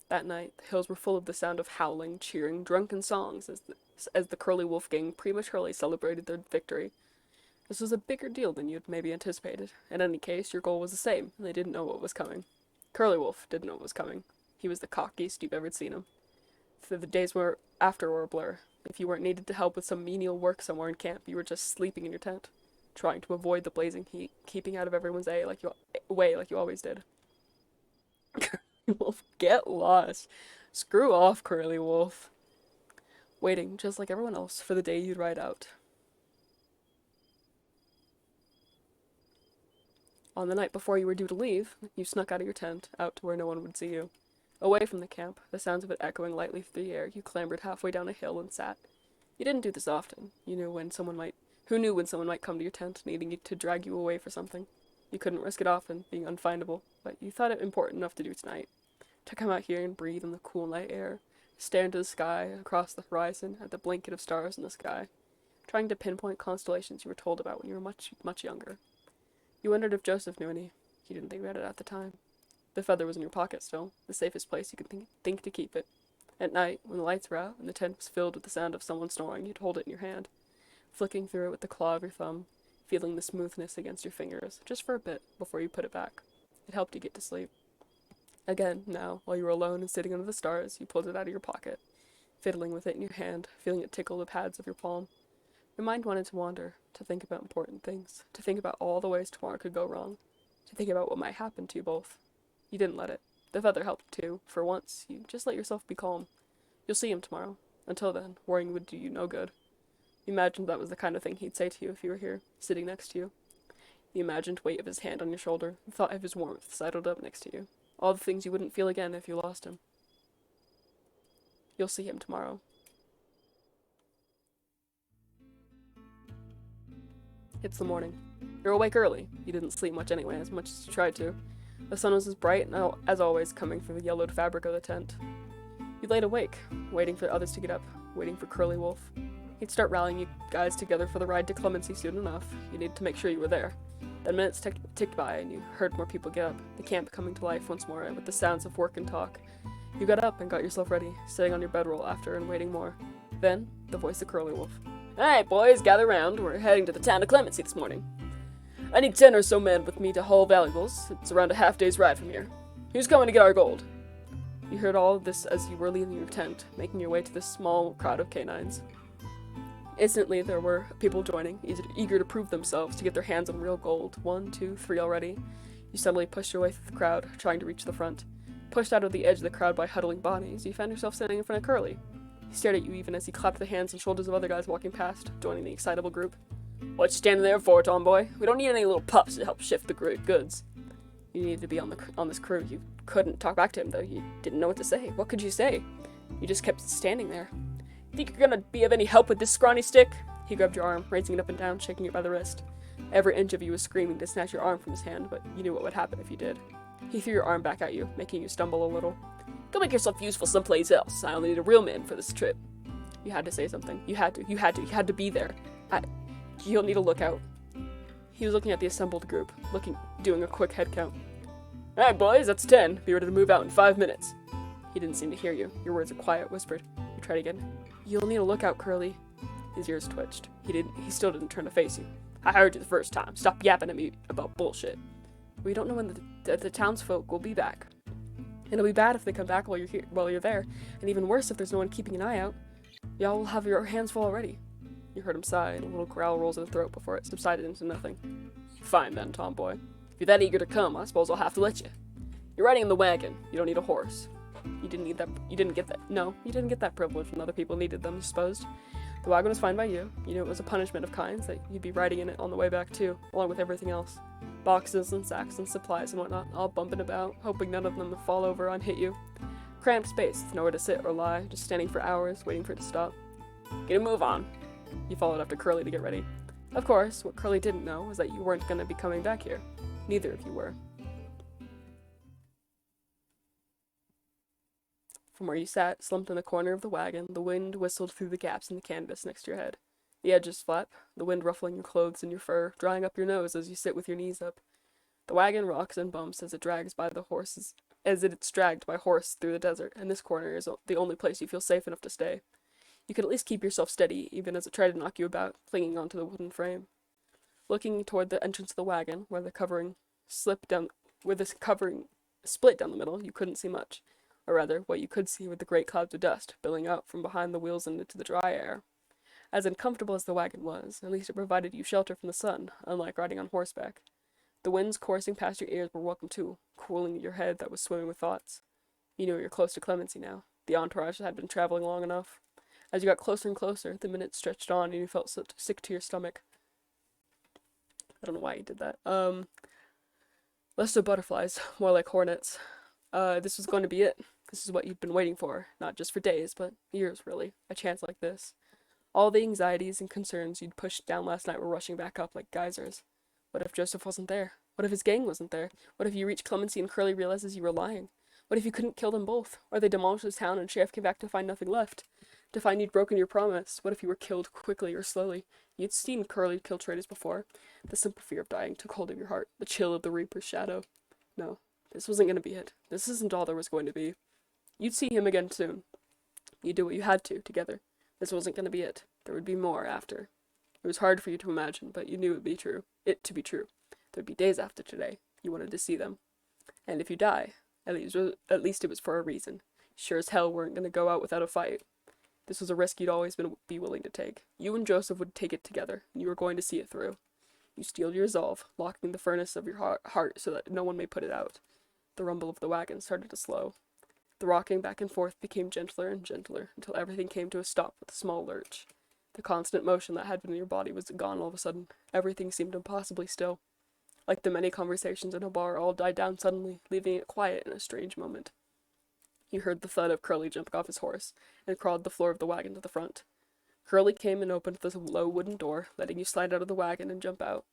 [SPEAKER 1] That night, the hills were full of the sound of howling, cheering, drunken songs as the Curly Wolf gang prematurely celebrated their victory. This was a bigger deal than you'd maybe anticipated. In any case, your goal was the same, and they didn't know what was coming. Curly Wolf didn't know what was coming. He was the cockiest you've ever seen him. The days after were a blur. If you weren't needed to help with some menial work somewhere in camp, you were just sleeping in your tent, trying to avoid the blazing heat, keeping out of everyone's way like you always did. Wolf, get lost. Screw off, Curly Wolf. Waiting, just like everyone else, for the day you'd ride out. On the night before you were due to leave, you snuck out of your tent, out to where no one would see you. Away from the camp, the sounds of it echoing lightly through the air, you clambered halfway down a hill and sat. You didn't do this often. Who knew when someone might come to your tent, needing you to drag you away for something? You couldn't risk it often, being unfindable, but you thought it important enough to do tonight. To come out here and breathe in the cool night air, stare into the sky, across the horizon, at the blanket of stars in the sky, trying to pinpoint constellations you were told about when you were much, much younger. You wondered if Joseph knew any. You didn't think about it at the time. The feather was in your pocket still, the safest place you could think to keep it. At night, when the lights were out and the tent was filled with the sound of someone snoring, you'd hold it in your hand, flicking through it with the claw of your thumb, feeling the smoothness against your fingers, just for a bit, before you put it back. It helped you get to sleep. Again, now, while you were alone and sitting under the stars, you pulled it out of your pocket, fiddling with it in your hand, feeling it tickle the pads of your palm. Your mind wanted to wander, to think about important things, to think about all the ways tomorrow could go wrong, to think about what might happen to you both. You didn't let it. The feather helped too. For once, you just let yourself be calm. You'll see him tomorrow. Until then, worrying would do you no good. You imagined that was the kind of thing he'd say to you if you were here, sitting next to you. The imagined weight of his hand on your shoulder, the thought of his warmth sidled up next to you. All the things you wouldn't feel again if you lost him. You'll see him tomorrow. It's the morning. You're awake early. You didn't sleep much anyway, as much as you tried to. The sun was as bright, and as always, coming through the yellowed fabric of the tent. You laid awake, waiting for others to get up, waiting for Curly Wolf. He'd start rallying you guys together for the ride to Clemency soon enough. You needed to make sure you were there. Then minutes ticked by, and you heard more people get up, the camp coming to life once more, with the sounds of work and talk. You got up and got yourself ready, sitting on your bedroll after and waiting more. Then, the voice of Curly Wolf. "Alright, boys, gather round. We're heading to the town of Clemency this morning. I need 10 or so men with me to haul valuables. It's around a half-day's ride from here. Who's going to get our gold?" You heard all of this as you were leaving your tent, making your way to this small crowd of canines. Instantly, there were people joining, eager to prove themselves, to get their hands on real gold. 1, 2, 3 already. You suddenly pushed your way through the crowd, trying to reach the front. Pushed out of the edge of the crowd by huddling bodies, you found yourself standing in front of Curly. He stared at you even as he clapped the hands and shoulders of other guys walking past, joining the excitable group. "What you standing there for, tomboy? We don't need any little pups to help shift the goods." You needed to be on this crew. You couldn't talk back to him, though. You didn't know what to say. What could you say? You just kept standing there. "Think you're gonna be of any help with this scrawny stick?" He grabbed your arm, raising it up and down, shaking it by the wrist. Every inch of you was screaming to snatch your arm from his hand, but you knew what would happen if you did. He threw your arm back at you, making you stumble a little. "Go make yourself useful someplace else. I only need a real man for this trip." You had to say something. You had to be there. You'll need a lookout. He was looking at the assembled group, doing a quick head count. "Alright, boys, that's 10. Be ready to move out in 5 minutes. He didn't seem to hear you. Your words were quiet, whispered. You tried again. "You'll need a lookout, Curly." His ears twitched. He still didn't turn to face you. "I heard you the first time. Stop yapping at me about bullshit." "We don't know when the townsfolk will be back. It'll be bad if they come back while you're there, and even worse if there's no one keeping an eye out. Y'all will have your hands full already." You heard him sigh, and a little growl rolls in his throat before it subsided into nothing. "Fine then, tomboy. If you're that eager to come, I suppose I'll have to let you. You're riding in the wagon. You don't need a horse. You didn't get that privilege when other people needed them, you supposed. The wagon was fine by you. You knew it was a punishment of kinds, that you'd be riding in it on the way back too, along with everything else. Boxes and sacks and supplies and whatnot, all bumping about, hoping none of them would fall over and hit you. Cramped space, with nowhere to sit or lie, just standing for hours, waiting for it to stop. Get a move on. You followed after Curly to get ready. Of course, what Curly didn't know was that you weren't going to be coming back here. Neither of you were. From where you sat, slumped in the corner of the wagon, the wind whistled through the gaps in the canvas next to your head. The edges flap, the wind ruffling your clothes and your fur, drying up your nose as you sit with your knees up. The wagon rocks and bumps as it drags by the horses, as it's dragged by horse through the desert, and this corner is the only place you feel safe enough to stay. You could at least keep yourself steady, even as it tried to knock you about, clinging onto the wooden frame. Looking toward the entrance of the wagon, where the covering split down the middle, you couldn't see much. Or rather, what you could see were the great clouds of dust billowing out from behind the wheels and into the dry air. As uncomfortable as the wagon was, at least it provided you shelter from the sun, unlike riding on horseback. The winds coursing past your ears were welcome too, cooling your head that was swimming with thoughts. You knew you were close to Clemency now. The entourage had been traveling long enough. As you got closer and closer, the minutes stretched on and you felt sick to your stomach. I don't know why you did that. Less so butterflies, more like hornets. This was going to be it. This is what you'd been waiting for, not just for days, but years, really. A chance like this. All the anxieties and concerns you'd pushed down last night were rushing back up like geysers. What if Joseph wasn't there? What if his gang wasn't there? What if you reached Clemency and Curly realizes you were lying? What if you couldn't kill them both? Or they demolished the town and Sheriff came back to find nothing left? To find you'd broken your promise? What if you were killed quickly or slowly? You'd seen Curly kill traitors before. The simple fear of dying took hold of your heart, the chill of the Reaper's shadow. No, this wasn't going to be it. This isn't all there was going to be. You'd see him again soon. You'd do what you had to, together. This wasn't going to be it. There would be more after. It was hard for you to imagine, but you knew it to be true. There'd be days after today. You wanted to see them. And if you die, at least it was for a reason. Sure as hell weren't going to go out without a fight. This was a risk you'd always be willing to take. You and Joseph would take it together, and you were going to see it through. You steeled your resolve, locking the furnace of your heart so that no one may put it out. The rumble of the wagon started to slow. The rocking back and forth became gentler and gentler, until everything came to a stop with a small lurch. The constant motion that had been in your body was gone all of a sudden. Everything seemed impossibly still. Like the many conversations in a bar all died down suddenly, leaving it quiet in a strange moment. You heard the thud of Curly jumping off his horse, and crawled the floor of the wagon to the front. Curly came and opened the low wooden door, letting you slide out of the wagon and jump out.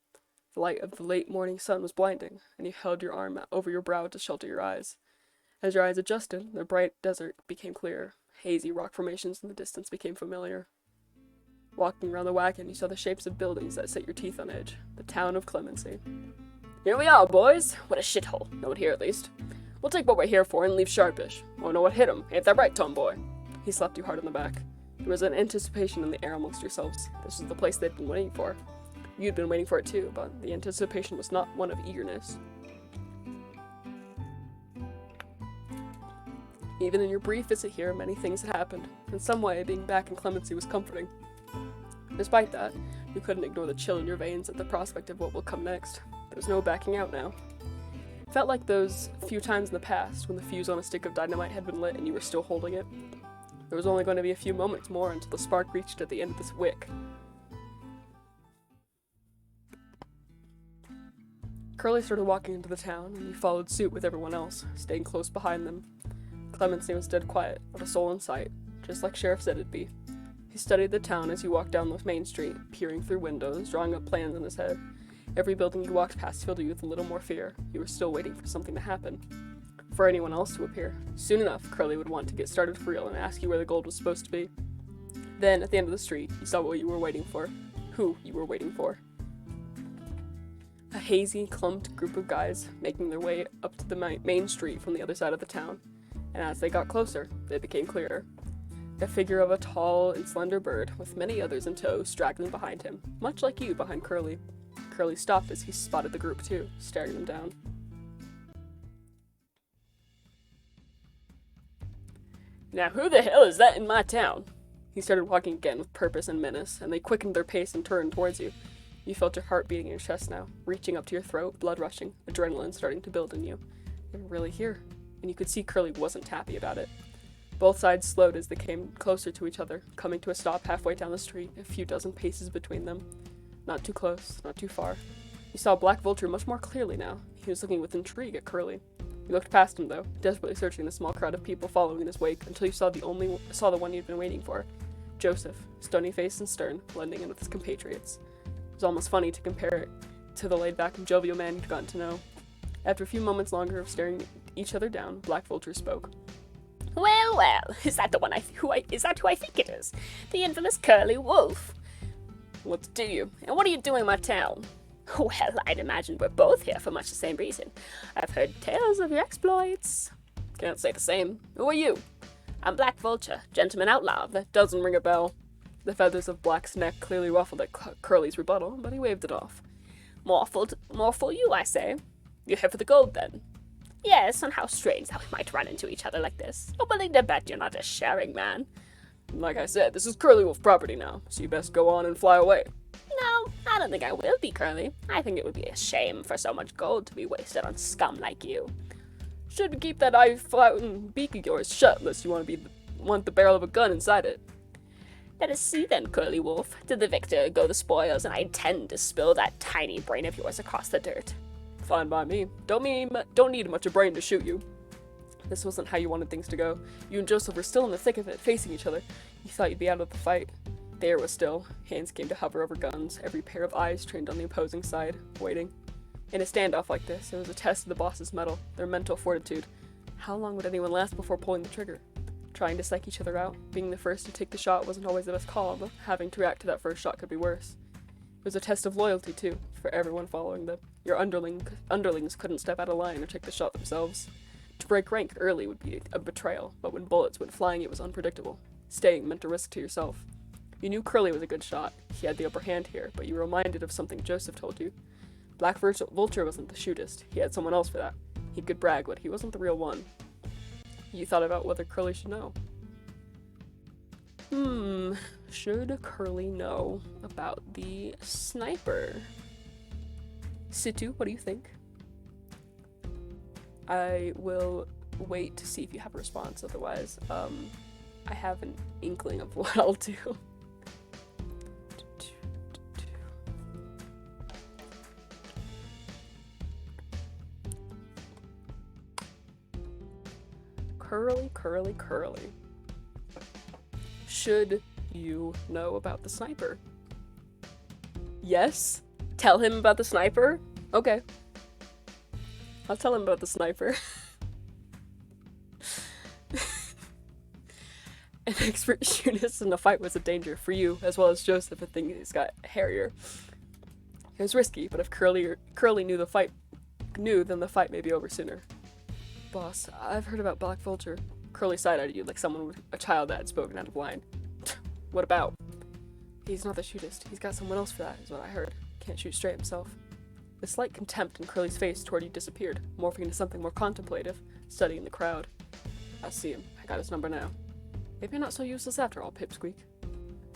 [SPEAKER 1] The light of the late morning sun was blinding, and you held your arm over your brow to shelter your eyes. As your eyes adjusted, the bright desert became clearer. Hazy rock formations in the distance became familiar. Walking around the wagon, you saw the shapes of buildings that set your teeth on edge. The town of Clemency. Here we are, boys! What a shithole. No one here, at least. We'll take what we're here for and leave sharpish. Oh, know what hit him. Ain't that right, tomboy? He slapped you hard on the back. There was an anticipation in the air amongst yourselves. This was the place they'd been waiting for. You'd been waiting for it too, but the anticipation was not one of eagerness. Even in your brief visit here, many things had happened. In some way, being back in Clemency was comforting. Despite that, you couldn't ignore the chill in your veins at the prospect of what will come next. There was no backing out now. It felt like those few times in the past when the fuse on a stick of dynamite had been lit and you were still holding it. There was only going to be a few moments more until the spark reached at the end of this wick. Curly started walking into the town, and you followed suit with everyone else, staying close behind them. Clemency was dead quiet, not a soul in sight, just like Sheriff said it'd be. He studied the town as you walked down the main street, peering through windows, drawing up plans in his head. Every building you walked past filled you with a little more fear. You were still waiting for something to happen. For anyone else to appear. Soon enough, Curly would want to get started for real and ask you where the gold was supposed to be. Then, at the end of the street, you saw what you were waiting for. Who you were waiting for. A hazy, clumped group of guys making their way up to the main street from the other side of the town. And as they got closer, they became clearer. The figure of a tall and slender bird, with many others in tow, straggling behind him, much like you behind Curly. Curly stopped as he spotted the group too, staring them down. Now who the hell is that in my town? He started walking again with purpose and menace, and they quickened their pace and turned towards you. You felt your heart beating in your chest now, reaching up to your throat, blood rushing, adrenaline starting to build in you. They were really here, and you could see Curly wasn't happy about it. Both sides slowed as they came closer to each other, coming to a stop halfway down the street, a few dozen paces between them. Not too close, not too far. You saw Black Vulture much more clearly now. He was looking with intrigue at Curly. You looked past him, though, desperately searching the small crowd of people following in his wake until you saw the one you'd been waiting for. Joseph, stony-faced and stern, blending in with his compatriots. It was almost funny to compare it to the laid-back and jovial man you'd gotten to know. After a few moments longer of staring each other down, Black Vulture spoke.
[SPEAKER 2] Well, well, is that who I think it is? The infamous Curly Wolf.
[SPEAKER 1] What do you?
[SPEAKER 2] And what are you doing in my town? Well, I'd imagine we're both here for much the same reason. I've heard tales of your exploits.
[SPEAKER 1] Can't say the same. Who are you?
[SPEAKER 2] I'm Black Vulture, gentleman outlaw.
[SPEAKER 1] That doesn't ring a bell. The feathers of Black's neck clearly ruffled at Curly's rebuttal, but he waved it off.
[SPEAKER 2] More for you, I say. You're here for the gold, then? Yes, and how strange that we might run into each other like this. I'm willing to bet you're not a sharing man.
[SPEAKER 1] Like I said, this is Curly Wolf property now, so you best go on and fly away.
[SPEAKER 2] No, I don't think I will be, Curly. I think it would be a shame for so much gold to be wasted on scum like you.
[SPEAKER 1] Should keep that eye-flouting beak of yours shut unless you want the barrel of a gun inside it.
[SPEAKER 2] Let us see then, Curly Wolf. To the victor go the spoils, and I intend to spill that tiny brain of yours across the dirt.
[SPEAKER 1] Fine by me. Don't need much of a brain to shoot you. This wasn't how you wanted things to go. You and Joseph were still in the thick of it, facing each other. You thought you'd be out of the fight. The air was still. Hands came to hover over guns, every pair of eyes trained on the opposing side, waiting. In a standoff like this, it was a test of the boss's mettle, their mental fortitude. How long would anyone last before pulling the trigger? Trying to psych each other out, being the first to take the shot wasn't always the best call, but having to react to that first shot could be worse. It was a test of loyalty, too, for everyone following them. Your underlings couldn't step out of line or take the shot themselves. To break rank early would be a betrayal, but when bullets went flying it was unpredictable. Staying meant a risk to yourself. You knew Curly was a good shot. He had the upper hand here, but you were reminded of something Joseph told you. Black Vulture wasn't the shootist. He had someone else for that. He could brag, but he wasn't the real one. You thought about whether Curly should know. Should Curly know about the sniper? Situ, what do you think? I will wait to see if you have a response, otherwise, I have an inkling of what I'll do. Curly. Should you know about the sniper? Yes? Tell him about the sniper? Okay. I'll tell him about the sniper. An expert shootist in a fight was a danger for you, as well as Joseph, a thing he's got hairier. It was risky, but if Curly knew then the fight may be over sooner. Boss, I've heard about Black Vulture. Curly side-eyed you like a child that had spoken out of line. What about? He's not the shootist. He's got someone else for that, is what I heard. Can't shoot straight himself. The slight contempt in Curly's face toward you disappeared, morphing into something more contemplative, studying the crowd. I see him. I got his number now. Maybe you're not so useless after all, Pipsqueak.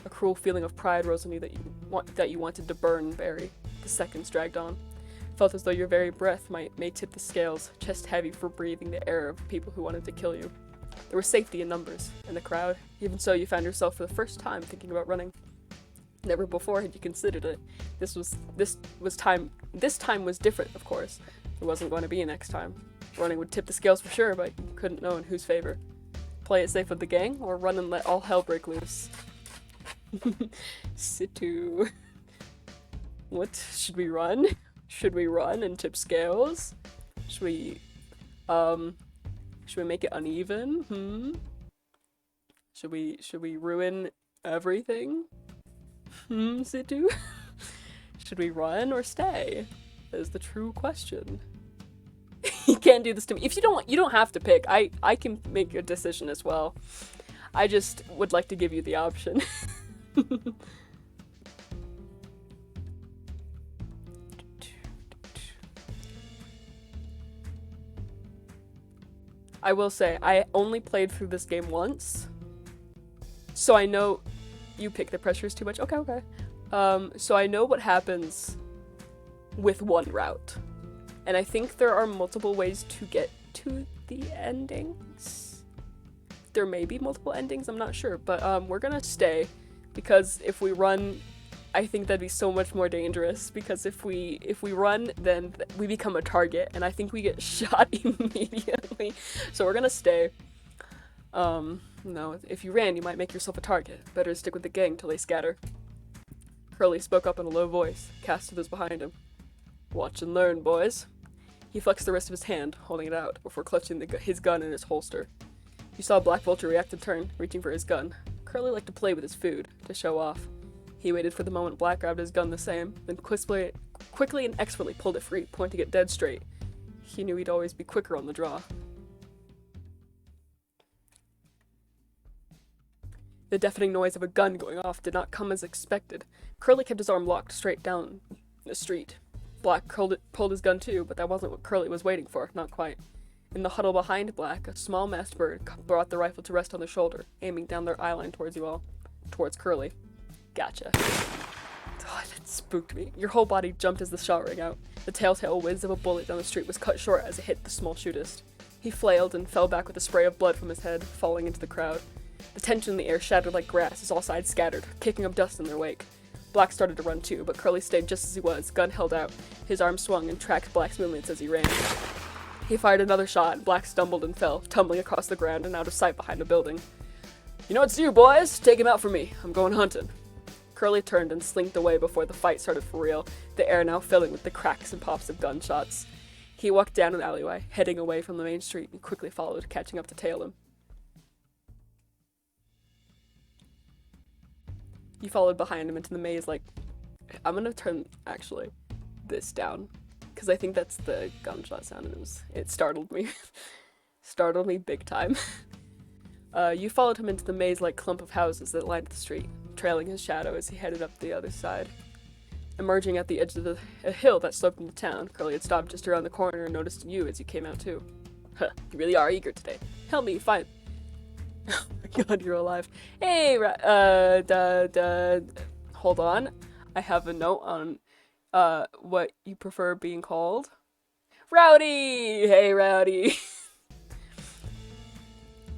[SPEAKER 1] A cruel feeling of pride rose in you that you wanted to burn and bury. The seconds dragged on. Felt as though your very breath may tip the scales, chest heavy for breathing the air of people who wanted to kill you. There was safety in numbers, in the crowd. Even so, you found yourself for the first time thinking about running. Never before had you considered it. This time was different, of course. It wasn't going to be a next time. Running would tip the scales for sure, but you couldn't know in whose favor. Play it safe with the gang, or run and let all hell break loose. Situ. What? Should we run? Should we run and tip scales? Should we make it uneven? Should we ruin everything? Situ? Should we run or stay? That is the true question. You can't do this to me. If you don't have to pick. I can make a decision as well. I just would like to give you the option. I will say, I only played through this game once, so I know you pick the pressure is too much. Okay. So I know what happens with one route. And I think there are multiple ways to get to the endings. There may be multiple endings, I'm not sure. But we're gonna stay, because if we run, I think that'd be so much more dangerous, because if we run, then we become a target, and I think we get shot immediately. So we're gonna stay. No, if you ran, you might make yourself a target. Better stick with the gang till they scatter. Curly spoke up in a low voice, cast to those behind him. Watch and learn, boys. He flexed the wrist of his hand, holding it out, before clutching his gun in his holster. You saw Black Vulture react and turn, reaching for his gun. Curly liked to play with his food, to show off. He waited for the moment Black grabbed his gun the same, then quickly and expertly pulled it free, pointing it dead straight. He knew he'd always be quicker on the draw. The deafening noise of a gun going off did not come as expected. Curly kept his arm locked straight down the street. Black pulled his gun too, but that wasn't what Curly was waiting for, not quite. In the huddle behind Black, a small masked bird brought the rifle to rest on their shoulder, aiming down their eyeline towards you all. Towards Curly. Gotcha. Oh, that spooked me. Your whole body jumped as the shot rang out. The telltale whiz of a bullet down the street was cut short as it hit the small shootist. He flailed and fell back with a spray of blood from his head, falling into the crowd. The tension in the air shattered like grass as all sides scattered, kicking up dust in their wake. Black started to run too, but Curly stayed just as he was, gun held out. His arm swung and tracked Black's movements as he ran. He fired another shot, and Black stumbled and fell, tumbling across the ground and out of sight behind a building. You know what to do, boys! Take him out for me. I'm going hunting. Curly turned and slinked away before the fight started for real, the air now filling with the cracks and pops of gunshots. He walked down an alleyway, heading away from the main street, and quickly followed, catching up to tail him. You followed behind him into the maze like... I'm gonna turn, actually, this down, because I think that's the gunshot sound, and it startled me. Startled me big time. You followed him into the maze-like clump of houses that lined the street, trailing his shadow as he headed up the other side. Emerging at the edge of a hill that sloped into town, Curly had stopped just around the corner and noticed you as you came out too. Huh, you really are eager today. Help me find... Oh my god, you're alive. Hey, hold on. I have a note on, what you prefer being called. Rowdy! Hey, Rowdy!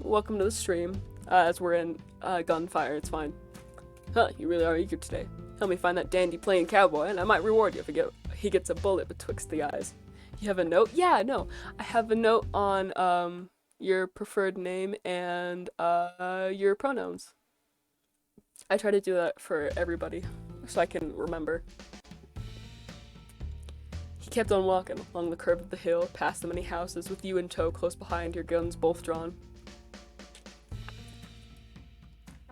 [SPEAKER 1] Welcome to the stream, as we're in, gunfire, it's fine. Huh, you really are eager today. Help me find that dandy playing cowboy, and I might reward you if he gets a bullet betwixt the eyes. You have a note? Yeah, no. I have a note on, your preferred name and your pronouns. I try to do that for everybody so I can remember. He kept on walking along the curve of the hill, past the many houses, with you in tow close behind, your guns both drawn.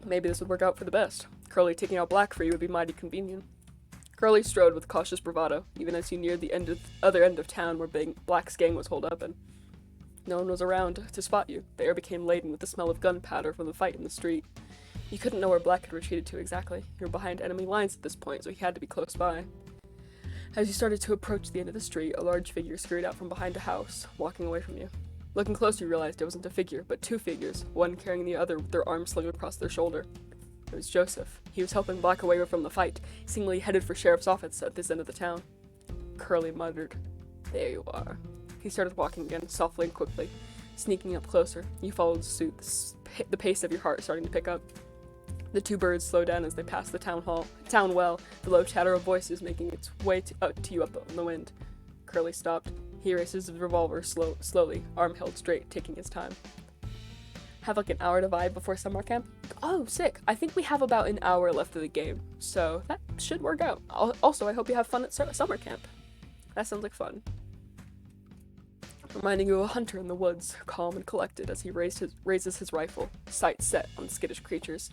[SPEAKER 1] Maybe this would work out for the best. Curly taking out Black for you would be mighty convenient. Curly strode with cautious bravado, even as he neared the other end of town where Black's gang was holed up in. No one was around to spot you. The air became laden with the smell of gunpowder from the fight in the street. You couldn't know where Black had retreated to exactly. You were behind enemy lines at this point, so he had to be close by. As you started to approach the end of the street, a large figure scurried out from behind a house, walking away from you. Looking closer, you realized it wasn't a figure, but two figures, one carrying the other with their arms slung across their shoulder. It was Joseph. He was helping Black away from the fight, seemingly headed for Sheriff's office at this end of the town. Curly muttered, "There you are." He started walking again, softly and quickly, sneaking up closer. You followed suit, the pace of your heart starting to pick up. The two birds slowed down as they passed the town well, the low chatter of voices making its way to you up on the wind. Curly stopped. He raised his revolver slowly, arm held straight, taking his time. Have like an hour to vibe before summer camp? Oh, sick. I think we have about an hour left of the game, so that should work out. Also, I hope you have fun at summer camp. That sounds like fun. Reminding you of a hunter in the woods, calm and collected as he raises his rifle, sight set on skittish creatures.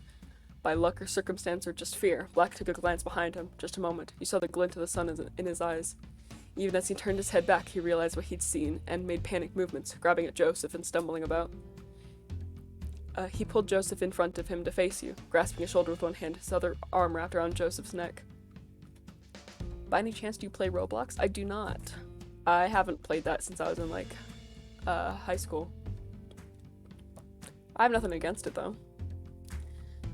[SPEAKER 1] By luck or circumstance or just fear, Black took a glance behind him. Just a moment, you saw the glint of the sun in his eyes. Even as he turned his head back, he realized what he'd seen and made panicked movements, grabbing at Joseph and stumbling about. He pulled Joseph in front of him to face you, grasping his shoulder with one hand, his other arm wrapped around Joseph's neck. By any chance, do you play Roblox? I do not. I haven't played that since I was in, high school. I have nothing against it, though.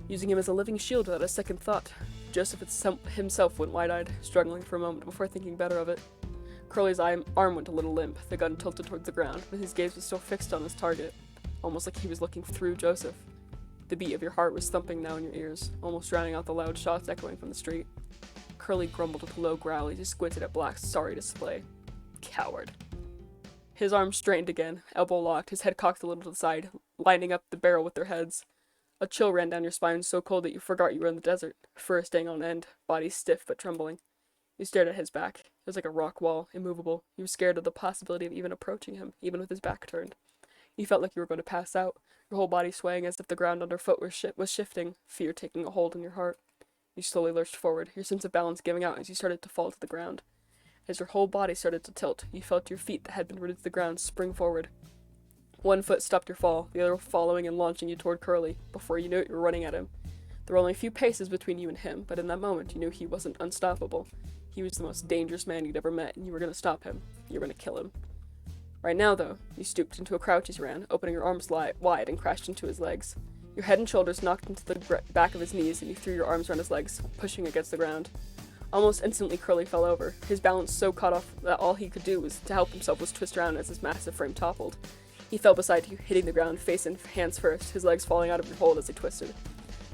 [SPEAKER 1] Using him as a living shield without a second thought, Joseph himself went wide-eyed, struggling for a moment before thinking better of it. Curly's arm went a little limp, the gun tilted towards the ground, but his gaze was still fixed on his target, almost like he was looking through Joseph. The beat of your heart was thumping now in your ears, almost drowning out the loud shots echoing from the street. Curly grumbled with a low growl as he squinted at Black's sorry display. Coward. His arms strained again, elbow locked, his head cocked a little to the side, lining up the barrel with their heads. A chill ran down your spine so cold that you forgot you were in the desert, fur staying on end, body stiff but trembling. You stared at his back. It was like a rock wall, immovable. You were scared of the possibility of even approaching him, even with his back turned. You felt like you were going to pass out, your whole body swaying as if the ground underfoot was shifting, fear taking a hold in your heart. You slowly lurched forward, your sense of balance giving out as you started to fall to the ground. As your whole body started to tilt, you felt your feet that had been rooted to the ground spring forward. One foot stopped your fall, the other following and launching you toward Curly. Before you knew it, you were running at him. There were only a few paces between you and him, but in that moment you knew he wasn't unstoppable. He was the most dangerous man you'd ever met, and you were going to stop him. You were going to kill him. Right now, though, you stooped into a crouch as you ran, opening your arms wide and crashed into his legs. Your head and shoulders knocked into the back of his knees, and you threw your arms around his legs, pushing against the ground. Almost instantly, Curly fell over, his balance so cut off that all he could do to help himself was twist around as his massive frame toppled. He fell beside you, hitting the ground face and hands first, his legs falling out of your hold as he twisted.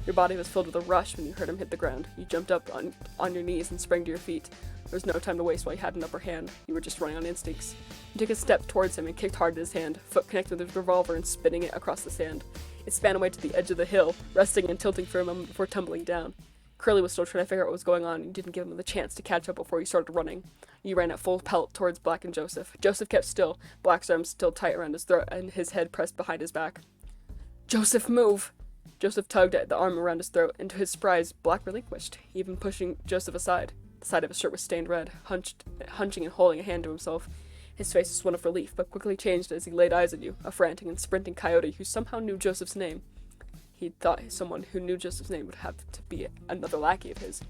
[SPEAKER 1] Your body was filled with a rush when you heard him hit the ground. You jumped up on your knees and sprang to your feet. There was no time to waste while you had an upper hand. You were just running on instincts. You took a step towards him and kicked hard at his hand, foot connected with his revolver and spinning it across the sand. It span away to the edge of the hill, resting and tilting for a moment before tumbling down. Curly was still trying to figure out what was going on, and you didn't give him the chance to catch up before you started running. You ran at full pelt towards Black and Joseph. Joseph kept still, Black's arms still tight around his throat and his head pressed behind his back. "Joseph, move!" Joseph tugged at the arm around his throat, and to his surprise, Black relinquished, even pushing Joseph aside. The side of his shirt was stained red, hunching and holding a hand to himself. His face was one of relief, but quickly changed as he laid eyes at you, a frantic and sprinting coyote who somehow knew Joseph's name. He'd thought someone who knew Joseph's name would have to be another lackey of his.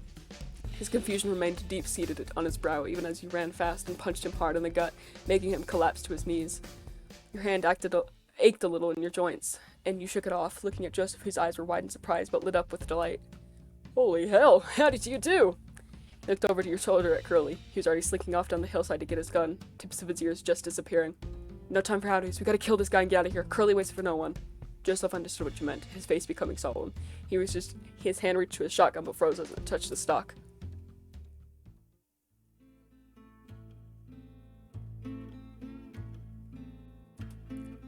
[SPEAKER 1] His confusion remained deep-seated on his brow even as you ran fast and punched him hard in the gut, making him collapse to his knees. Your hand ached a little in your joints, and you shook it off, looking at Joseph, whose eyes were wide in surprise but lit up with delight. "Holy hell, how did you do?" He looked over to your shoulder at Curly. He was already slinking off down the hillside to get his gun, tips of his ears just disappearing. "No time for howdies. We gotta kill this guy and get out of here. Curly waits for no one." Joseph understood what you meant, his face becoming solemn. His hand reached to his shotgun but froze as it touched the stock.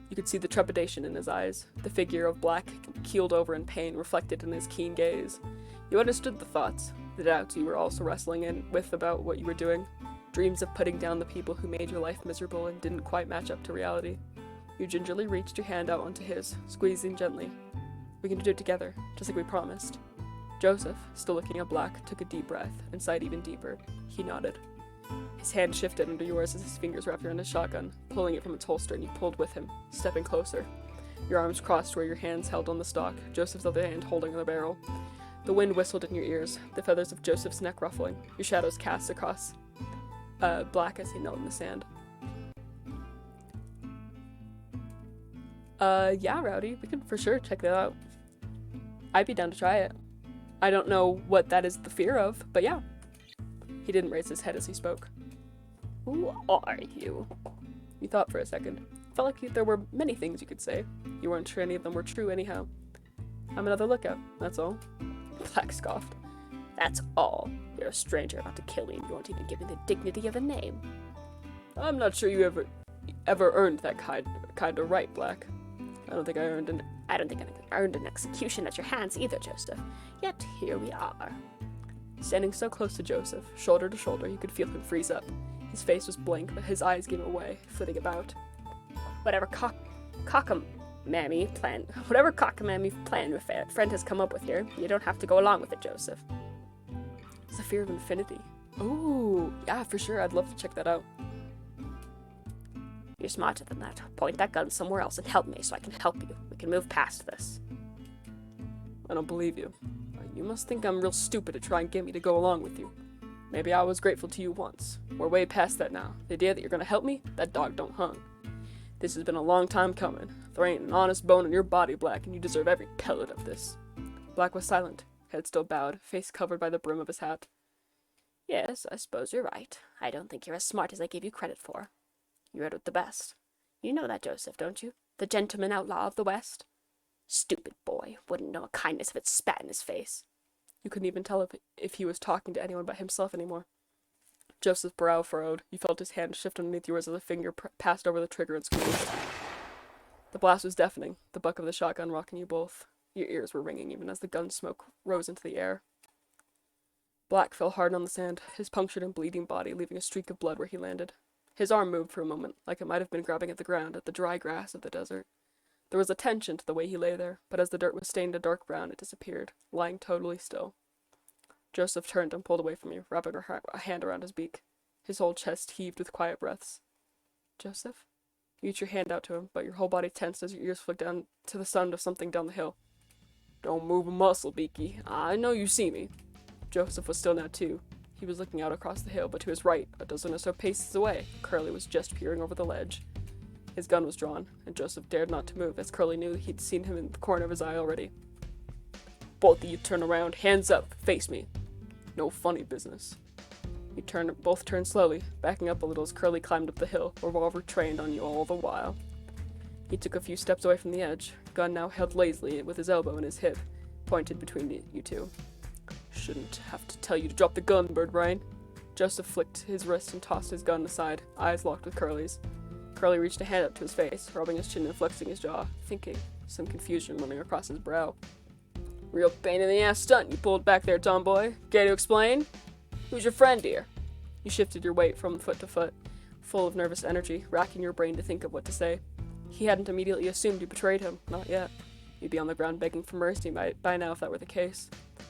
[SPEAKER 1] You could see the trepidation in his eyes, the figure of Black keeled over in pain reflected in his keen gaze. You understood the thoughts, the doubts you were also wrestling with about what you were doing, dreams of putting down the people who made your life miserable and didn't quite match up to reality. You gingerly reached your hand out onto his, squeezing gently. "We can do it together, just like we promised." Joseph, still looking at Black, took a deep breath and sighed even deeper. He nodded. His hand shifted under yours as his fingers wrapped around his shotgun, pulling it from its holster, and you pulled with him, stepping closer. Your arms crossed where your hands held on the stock, Joseph's other hand holding the barrel. The wind whistled in your ears, the feathers of Joseph's neck ruffling, your shadows cast across Black as he knelt in the sand. Yeah, Rowdy, we can for sure check that out. I'd be down to try it. I don't know what that is the fear of, but yeah." He didn't raise his head as he spoke. "Who are you?" You thought for a second. Felt like there were many things you could say. You weren't sure any of them were true anyhow. "I'm another lookout, that's all." Black scoffed. "That's all? You're a stranger about to kill me and you won't even give me the dignity of a name." "I'm not sure you ever earned that kind of right, Black. I don't think I earned an execution at your hands either, Joseph. Yet here we are." Standing so close to Joseph, shoulder to shoulder, you could feel him freeze up. His face was blank, but his eyes gave away, flitting about. Whatever cockamamie plan your friend has come up with here, you don't have to go along with it, Joseph." It's the fear of infinity. Ooh, yeah, for sure. I'd love to check that out. "You're smarter than that. Point that gun somewhere else and help me so I can help you. We can move past this." "I don't believe you. You must think I'm real stupid to try and get me to go along with you. Maybe I was grateful to you once. We're way past that now. The idea that you're gonna help me, that dog don't hung. This has been a long time coming. There ain't an honest bone in your body, Black, and you deserve every pellet of this." Black was silent, head still bowed, face covered by the brim of his hat.
[SPEAKER 2] Yes, I suppose you're right. I don't think you're as smart as I gave you credit for. You're out with the best. You know that, Joseph, don't you? The gentleman outlaw of the West? Stupid boy. Wouldn't know a kindness if it spat in his face.
[SPEAKER 1] You couldn't even tell if he was talking to anyone but himself anymore. Joseph's brow furrowed. You felt his hand shift underneath yours as a finger passed over the trigger and squeezed. The blast was deafening, the butt of the shotgun rocking you both. Your ears were ringing even as the gun smoke rose into the air. Black fell hard on the sand, his punctured and bleeding body leaving a streak of blood where he landed. His arm moved for a moment, like it might have been grabbing at the ground, at the dry grass of the desert. There was a tension to the way he lay there, but as the dirt was stained a dark brown, it disappeared, lying totally still. Joseph turned and pulled away from you, wrapping a hand around his beak. His whole chest heaved with quiet breaths. Joseph? You reached your hand out to him, but your whole body tensed as your ears flicked down to the sound of something down the hill. Don't move a muscle, Beaky. I know you see me. Joseph was still now too. He was looking out across the hill, but to his right, a dozen or so paces away, Curly was just peering over the ledge. His gun was drawn, and Joseph dared not to move, as Curly knew he'd seen him in the corner of his eye already. Both of you turn around, hands up, face me. No funny business. Both turned slowly, backing up a little as Curly climbed up the hill, revolver trained on you all the while. He took a few steps away from the edge, gun now held lazily with his elbow in his hip, pointed between you two. Shouldn't have to tell you to drop the gun, Bird Brain. Joseph flicked his wrist and tossed his gun aside, eyes locked with Curly's. Curly reached a hand up to his face, rubbing his chin and flexing his jaw, thinking, some confusion running across his brow. Real pain in the ass stunt you pulled back there, tomboy. Care to explain? Who's your friend here? You shifted your weight from foot to foot, full of nervous energy, racking your brain to think of what to say. He hadn't immediately assumed you betrayed him, not yet. You'd be on the ground begging for mercy by now if that were the case.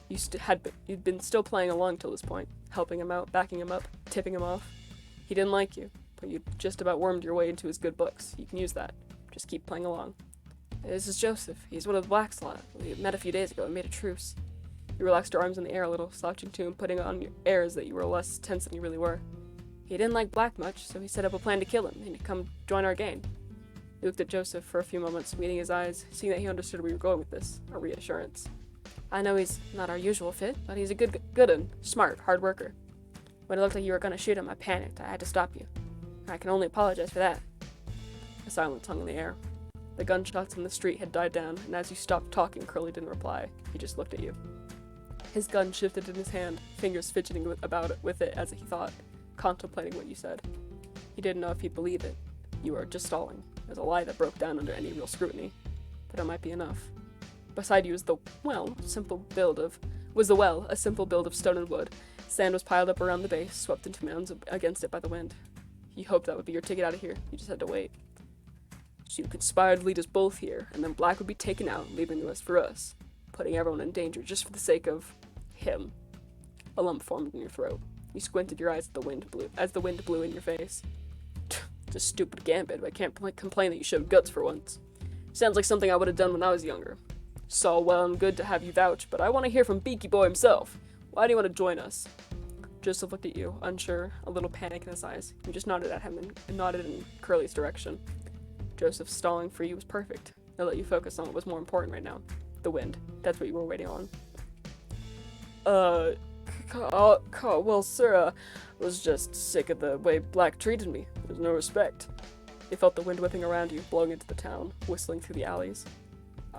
[SPEAKER 1] You'd been still playing along till this point, helping him out, backing him up, tipping him off. He didn't like you, but you'd just about wormed your way into his good books. You can use that. Just keep playing along. This is Joseph. He's one of the Black's lot. We met a few days ago and made a truce. You relaxed your arms in the air a little, slouching to and putting on your airs that you were less tense than you really were. He didn't like Black much, so he set up a plan to kill him and to come join our gang. You looked at Joseph for a few moments, meeting his eyes, seeing that he understood where you were going with this, a reassurance. I know he's not our usual fit, but he's a good one, smart, hard worker. When it looked like you were going to shoot him, I panicked. I had to stop you. I can only apologize for that. A silence hung in the air. The gunshots in the street had died down, and as you stopped talking, Curly didn't reply. He just looked at you. His gun shifted in his hand, fingers fidgeting about it with it as he thought, contemplating what you said. He didn't know if he'd believe it. You were just stalling. It was a lie that broke down under any real scrutiny. But it might be enough. Beside you was a simple build of stone and wood. Sand was piled up around the base, swept into mounds against it by the wind. You hoped that would be your ticket out of here. You just had to wait. So you conspired to lead us both here, and then Black would be taken out, leaving the rest for us, putting everyone in danger just for the sake of him. A lump formed in your throat. You squinted your eyes as the wind blew in your face. It's a stupid gambit, but I can't complain that you showed guts for once. Sounds like something I would have done when I was younger. It's all well and good to have you vouch, but I want to hear from Beaky Boy himself. Why do you want to join us? Joseph looked at you, unsure, a little panic in his eyes. You just nodded at him and nodded in Curly's direction. Joseph's stalling for you was perfect. It let you focus on what was more important right now. The wind. That's what you were waiting on. Well, sir, I was just sick of the way Black treated me. There's no respect. You felt the wind whipping around you, blowing into the town, whistling through the alleys.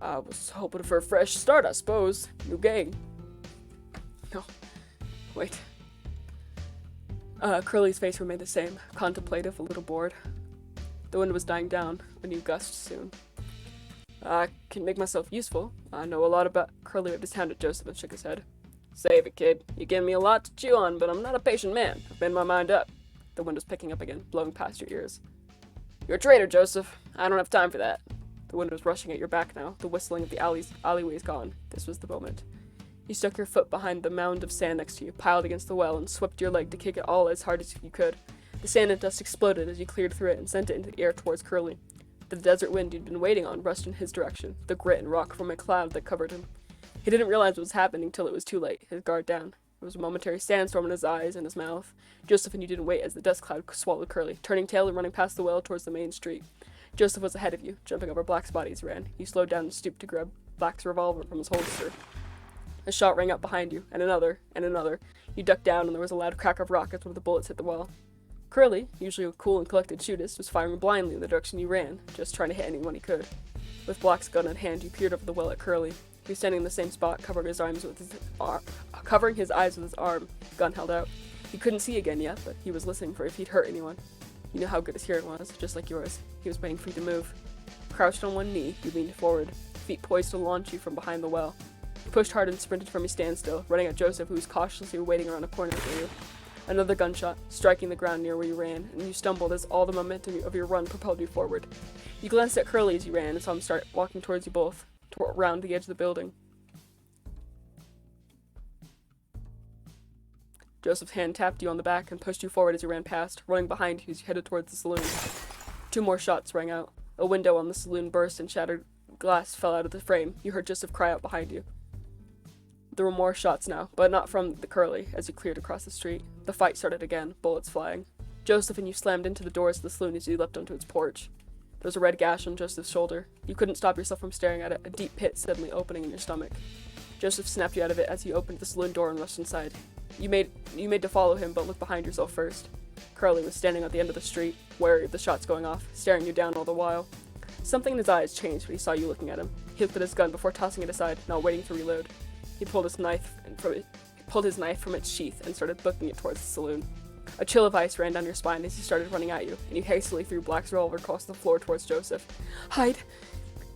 [SPEAKER 1] I was hoping for a fresh start, I suppose. New gang. No. Wait. Curly's face remained the same, contemplative, a little bored. The wind was dying down, a new gust soon. I can make myself useful. I know a lot about... Curly waved his hand at Joseph and shook his head. Save it, kid. You're giving me a lot to chew on, but I'm not a patient man. I've made my mind up. The wind was picking up again, blowing past your ears. You're a traitor, Joseph. I don't have time for that. The wind was rushing at your back now, the whistling of the alleyways gone. This was the moment. You stuck your foot behind the mound of sand next to you, piled against the well, and swept your leg to kick it all as hard as you could. The sand and dust exploded as you cleared through it and sent it into the air towards Curly. The desert wind you'd been waiting on rushed in his direction, the grit and rock from a cloud that covered him. He didn't realize what was happening till it was too late, his guard down. There was a momentary sandstorm in his eyes and his mouth. Joseph and you didn't wait as the dust cloud swallowed Curly, turning tail and running past the well towards the main street. Joseph was ahead of you, jumping over Black's body as he ran. You slowed down and stooped to grab Black's revolver from his holster. A shot rang out behind you, and another, and another. You ducked down, and there was a loud crack of rockets when the bullets hit the wall. Curly, usually a cool and collected shootist, was firing blindly in the direction you ran, just trying to hit anyone he could. With Black's gun in hand, you peered over the well at Curly. He was standing in the same spot, covering his eyes with his arm, gun held out. He couldn't see again yet, but he was listening for if he'd hurt anyone. You know how good his hearing was, just like yours. He was waiting for you to move. Crouched on one knee, you leaned forward, feet poised to launch you from behind the well. You pushed hard and sprinted from your standstill, running at Joseph, who was cautiously waiting around a corner for you. Another gunshot, striking the ground near where you ran, and you stumbled as all the momentum of your run propelled you forward. You glanced at Curly as you ran and saw him start walking towards you both, around the edge of the building. Joseph's hand tapped you on the back and pushed you forward as you ran past, running behind you as you headed towards the saloon. 2 more shots rang out. A window on the saloon burst and shattered glass fell out of the frame. You heard Joseph cry out behind you. There were more shots now, but not from the Curly, as you cleared across the street. The fight started again, bullets flying. Joseph and you slammed into the doors of the saloon as you leapt onto its porch. There was a red gash on Joseph's shoulder. You couldn't stop yourself from staring at it, a deep pit suddenly opening in your stomach. Joseph snapped you out of it as you opened the saloon door and rushed inside. You made to follow him, but look behind yourself first. Curly was standing at the end of the street, wary of the shots going off, staring you down all the while. Something in his eyes changed when he saw you looking at him. He looked at his gun before tossing it aside, not waiting to reload. He pulled his knife from its sheath and started booking it towards the saloon. A chill of ice ran down your spine as he started running at you, and you hastily threw Black's revolver across the floor towards Joseph. Hide!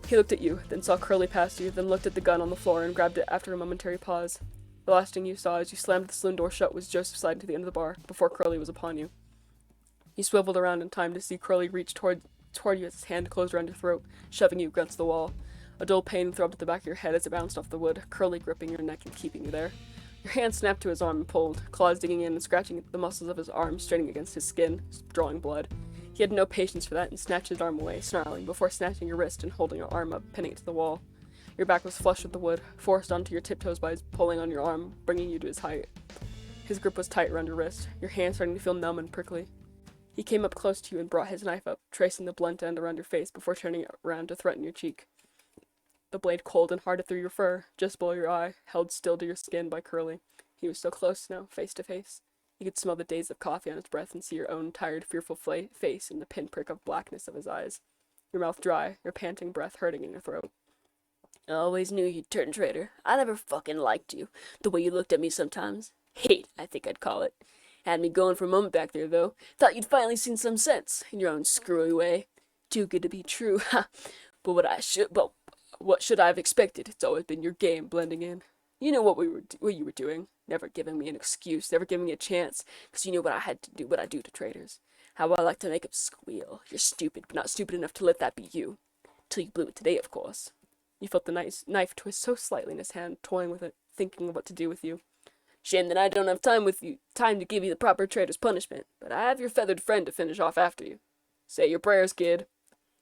[SPEAKER 1] He looked at you, then saw Curly past you, then looked at the gun on the floor and grabbed it after a momentary pause. The last thing you saw as you slammed the saloon door shut was Joseph sliding to the end of the bar, before Curly was upon you. You swiveled around in time to see Curly reach toward you as his hand closed around your throat, shoving you against the wall. A dull pain throbbed at the back of your head as it bounced off the wood, Curly gripping your neck and keeping you there. Your hand snapped to his arm and pulled, claws digging in and scratching at the muscles of his arm, straining against his skin, drawing blood. He had no patience for that and snatched his arm away, snarling, before snatching your wrist and holding your arm up, pinning it to the wall. Your back was flush with the wood, forced onto your tiptoes by his pulling on your arm, bringing you to his height. His grip was tight around your wrist, your hand starting to feel numb and prickly. He came up close to you and brought his knife up, tracing the blunt end around your face before turning it around to threaten your cheek. The blade cold and hard through your fur, just below your eye, held still to your skin by Curly. He was so close now, face to face. You could smell the days of coffee on his breath and see your own tired, fearful face in the pinprick of blackness of his eyes. Your mouth dry, your panting breath hurting in your throat.
[SPEAKER 2] I always knew you'd turn traitor. I never fucking liked you. The way you looked at me sometimes. Hate, I think I'd call it. Had me going for a moment back there, though. Thought you'd finally seen some sense, in your own screwy way. Too good to be true, ha. But what should I have expected? It's always been your game, blending in. You know what you were doing. Never giving me an excuse, never giving me a chance, because you knew what I do to traitors. How I like to make 'em squeal. You're stupid, but not stupid enough to let that be you. Till you blew it today, of course. You felt the knife twist so slightly in his hand, toying with it, thinking of what to do with you. Shame that I don't have time to give you the proper traitor's punishment, but I have your feathered friend to finish off after you. Say your prayers, kid.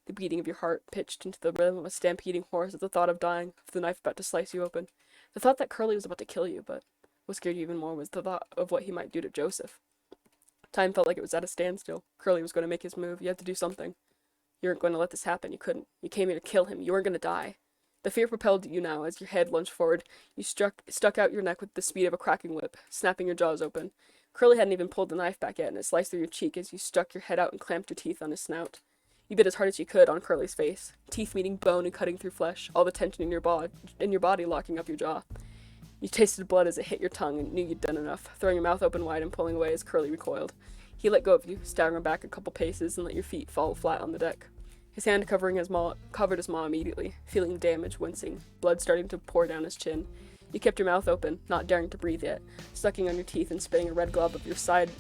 [SPEAKER 2] The beating of your heart pitched into the rhythm of a stampeding horse at the thought of dying, of the knife about to slice you open. The thought that Curly was about to kill you, but what scared you even more was the thought of what he might do to Joseph. Time felt like it was at a standstill. Curly was going to make his move. You had to do something. You weren't going to let this happen. You couldn't. You came here to kill him. You weren't going to die. The fear propelled you now as your head lunged forward. You stuck out your neck with the speed of a cracking whip, snapping your jaws open. Curly hadn't even pulled the knife back yet, and it sliced through your cheek as you stuck your head out and clamped your teeth on his snout. You bit as hard as you could on Curly's face, teeth meeting bone and cutting through flesh, all the tension in your body locking up your jaw. You tasted blood as it hit your tongue and knew you'd done enough, throwing your mouth open wide and pulling away as Curly recoiled. He let go of you, staggering back a couple paces and let your feet fall flat on the deck. His hand covered his maw immediately, feeling the damage, wincing, blood starting to pour down his chin. You kept your mouth open, not daring to breathe yet, sucking on your teeth and spitting a red glob to your side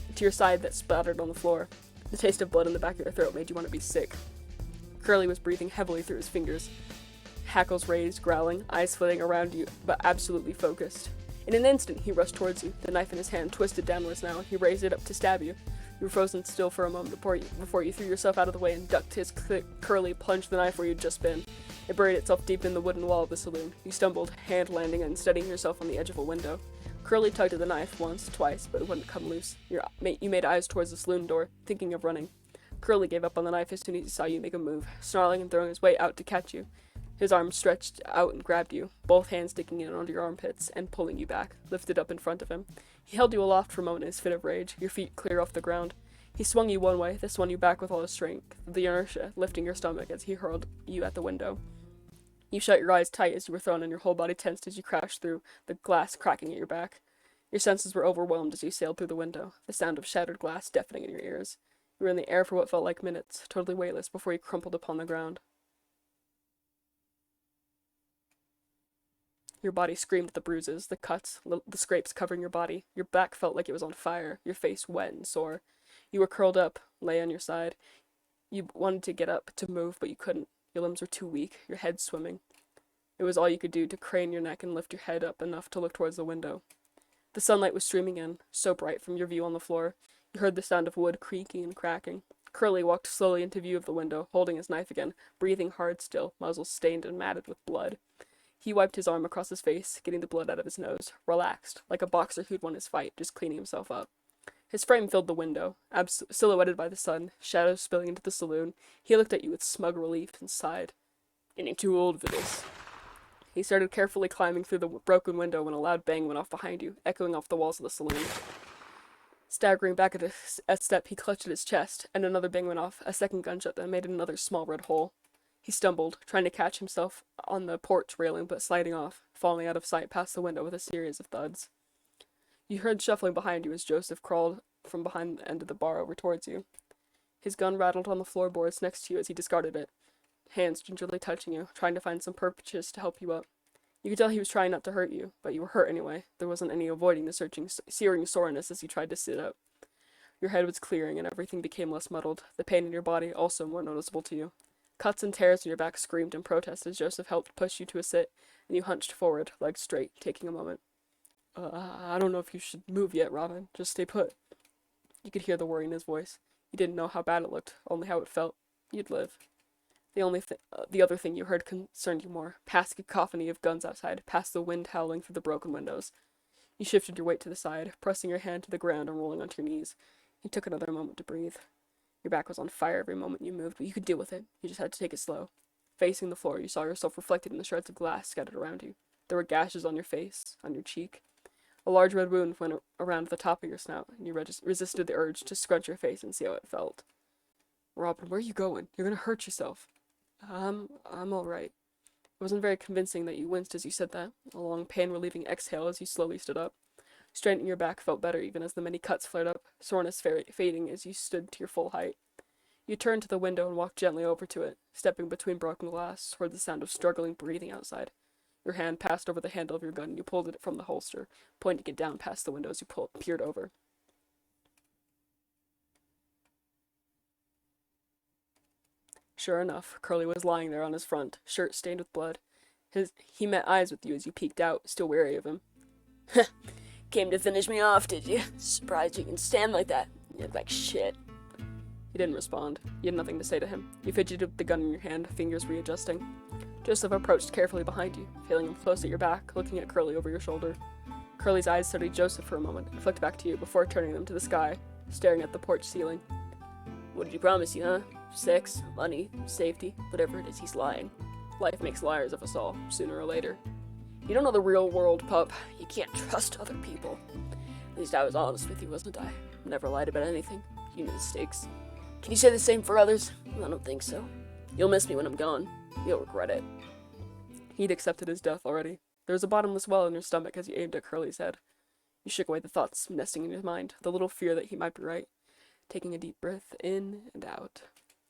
[SPEAKER 2] that splattered on the floor. The taste of blood in the back of your throat made you want to be sick. Curly was breathing heavily through his fingers, hackles raised, growling, eyes flitting around you, but absolutely focused. In an instant, he rushed towards you, the knife in his hand twisted downwards now, and he raised it up to stab you. You were frozen still for a moment before you threw yourself out of the way and ducked his Curly plunged the knife where you'd just been. It buried itself deep in the wooden wall of the saloon. You stumbled, hand landing and steadying yourself on the edge of a window. Curly tugged at the knife once, twice, but it wouldn't come loose. You made eyes towards the saloon door, thinking of running. Curly gave up on the knife as soon as he saw you make a move, snarling and throwing his weight out to catch you.
[SPEAKER 1] His arm stretched out and grabbed you, both hands digging in under your armpits and pulling you back, lifted up in front of him. He held you aloft for a moment in his fit of rage, your feet clear off the ground. He swung you one way, then swung you back with all his strength, the inertia lifting your stomach as he hurled you at the window. You shut your eyes tight as you were thrown, and your whole body tensed as you crashed through, the glass cracking at your back. Your senses were overwhelmed as you sailed through the window, the sound of shattered glass deafening in your ears. You were in the air for what felt like minutes, totally weightless, before you crumpled upon the ground. Your body screamed at the bruises, the cuts, the scrapes covering your body. Your back felt like it was on fire, your face wet and sore. You were curled up, lay on your side. You wanted to get up, to move, but you couldn't. Your limbs were too weak, your head swimming. It was all you could do to crane your neck and lift your head up enough to look towards the window. The sunlight was streaming in, so bright from your view on the floor. You heard the sound of wood creaking and cracking. Curly walked slowly into view of the window, holding his knife again, breathing hard still, muzzle stained and matted with blood. He wiped his arm across his face, getting the blood out of his nose, relaxed, like a boxer who'd won his fight, just cleaning himself up. His frame filled the window, silhouetted by the sun, shadows spilling into the saloon. He looked at you with smug relief and sighed. "Getting too old for this." He started carefully climbing through the broken window when a loud bang went off behind you, echoing off the walls of the saloon. Staggering back at a step, he clutched at his chest, and another bang went off, a second gunshot that made another small red hole. He stumbled, trying to catch himself on the porch railing, but sliding off, falling out of sight past the window with a series of thuds. You heard shuffling behind you as Joseph crawled from behind the end of the bar over towards you. His gun rattled on the floorboards next to you as he discarded it, hands gingerly touching you, trying to find some purchase to help you up. You could tell he was trying not to hurt you, but you were hurt anyway. There wasn't any avoiding the searing soreness as you tried to sit up. Your head was clearing and everything became less muddled, the pain in your body also more noticeable to you. Cuts and tears in your back screamed in protest as Joseph helped push you to a sit, and you hunched forward, legs straight, taking a moment. I don't know if you should move yet, Robin. Just stay put." You could hear the worry in his voice. You didn't know how bad it looked, only how it felt. You'd live. The other thing you heard concerned you more, past the cacophony of guns outside, past the wind howling through the broken windows. You shifted your weight to the side, pressing your hand to the ground and rolling onto your knees. You took another moment to breathe. Your back was on fire every moment you moved, but you could deal with it. You just had to take it slow. Facing the floor, you saw yourself reflected in the shards of glass scattered around you. There were gashes on your face, on your cheek. A large red wound went around the top of your snout, and you resisted the urge to scrunch your face and see how it felt. "Robin, where are you going? You're gonna hurt yourself." I'm all right." It wasn't very convincing that you winced as you said that, a long pain-relieving exhale as you slowly stood up. Straightening your back felt better even as the many cuts flared up, soreness fading as you stood to your full height. You turned to the window and walked gently over to it, stepping between broken glass toward the sound of struggling breathing outside. Your hand passed over the handle of your gun and you pulled it from the holster, pointing it down past the window as you peered over. Sure enough, Curly was lying there on his front, shirt stained with blood. He met eyes with you as you peeked out, still wary of him.
[SPEAKER 2] "Came to finish me off, did you? Surprised you can stand like that. You look like shit."
[SPEAKER 1] He didn't respond. You had nothing to say to him. You fidgeted with the gun in your hand, fingers readjusting. Joseph approached carefully behind you, feeling him close at your back, looking at Curly over your shoulder. Curly's eyes studied Joseph for a moment, and flicked back to you before turning them to the sky, staring at the porch ceiling.
[SPEAKER 2] "What did he promise you, huh? Sex, money, safety, whatever it is, he's lying."
[SPEAKER 1] Life makes liars of us all, sooner or later.
[SPEAKER 2] "You don't know the real world, pup. You can't trust other people. At least I was honest with you, wasn't I? Never lied about anything. You knew the stakes. Can you say the same for others? I don't think so. You'll miss me when I'm gone. You'll regret it."
[SPEAKER 1] He'd accepted his death already. There was a bottomless well in your stomach as you aimed at Curly's head. You shook away the thoughts nesting in your mind, the little fear that he might be right, taking a deep breath in and out.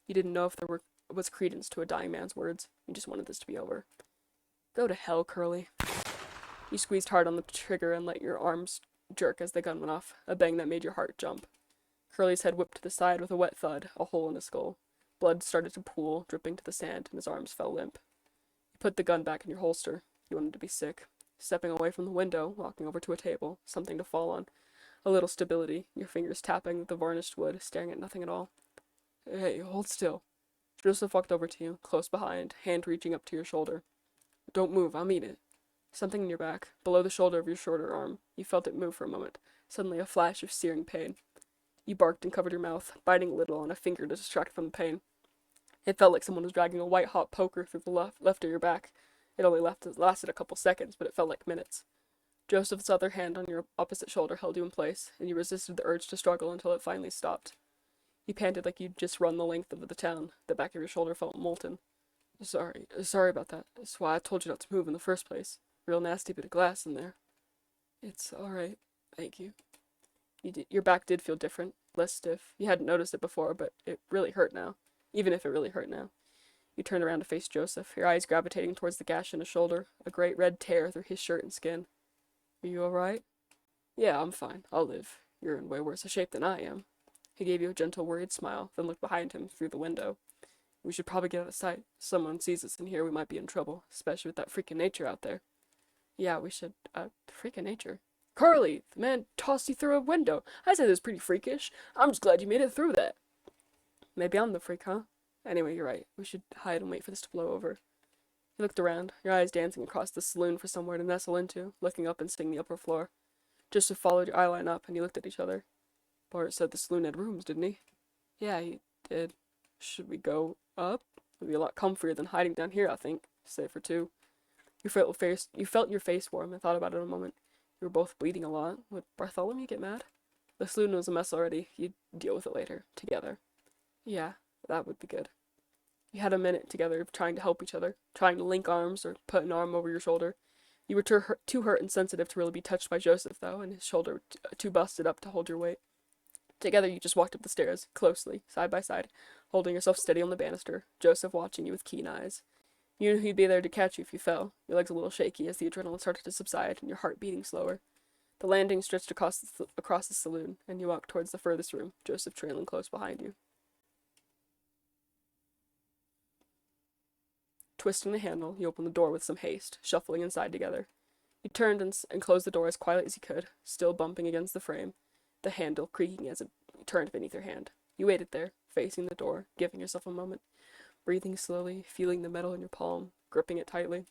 [SPEAKER 1] You didn't know if there was credence to a dying man's words. You just wanted this to be over. "Go to hell, Curly." You squeezed hard on the trigger and let your arms jerk as the gun went off, a bang that made your heart jump. Curly's head whipped to the side with a wet thud, a hole in his skull. Blood started to pool, dripping to the sand, and his arms fell limp. You put the gun back in your holster. You wanted to be sick. Stepping away from the window, walking over to a table, something to fall on. A little stability, your fingers tapping the varnished wood, staring at nothing at all. "Hey, hold still." Joseph walked over to you, close behind, hand reaching up to your shoulder. "Don't move, I'll meet it." Something in your back, below the shoulder of your shorter arm. You felt it move for a moment, suddenly a flash of searing pain. You barked and covered your mouth, biting a little on a finger to distract from the pain. It felt like someone was dragging a white-hot poker through the left of your back. It only lasted a couple seconds, but it felt like minutes. Joseph's other hand on your opposite shoulder held you in place, and you resisted the urge to struggle until it finally stopped. You panted like you'd just run the length of the town. The back of your shoulder felt molten. Sorry about that. That's why I told you not to move in the first place. Real nasty bit of glass in there. It's alright. Thank you. Your back did feel different, less stiff. You hadn't noticed it before, but it really hurt now. Even if it really hurt now. You turned around to face Joseph, your eyes gravitating towards the gash in his shoulder, a great red tear through his shirt and skin. Are you alright? Yeah, I'm fine. I'll live. You're in way worse a shape than I am. He gave you a gentle, worried smile, then looked behind him through the window. We should probably get out of sight. If someone sees us in here, we might be in trouble, especially with that freaking nature out there. Yeah, we should, freaking nature. Carly, the man tossed you through a window. I said it was pretty freakish. I'm just glad you made it through that. Maybe I'm the freak, huh? Anyway, you're right. We should hide and wait for this to blow over. You looked around, your eyes dancing across the saloon for somewhere to nestle into, looking up and seeing the upper floor. Joseph followed your eyeline up, and you looked at each other. Bart said the saloon had rooms, didn't he? Yeah, he did. Should we go up? It'd be a lot comfier than hiding down here, I think. Safer too. You felt your face warm and thought about it a moment. You were both bleeding a lot. Would Bartholomew get mad? The saloon was a mess already. You'd deal with it later. Together. Yeah, that would be good. You had a minute together trying to help each other, trying to link arms or put an arm over your shoulder. You were too hurt and sensitive to really be touched by Joseph, though, and his shoulder too busted up to hold your weight. Together you just walked up the stairs, closely, side by side, holding yourself steady on the banister, Joseph watching you with keen eyes. You knew he'd be there to catch you if you fell, your legs a little shaky as the adrenaline started to subside and your heart beating slower. The landing stretched across the saloon, and you walked towards the furthest room, Joseph trailing close behind you. Twisting the handle, you opened the door with some haste, shuffling inside together. You turned and closed the door as quietly as you could, still bumping against the frame, the handle creaking as it turned beneath your hand. You waited there, facing the door, giving yourself a moment, breathing slowly, feeling the metal in your palm, gripping it tightly.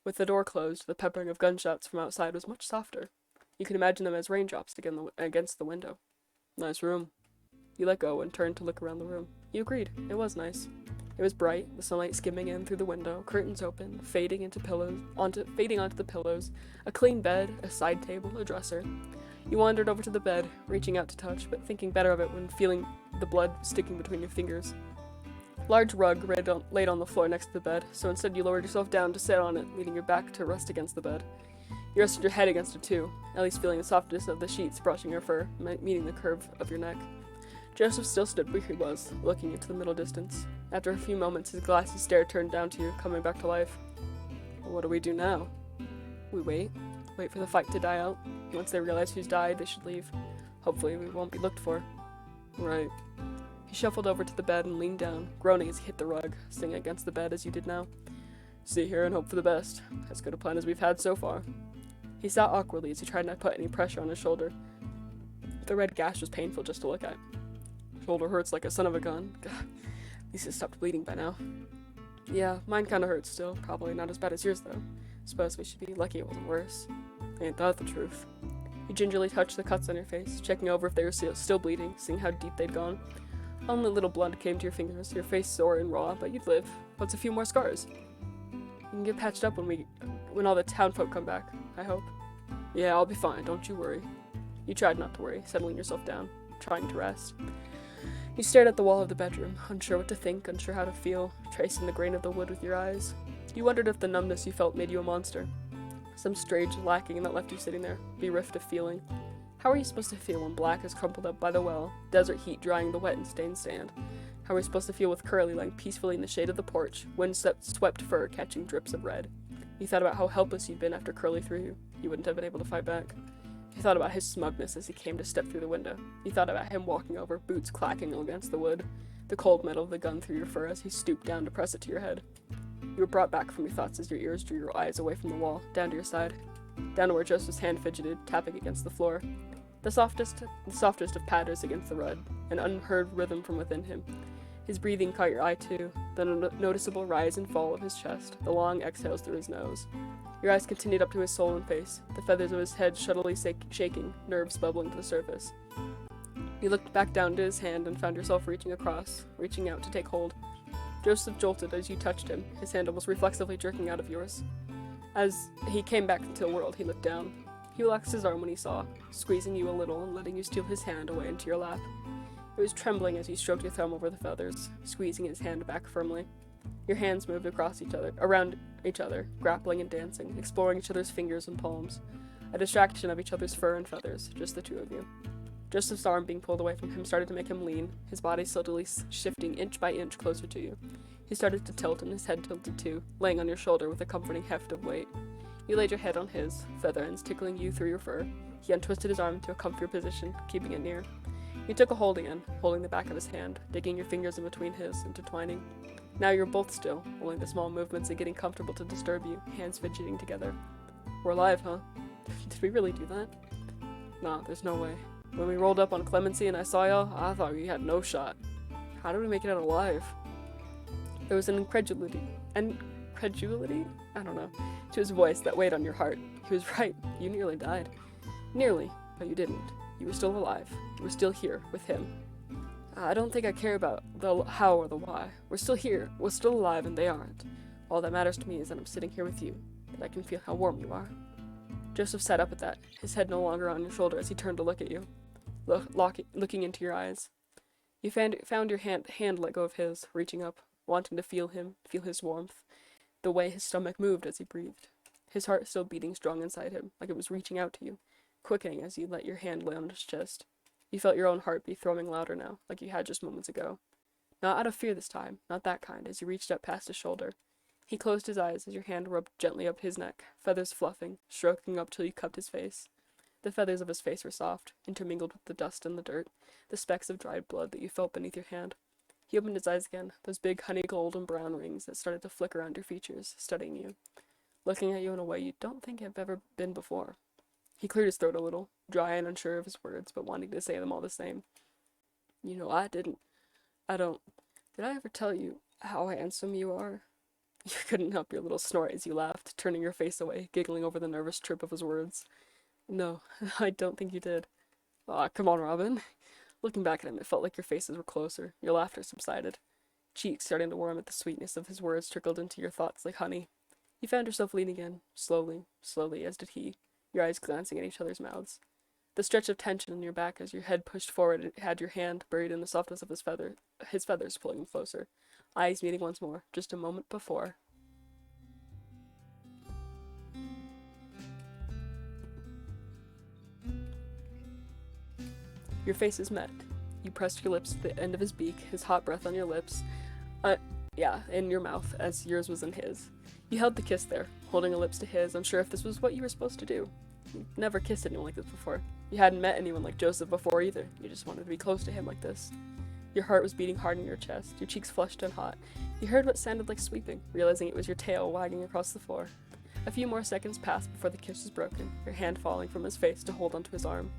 [SPEAKER 1] With the door closed, the peppering of gunshots from outside was much softer. You could imagine them as raindrops against the window. Nice room. You let go and turned to look around the room. You agreed. It was nice. It was bright, the sunlight skimming in through the window, curtains open, fading onto the pillows, a clean bed, a side table, a dresser. You wandered over to the bed, reaching out to touch, but thinking better of it when feeling the blood sticking between your fingers. Large rug laid on the floor next to the bed, so instead you lowered yourself down to sit on it, leaning your back to rest against the bed. You rested your head against it too, at least feeling the softness of the sheets brushing your fur, meeting the curve of your neck. Joseph still stood where he was, looking into the middle distance. After a few moments, his glassy stare turned down to you, coming back to life. What do we do now? We wait. Wait for the fight to die out. Once they realize who's died, they should leave. Hopefully we won't be looked for. Right. He shuffled over to the bed and leaned down, groaning as he hit the rug, sitting against the bed as you did now. Sit here and hope for the best. As good a plan as we've had so far. He sat awkwardly as he tried not to put any pressure on his shoulder. The red gash was painful just to look at. Shoulder hurts like a son of a gun. God, at least it stopped bleeding by now. Yeah, mine kinda hurts still. Probably not as bad as yours, though. Suppose we should be lucky it wasn't worse. Ain't that the truth? You gingerly touched the cuts on your face, checking over if they were still bleeding, seeing how deep they'd gone. Only little blood came to your fingers, your face sore and raw, but you'd live. What's a few more scars? You can get patched up when all the townfolk come back, I hope. Yeah, I'll be fine, don't you worry. You tried not to worry, settling yourself down, trying to rest. You stared at the wall of the bedroom, unsure what to think, unsure how to feel, tracing the grain of the wood with your eyes. You wondered if the numbness you felt made you a monster. Some strange lacking that left you sitting there, bereft of feeling. How are you supposed to feel when black is crumpled up by the well, desert heat drying the wet and stained sand? How are you supposed to feel with Curly lying peacefully in the shade of the porch, wind-swept fur catching drips of red? You thought about how helpless you'd been after Curly threw you. You wouldn't have been able to fight back. You thought about his smugness as he came to step through the window. You thought about him walking over, boots clacking against the wood, the cold metal of the gun through your fur as he stooped down to press it to your head. You were brought back from your thoughts as your ears drew your eyes away from the wall, down to your side, down to where Joseph's hand fidgeted, tapping against the floor. The softest of patters against the rug, an unheard rhythm from within him. His breathing caught your eye too, then a noticeable rise and fall of his chest, the long exhales through his nose. Your eyes continued up to his soul and face, the feathers of his head shuttily shaking, nerves bubbling to the surface. You looked back down to his hand and found yourself reaching across, reaching out to take hold. Joseph jolted as you touched him, his hand almost reflexively jerking out of yours. As he came back into the world, he looked down. He relaxed his arm when he saw, squeezing you a little and letting you steal his hand away into your lap. It was trembling as you stroked your thumb over the feathers, squeezing his hand back firmly. Your hands moved around each other, grappling and dancing, exploring each other's fingers and palms, a distraction of each other's fur and feathers, just the two of you. Joseph's arm being pulled away from him started to make him lean, his body slowly shifting inch by inch closer to you. He started to tilt and his head tilted too, laying on your shoulder with a comforting heft of weight. You laid your head on his, feather ends tickling you through your fur. He untwisted his arm to a comfier position, keeping it near. You took a hold again, holding the back of his hand, digging your fingers in between his, intertwining. Now you're both still, only the small movements and getting comfortable to disturb you, hands fidgeting together. We're alive, huh? Did we really do that? Nah, there's no way. When we rolled up on Clemency and I saw y'all, I thought we had no shot. How did we make it out alive? There was an incredulity? I don't know, to his voice that weighed on your heart. He was right, you nearly died. Nearly, but you didn't. You were still alive. You were still here, with him. I don't think I care about the how or the why. We're still here, we're still alive, and they aren't. All that matters to me is that I'm sitting here with you, that I can feel how warm you are. Joseph sat up at that, his head no longer on your shoulder as he turned to look at you, looking into your eyes. You found your hand let go of his, reaching up, wanting to feel him, feel his warmth, the way his stomach moved as he breathed. His heart still beating strong inside him, like it was reaching out to you, quickening as you let your hand lay on his chest. You felt your own heartbeat throbbing louder now, like you had just moments ago. Not out of fear this time, not that kind, as you reached up past his shoulder. He closed his eyes as your hand rubbed gently up his neck, feathers fluffing, stroking up till you cupped his face. The feathers of his face were soft, intermingled with the dust and the dirt, the specks of dried blood that you felt beneath your hand. He opened his eyes again, those big honey gold and brown rings that started to flicker around your features, studying you, looking at you in a way you don't think have ever been before. He cleared his throat a little, dry and unsure of his words, but wanting to say them all the same. You know, Did I ever tell you how handsome you are? You couldn't help your little snort as you laughed, turning your face away, giggling over the nervous trip of his words. No, I don't think you did. Aw, come on, Robin. Looking back at him, it felt like your faces were closer. Your laughter subsided. Cheeks starting to warm at the sweetness of his words trickled into your thoughts like honey. You found yourself leaning in, slowly, as did he, your eyes glancing at each other's mouths. The stretch of tension in your back as your head pushed forward had your hand buried in the softness of his feathers pulling him closer. Eyes meeting once more, just a moment before. Your faces met. You pressed your lips to the end of his beak, his hot breath on your lips. In your mouth, as yours was in his. You held the kiss there, holding your lips to his, unsure if this was what you were supposed to do. You'd never kissed anyone like this before. You hadn't met anyone like Joseph before either. You just wanted to be close to him like this. Your heart was beating hard in your chest, your cheeks flushed and hot. You heard what sounded like sweeping, realizing it was your tail wagging across the floor. A few more seconds passed before the kiss was broken, your hand falling from his face to hold onto his arm.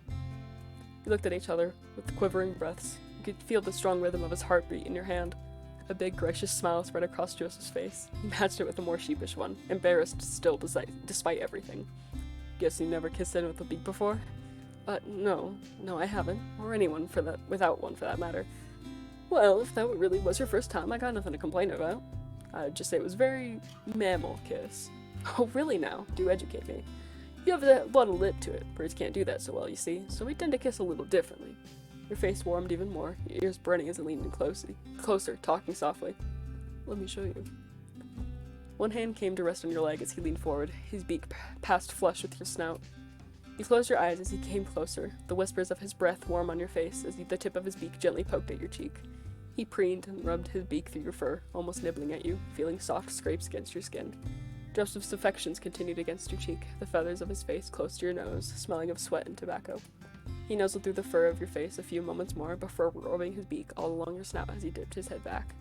[SPEAKER 1] You looked at each other, with quivering breaths. You could feel the strong rhythm of his heartbeat in your hand. A big, gracious smile spread across Joseph's face. He matched it with a more sheepish one, embarrassed still despite everything. Guess you never kissed anyone with a beak before? No, I haven't. Or anyone without one for that matter. Well, if that really was your first time, I got nothing to complain about. I'd just say it was a very mammal kiss. Oh, really now? Do educate me. You have a lot of lip to it. Birds can't do that so well, you see, so we tend to kiss a little differently. Your face warmed even more, your ears burning as he leaned in closer, talking softly. Let me show you. One hand came to rest on your leg as he leaned forward, his beak passed flush with your snout. You closed your eyes as he came closer, the whispers of his breath warm on your face as the tip of his beak gently poked at your cheek. He preened and rubbed his beak through your fur, almost nibbling at you, feeling soft scrapes against your skin. Joseph's affections continued against your cheek, the feathers of his face close to your nose, smelling of sweat and tobacco. He nuzzled through the fur of your face a few moments more before rubbing his beak all along your snout as he dipped his head back.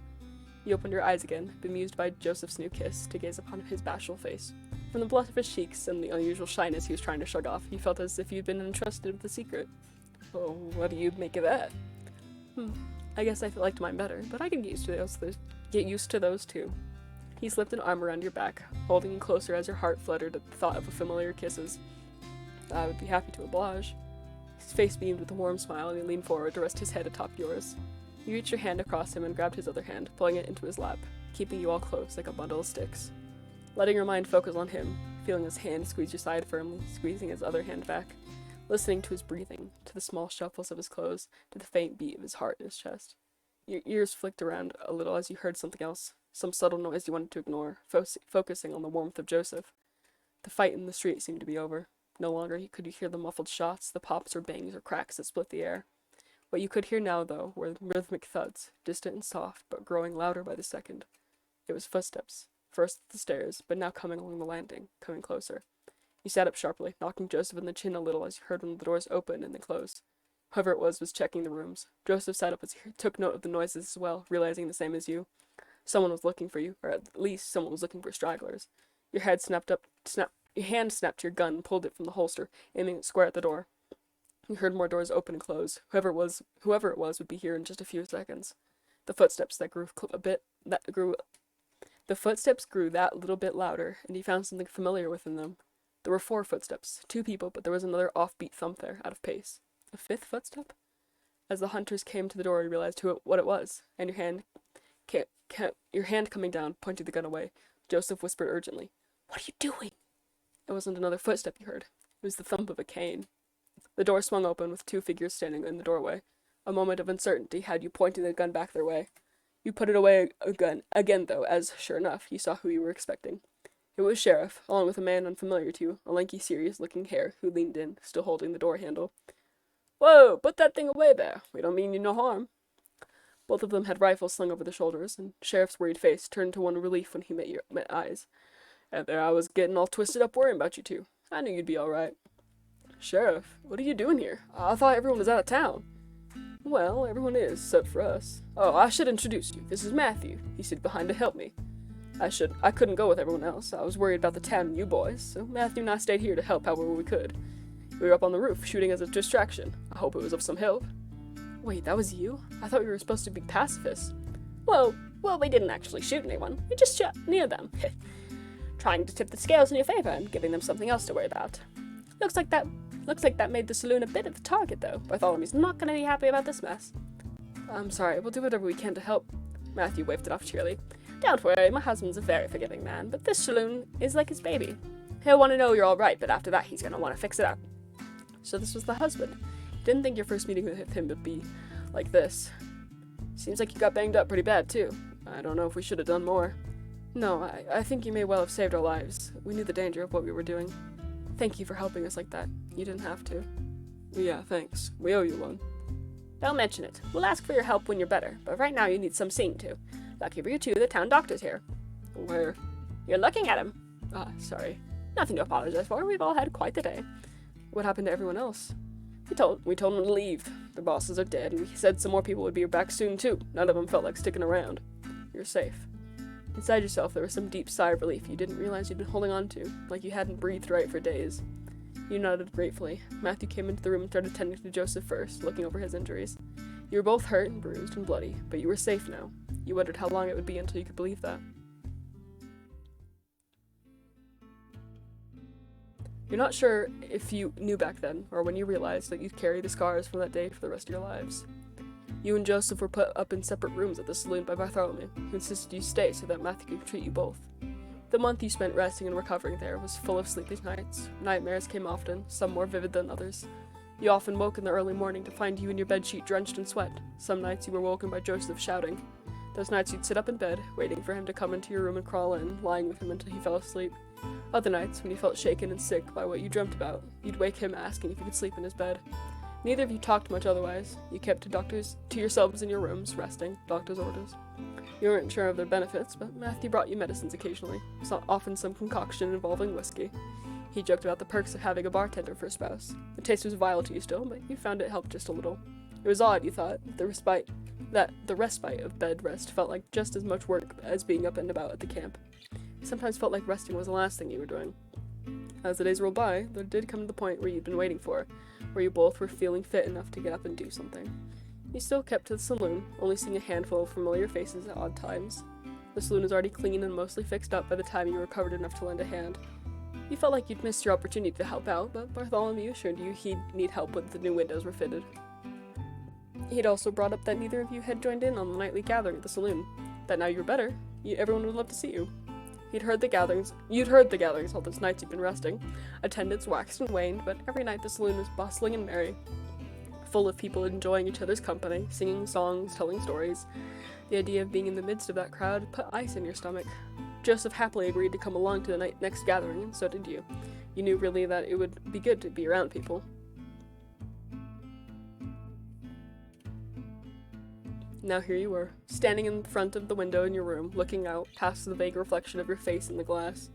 [SPEAKER 1] You opened your eyes again, bemused by Joseph's new kiss, to gaze upon his bashful face. From the blush of his cheeks and the unusual shyness he was trying to shrug off, you felt as if you'd been entrusted with a secret. Oh, what do you make of that? I guess I liked mine better, but I can get used to those too. He slipped an arm around your back, holding you closer as your heart fluttered at the thought of familiar kisses. I would be happy to oblige. His face beamed with a warm smile, and he leaned forward to rest his head atop yours. You reached your hand across him and grabbed his other hand, pulling it into his lap, keeping you all close like a bundle of sticks. Letting your mind focus on him, feeling his hand squeeze your side firmly, squeezing his other hand back, listening to his breathing, to the small shuffles of his clothes, to the faint beat of his heart in his chest. Your ears flicked around a little as you heard something else, some subtle noise you wanted to ignore, focusing on the warmth of Joseph. The fight in the street seemed to be over. No longer could you hear the muffled shots, the pops or bangs or cracks that split the air. What you could hear now, though, were rhythmic thuds, distant and soft, but growing louder by the second. It was footsteps, first at the stairs, but now coming along the landing, coming closer. You sat up sharply, knocking Joseph in the chin a little as you heard one of the doors open and then close. Whoever it was checking the rooms. Joseph sat up as he took note of the noises as well, realizing the same as you. Someone was looking for you, or at least someone was looking for stragglers. Your hand snapped to your gun and pulled it from the holster, aiming it square at the door. You heard more doors open and close. Whoever it was would be here in just a few seconds. The footsteps grew that little bit louder, and you found something familiar within them. There were 4 footsteps, 2 people, but there was another offbeat thump there, out of pace. A 5th footstep? As the hunters came to the door, you realized what it was, and your hand coming down pointed the gun away. Joseph whispered urgently, "What are you doing?" It wasn't another footstep you heard. It was the thump of a cane. The door swung open with 2 figures standing in the doorway. A moment of uncertainty had you pointing the gun back their way. You put it away again, though, as, sure enough, you saw who you were expecting. It was Sheriff, along with a man unfamiliar to you, a lanky, serious-looking hare, who leaned in, still holding the door handle. "Whoa, put that thing away there. We don't mean you no harm." Both of them had rifles slung over their shoulders, and Sheriff's worried face turned to one relief when he met eyes. "And there I was getting all twisted up worrying about you two. I knew you'd be all right." "Sheriff, what are you doing here? I thought everyone was out of town." "Well, everyone is, except for us. Oh, I should introduce you. This is Matthew. He stayed behind to help me. I couldn't go with everyone else. I was worried about the town and you boys, so Matthew and I stayed here to help however we could. We were up on the roof, shooting as a distraction. I hope it was of some help." "Wait, that was you? I thought we were supposed to be pacifists." Well, we didn't actually shoot anyone. We just shot near them. Trying to tip the scales in your favor and giving them something else to worry about. Looks like that made the saloon a bit of a target, though. Bartholomew's not going to be happy about this mess." "I'm sorry, we'll do whatever we can to help." Matthew waved it off cheerily. "Don't worry, my husband's a very forgiving man, but this saloon is like his baby. He'll want to know you're all right, but after that he's going to want to fix it up." So this was the husband. You didn't think your first meeting with him would be like this. "Seems like you got banged up pretty bad, too. I don't know if we should have done more." "No, I think you may well have saved our lives. We knew the danger of what we were doing. Thank you for helping us like that. You didn't have to." "Yeah, thanks. We owe you one." "Don't mention it. We'll ask for your help when you're better, but right now you need some seeing to. Lucky for you too, the town doctor's here." "Where?" "You're looking at him." "Ah, sorry." "Nothing to apologize for. We've all had quite the day." "What happened to everyone else?" We told them to leave. Their bosses are dead, and we said some more people would be back soon too. None of them felt like sticking around." "You're safe." Inside yourself, there was some deep sigh of relief you didn't realize you'd been holding on to, like you hadn't breathed right for days. You nodded gratefully. Matthew came into the room and started tending to Joseph first, looking over his injuries. You were both hurt and bruised and bloody, but you were safe now. You wondered how long it would be until you could believe that. You're not sure if you knew back then, or when you realized that you'd carry the scars from that day for the rest of your lives. You and Joseph were put up in separate rooms at the saloon by Bartholomew, who insisted you stay so that Matthew could treat you both. The month you spent resting and recovering there was full of sleepless nights. Nightmares came often, some more vivid than others. You often woke in the early morning to find you in your bedsheet drenched in sweat. Some nights you were woken by Joseph shouting. Those nights you'd sit up in bed, waiting for him to come into your room and crawl in, lying with him until he fell asleep. Other nights, when you felt shaken and sick by what you dreamt about, you'd wake him asking if you could sleep in his bed. Neither of you talked much otherwise. You kept to yourselves in your rooms, resting, doctor's orders. You weren't sure of their benefits, but Matthew brought you medicines occasionally, often some concoction involving whiskey. He joked about the perks of having a bartender for a spouse. The taste was vile to you still, but you found it helped just a little. It was odd, you thought, that the respite of bed rest felt like just as much work as being up and about at the camp. It sometimes felt like resting was the last thing you were doing. As the days rolled by, there did come to the point where you'd been waiting for, where you both were feeling fit enough to get up and do something. You still kept to the saloon, only seeing a handful of familiar faces at odd times. The saloon was already clean and mostly fixed up by the time you recovered enough to lend a hand. You felt like you'd missed your opportunity to help out, but Bartholomew assured you he'd need help when the new windows were fitted. He'd also brought up that neither of you had joined in on the nightly gathering at the saloon, that now you were better, everyone would love to see you. You'd heard the gatherings all those nights you'd been resting. Attendance waxed and waned, but every night the saloon was bustling and merry, full of people enjoying each other's company, singing songs, telling stories. The idea of being in the midst of that crowd put ice in your stomach. Joseph happily agreed to come along to the next gathering, and so did you. You knew really that it would be good to be around people. Now here you were, standing in front of the window in your room, looking out past the vague reflection of your face in the glass.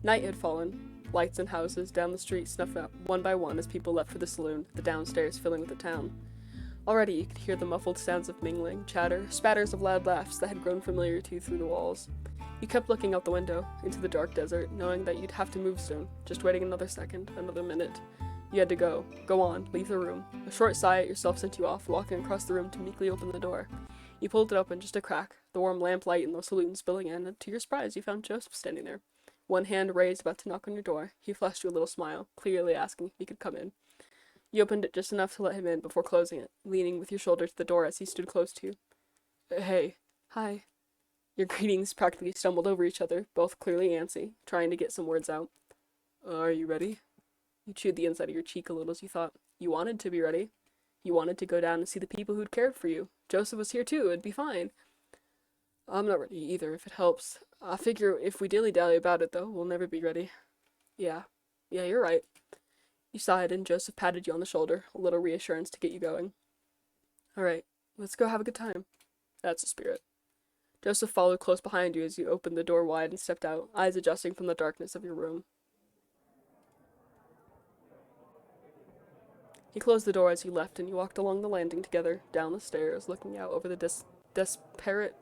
[SPEAKER 1] Night had fallen. Lights and houses down the street snuffed out one by one as people left for the saloon, the downstairs filling with the town. Already you could hear the muffled sounds of mingling, chatter, spatters of loud laughs that had grown familiar to you through the walls. You kept looking out the window, into the dark desert, knowing that you'd have to move soon, just waiting another second, another minute. You had to go on, leave the room. A short sigh at yourself sent you off, walking across the room to meekly open the door. You pulled it open just a crack, the warm lamplight in the saloon spilling in, and to your surprise you found Joseph standing there. One hand raised, about to knock on your door. He flashed you a little smile, clearly asking if he could come in. You opened it just enough to let him in before closing it, leaning with your shoulder to the door as he stood close to you. Hey. Hi. Your greetings practically stumbled over each other, both clearly antsy, trying to get some words out. Are you ready? You chewed the inside of your cheek a little as you thought. You wanted to be ready. You wanted to go down and see the people who'd cared for you. Joseph was here too, it'd be fine. I'm not ready either, if it helps. I figure if we dilly-dally about it, though, we'll never be ready. Yeah, you're right. You sighed, and Joseph patted you on the shoulder, a little reassurance to get you going. All right, let's go have a good time. That's the spirit. Joseph followed close behind you as you opened the door wide and stepped out, eyes adjusting from the darkness of your room. He closed the door as you left, and you walked along the landing together, down the stairs, looking out over the desperate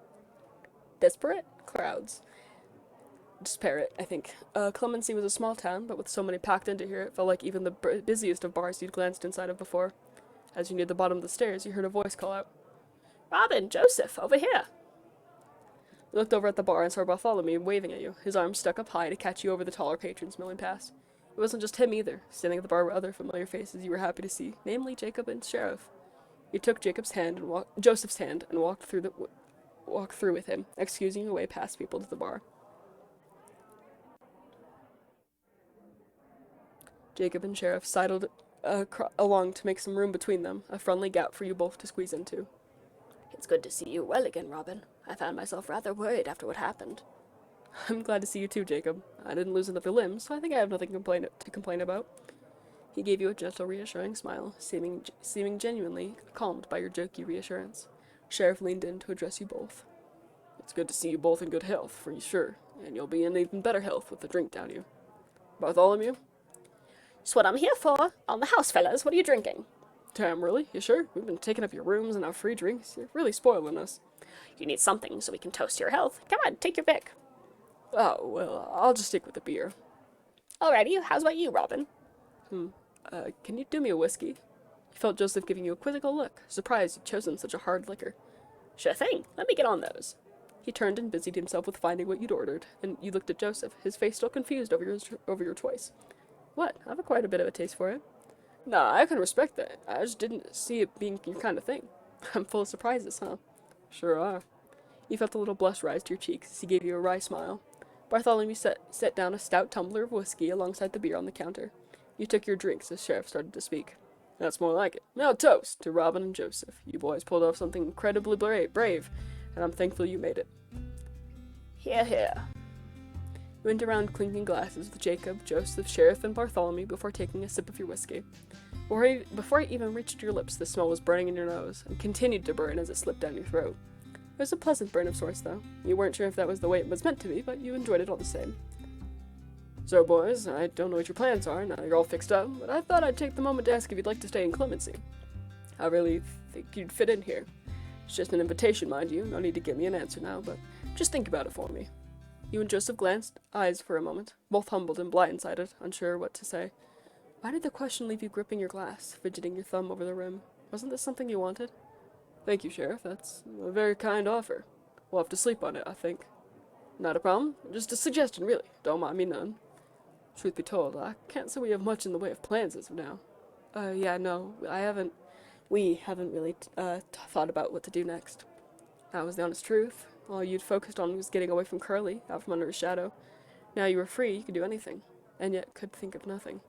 [SPEAKER 1] crowds. Disparate, I think. Clemency was a small town, but with so many packed into here, it felt like even the busiest of bars you'd glanced inside of before. As you neared the bottom of the stairs, you heard a voice call out, "Robin, Joseph, over here!" You looked over at the bar and saw Bartholomew waving at you, his arms stuck up high to catch you over the taller patrons milling past. It wasn't just him either. Standing at the bar were other familiar faces you were happy to see, namely Jacob and Sheriff. You took Joseph's hand and walked through with him, excusing your way past people to the bar. Jacob and Sheriff sidled along to make some room between them, a friendly gap for you both to squeeze into.
[SPEAKER 2] It's good to see you well again, Robin. I found myself rather worried after what happened.
[SPEAKER 1] I'm glad to see you too, Jacob. I didn't lose another limb, so I think I have nothing to complain about. He gave you a gentle, reassuring smile, seeming genuinely calmed by your jokey reassurance. Sheriff leaned in to address you both. It's good to see you both in good health, for sure, and you'll be in even better health with the drink down you. Bartholomew?
[SPEAKER 2] It's what I'm here for. On the house, fellas. What are you drinking?
[SPEAKER 1] Damn, really? You sure? We've been taking up your rooms and our free drinks. You're really spoiling us.
[SPEAKER 2] You need something so we can toast your health. Come on, take your pick.
[SPEAKER 1] Oh, well, I'll just stick with the beer.
[SPEAKER 2] Alrighty, how's about you, Robin?
[SPEAKER 1] Can you do me a whiskey? You felt Joseph giving you a quizzical look, surprised you'd chosen such a hard liquor.
[SPEAKER 2] Sure thing. Let me get on those.
[SPEAKER 1] He turned and busied himself with finding what you'd ordered, and you looked at Joseph, his face still confused over your choice. What? I have quite a bit of a taste for it. Nah, I can respect that. I just didn't see it being your kind of thing. I'm full of surprises, huh? Sure are. You felt a little blush rise to your cheeks as he gave you a wry smile. Bartholomew set down a stout tumbler of whiskey alongside the beer on the counter. You took your drinks as Sheriff started to speak. That's more like it. Now toast to Robin and Joseph. You boys pulled off something incredibly brave, and I'm thankful you made it.
[SPEAKER 2] Hear, hear.
[SPEAKER 1] You went around clinking glasses with Jacob, Joseph, Sheriff, and Bartholomew before taking a sip of your whiskey. Before it even reached your lips, the smell was burning in your nose, and continued to burn as it slipped down your throat. It was a pleasant burn of sorts, though. You weren't sure if that was the way it was meant to be, but you enjoyed it all the same. So, boys, I don't know what your plans are, now you're all fixed up, but I thought I'd take the moment to ask if you'd like to stay in Clemency. I really think you'd fit in here. It's just an invitation, mind you, no need to give me an answer now, but just think about it for me. You and Joseph glanced eyes for a moment, both humbled and blindsided, unsure what to say. Why did the question leave you gripping your glass, fidgeting your thumb over the rim? Wasn't this something you wanted? Thank you, Sheriff. That's a very kind offer. We'll have to sleep on it, I think. Not a problem. Just a suggestion, really. Don't mind me none. Truth be told, I can't say we have much in the way of plans as of now. Yeah, no, we haven't really thought about what to do next. That was the honest truth. All you'd focused on was getting away from Curly, out from under his shadow. Now you were free, you could do anything, and yet could think of nothing.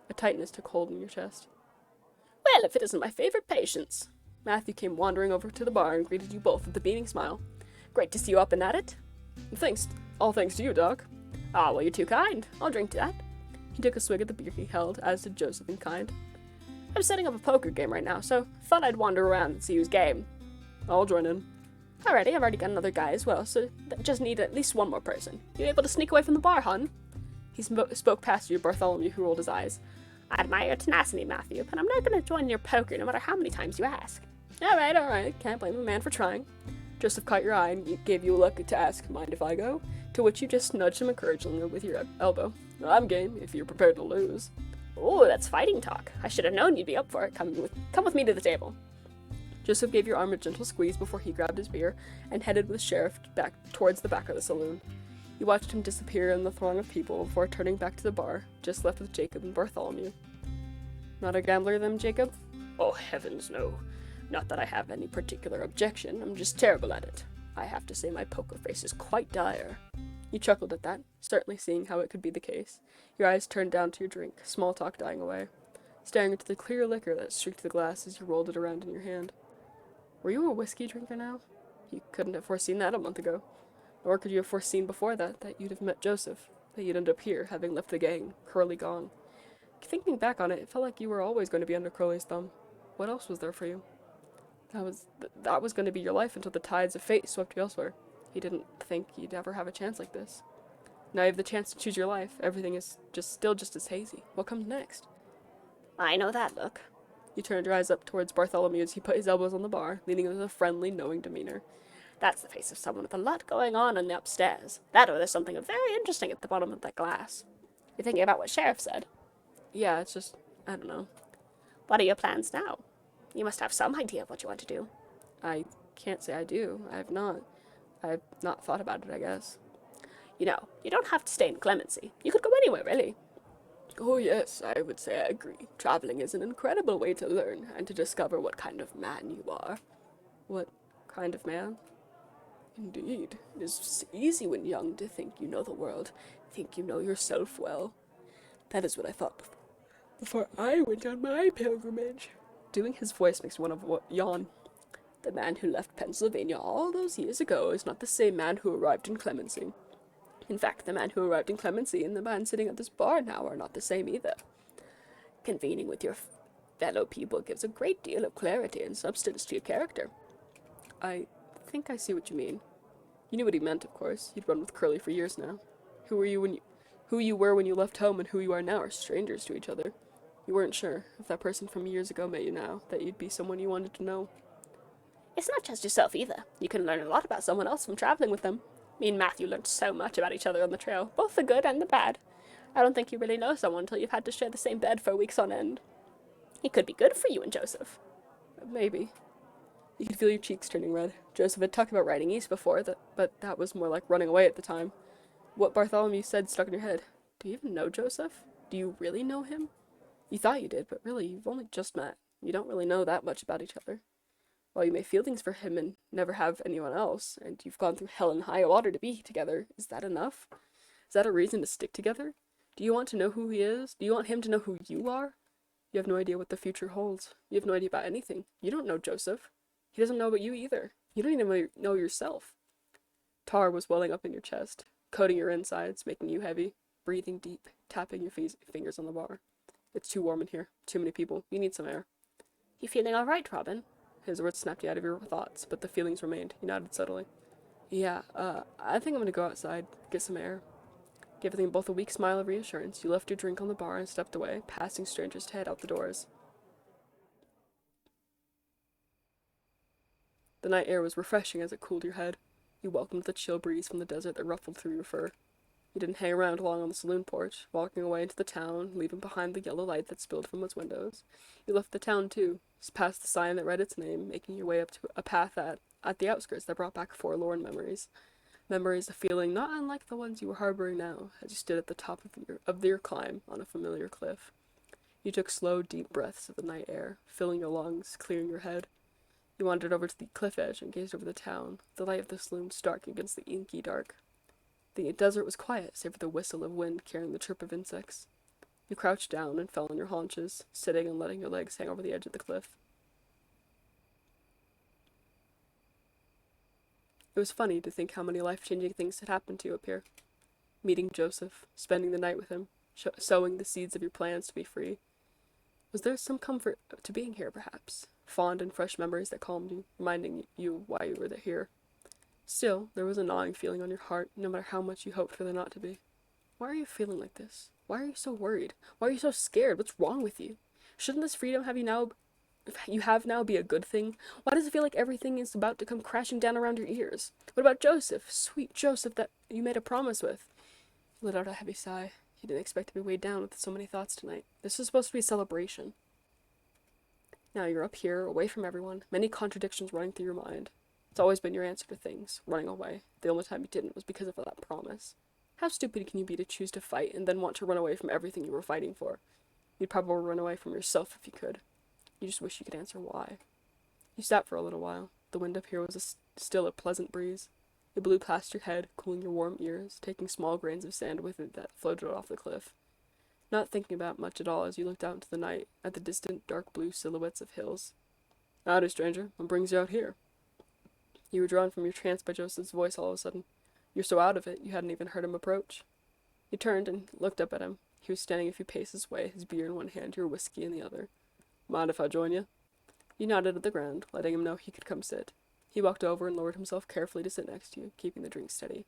[SPEAKER 1] A tightness took hold in your chest.
[SPEAKER 2] Well, if it isn't my favorite patients.
[SPEAKER 1] Matthew came wandering over to the bar and greeted you both with a beaming smile.
[SPEAKER 2] Great to see you up and at it.
[SPEAKER 1] All thanks to you, Doc.
[SPEAKER 2] Ah, well, you're too kind. I'll drink to that.
[SPEAKER 1] He took a swig at the beer he held, as did Joseph in kind.
[SPEAKER 2] I'm setting up a poker game right now, so thought I'd wander around and see who's game.
[SPEAKER 1] I'll join in.
[SPEAKER 2] Alrighty, I've already got another guy as well, so just need at least one more person. You able to sneak away from the bar, hun?
[SPEAKER 1] He spoke past you, Bartholomew, who rolled his eyes.
[SPEAKER 2] I admire your tenacity, Matthew, but I'm not going to join your poker no matter how many times you ask.
[SPEAKER 1] Alright, can't blame a man for trying. Joseph caught your eye and gave you a look to ask, mind if I go? To which you just nudged him encouragingly with your elbow. I'm game, if you're prepared to lose.
[SPEAKER 2] Ooh, that's fighting talk. I should have known you'd be up for it. Come with me to the table.
[SPEAKER 1] Joseph gave your arm a gentle squeeze before he grabbed his beer and headed with the sheriff back towards the back of the saloon. You watched him disappear in the throng of people before turning back to the bar, just left with Jacob and Bartholomew. Not a gambler, then, Jacob?
[SPEAKER 2] Oh, heavens, no. Not that I have any particular objection, I'm just terrible at it. I have to say my poker face is quite dire.
[SPEAKER 1] You chuckled at that, certainly seeing how it could be the case. Your eyes turned down to your drink, small talk dying away, staring into the clear liquor that streaked the glass as you rolled it around in your hand. Were you a whiskey drinker now? You couldn't have foreseen that a month ago. Nor could you have foreseen before that you'd have met Joseph, that you'd end up here, having left the gang, Curly gone. Thinking back on it, it felt like you were always going to be under Curly's thumb. What else was there for you? That was going to be your life until the tides of fate swept you elsewhere. You didn't think you'd ever have a chance like this. Now you have the chance to choose your life. Everything is still just as hazy. What comes next?
[SPEAKER 2] I know that look.
[SPEAKER 1] You turned your eyes up towards Bartholomew as he put his elbows on the bar, leaning with a friendly, knowing demeanor.
[SPEAKER 2] That's the face of someone with a lot going on in the upstairs. That or there's something very interesting at the bottom of that glass. You're thinking about what Sheriff said?
[SPEAKER 1] Yeah, it's just, I don't know.
[SPEAKER 2] What are your plans now? You must have some idea of what you want to do.
[SPEAKER 1] I can't say I do. I've not thought about it, I guess.
[SPEAKER 2] You know, you don't have to stay in Clemency. You could go anywhere, really.
[SPEAKER 1] Oh yes, I would say I agree. Traveling is an incredible way to learn and to discover what kind of man you are. What kind of man? Indeed, it is easy when young to think you know the world, think you know yourself well. That is what I thought before I went on my pilgrimage. Doing his voice makes one of yawn. The man who left Pennsylvania all those years ago is not the same man who arrived in Clemency. In fact, the man who arrived in Clemency and the man sitting at this bar now are not the same either. Convening with your fellow people gives a great deal of clarity and substance to your character. I think I see what you mean. You knew what he meant, of course. You'd run with Curly for years now. Who you were when you left home and who you are now are strangers to each other. You weren't sure, if that person from years ago met you now, that you'd be someone you wanted to know.
[SPEAKER 2] It's not just yourself either. You can learn a lot about someone else from traveling with them. Me and Matthew learned so much about each other on the trail, both the good and the bad. I don't think you really know someone until you've had to share the same bed for weeks on end. It could be good for you and Joseph.
[SPEAKER 1] Maybe. You could feel your cheeks turning red. Joseph had talked about riding east before, but that was more like running away at the time. What Bartholomew said stuck in your head. Do you even know Joseph? Do you really know him? You thought you did, but really, you've only just met. You don't really know that much about each other. While you may feel things for him and never have anyone else, and you've gone through hell and high water to be together, is that enough? Is that a reason to stick together? Do you want to know who he is? Do you want him to know who you are? You have no idea what the future holds. You have no idea about anything. You don't know Joseph. He doesn't know about you either. You don't even know yourself. Tar was welling up in your chest, coating your insides, making you heavy, breathing deep, tapping your fingers on the bar. It's too warm in here. Too many people. You need some air.
[SPEAKER 2] You feeling all right, Robin?
[SPEAKER 1] His words snapped you out of your thoughts, but the feelings remained. He nodded subtly. Yeah, I think I'm gonna go outside, get some air. Giving both a weak smile of reassurance, you left your drink on the bar and stepped away, passing strangers to head out the doors. The night air was refreshing as it cooled your head. You welcomed the chill breeze from the desert that ruffled through your fur. You didn't hang around long on the saloon porch, walking away into the town, leaving behind the yellow light that spilled from its windows. You left the town, too, past the sign that read its name, making your way up to a path at the outskirts that brought back forlorn memories. Memories of feeling not unlike the ones you were harboring now as you stood at the top of your climb on a familiar cliff. You took slow, deep breaths of the night air, filling your lungs, clearing your head. You wandered over to the cliff edge and gazed over the town, the light of the saloon stark against the inky dark. The desert was quiet, save for the whistle of wind carrying the chirp of insects. You crouched down and fell on your haunches, sitting and letting your legs hang over the edge of the cliff. It was funny to think how many life-changing things had happened to you up here. Meeting Joseph, spending the night with him, sowing the seeds of your plans to be free. Was there some comfort to being here, perhaps? Fond and fresh memories that calmed you, reminding you why you were here. Still, there was a gnawing feeling on your heart, no matter how much you hoped for there not to be. Why are you feeling like this? Why are you so worried? Why are you so scared? What's wrong with you? Shouldn't this freedom you have now be a good thing? Why does it feel like everything is about to come crashing down around your ears? What about Joseph? Sweet Joseph that you made a promise with. You let out a heavy sigh. You didn't expect to be weighed down with so many thoughts tonight. This was supposed to be a celebration. Now you're up here, away from everyone, many contradictions running through your mind. It's always been your answer to things, running away. The only time you didn't was because of that promise. How stupid can you be to choose to fight and then want to run away from everything you were fighting for? You'd probably run away from yourself if you could. You just wish you could answer why. You sat for a little while. The wind up here was still a pleasant breeze. It blew past your head, cooling your warm ears, taking small grains of sand with it that floated off the cliff. Not thinking about much at all as you looked out into the night, at the distant, dark blue silhouettes of hills. Howdy, stranger. What brings you out here? You were drawn from your trance by Joseph's voice all of a sudden. You're so out of it, you hadn't even heard him approach. You turned and looked up at him. He was standing a few paces away, his beer in one hand, your whiskey in the other. Mind if I join you? You nodded at the ground, letting him know he could come sit. He walked over and lowered himself carefully to sit next to you, keeping the drink steady.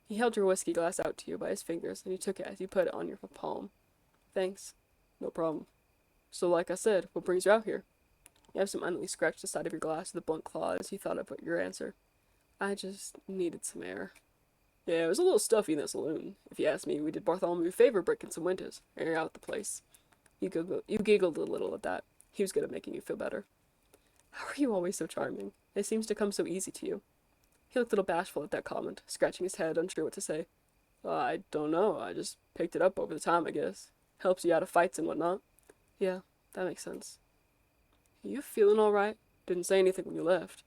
[SPEAKER 1] He held your whiskey glass out to you by his fingers, and you took it as you put it on your palm. Thanks. No problem. So like I said, what brings you out here? You absentmindedly scratched the side of your glass with a blunt claw as you thought of your answer. I just needed some air. Yeah, it was a little stuffy in the saloon. If you ask me, we did Bartholomew a favor breaking some windows, air out the place. You giggled a little at that. He was good at making you feel better. How are you always so charming? It seems to come so easy to you. He looked a little bashful at that comment, scratching his head, unsure what to say. I don't know. I just picked it up over the time, I guess. Helps you out of fights and whatnot. Yeah, that makes sense. You feeling all right? Didn't say anything when you left.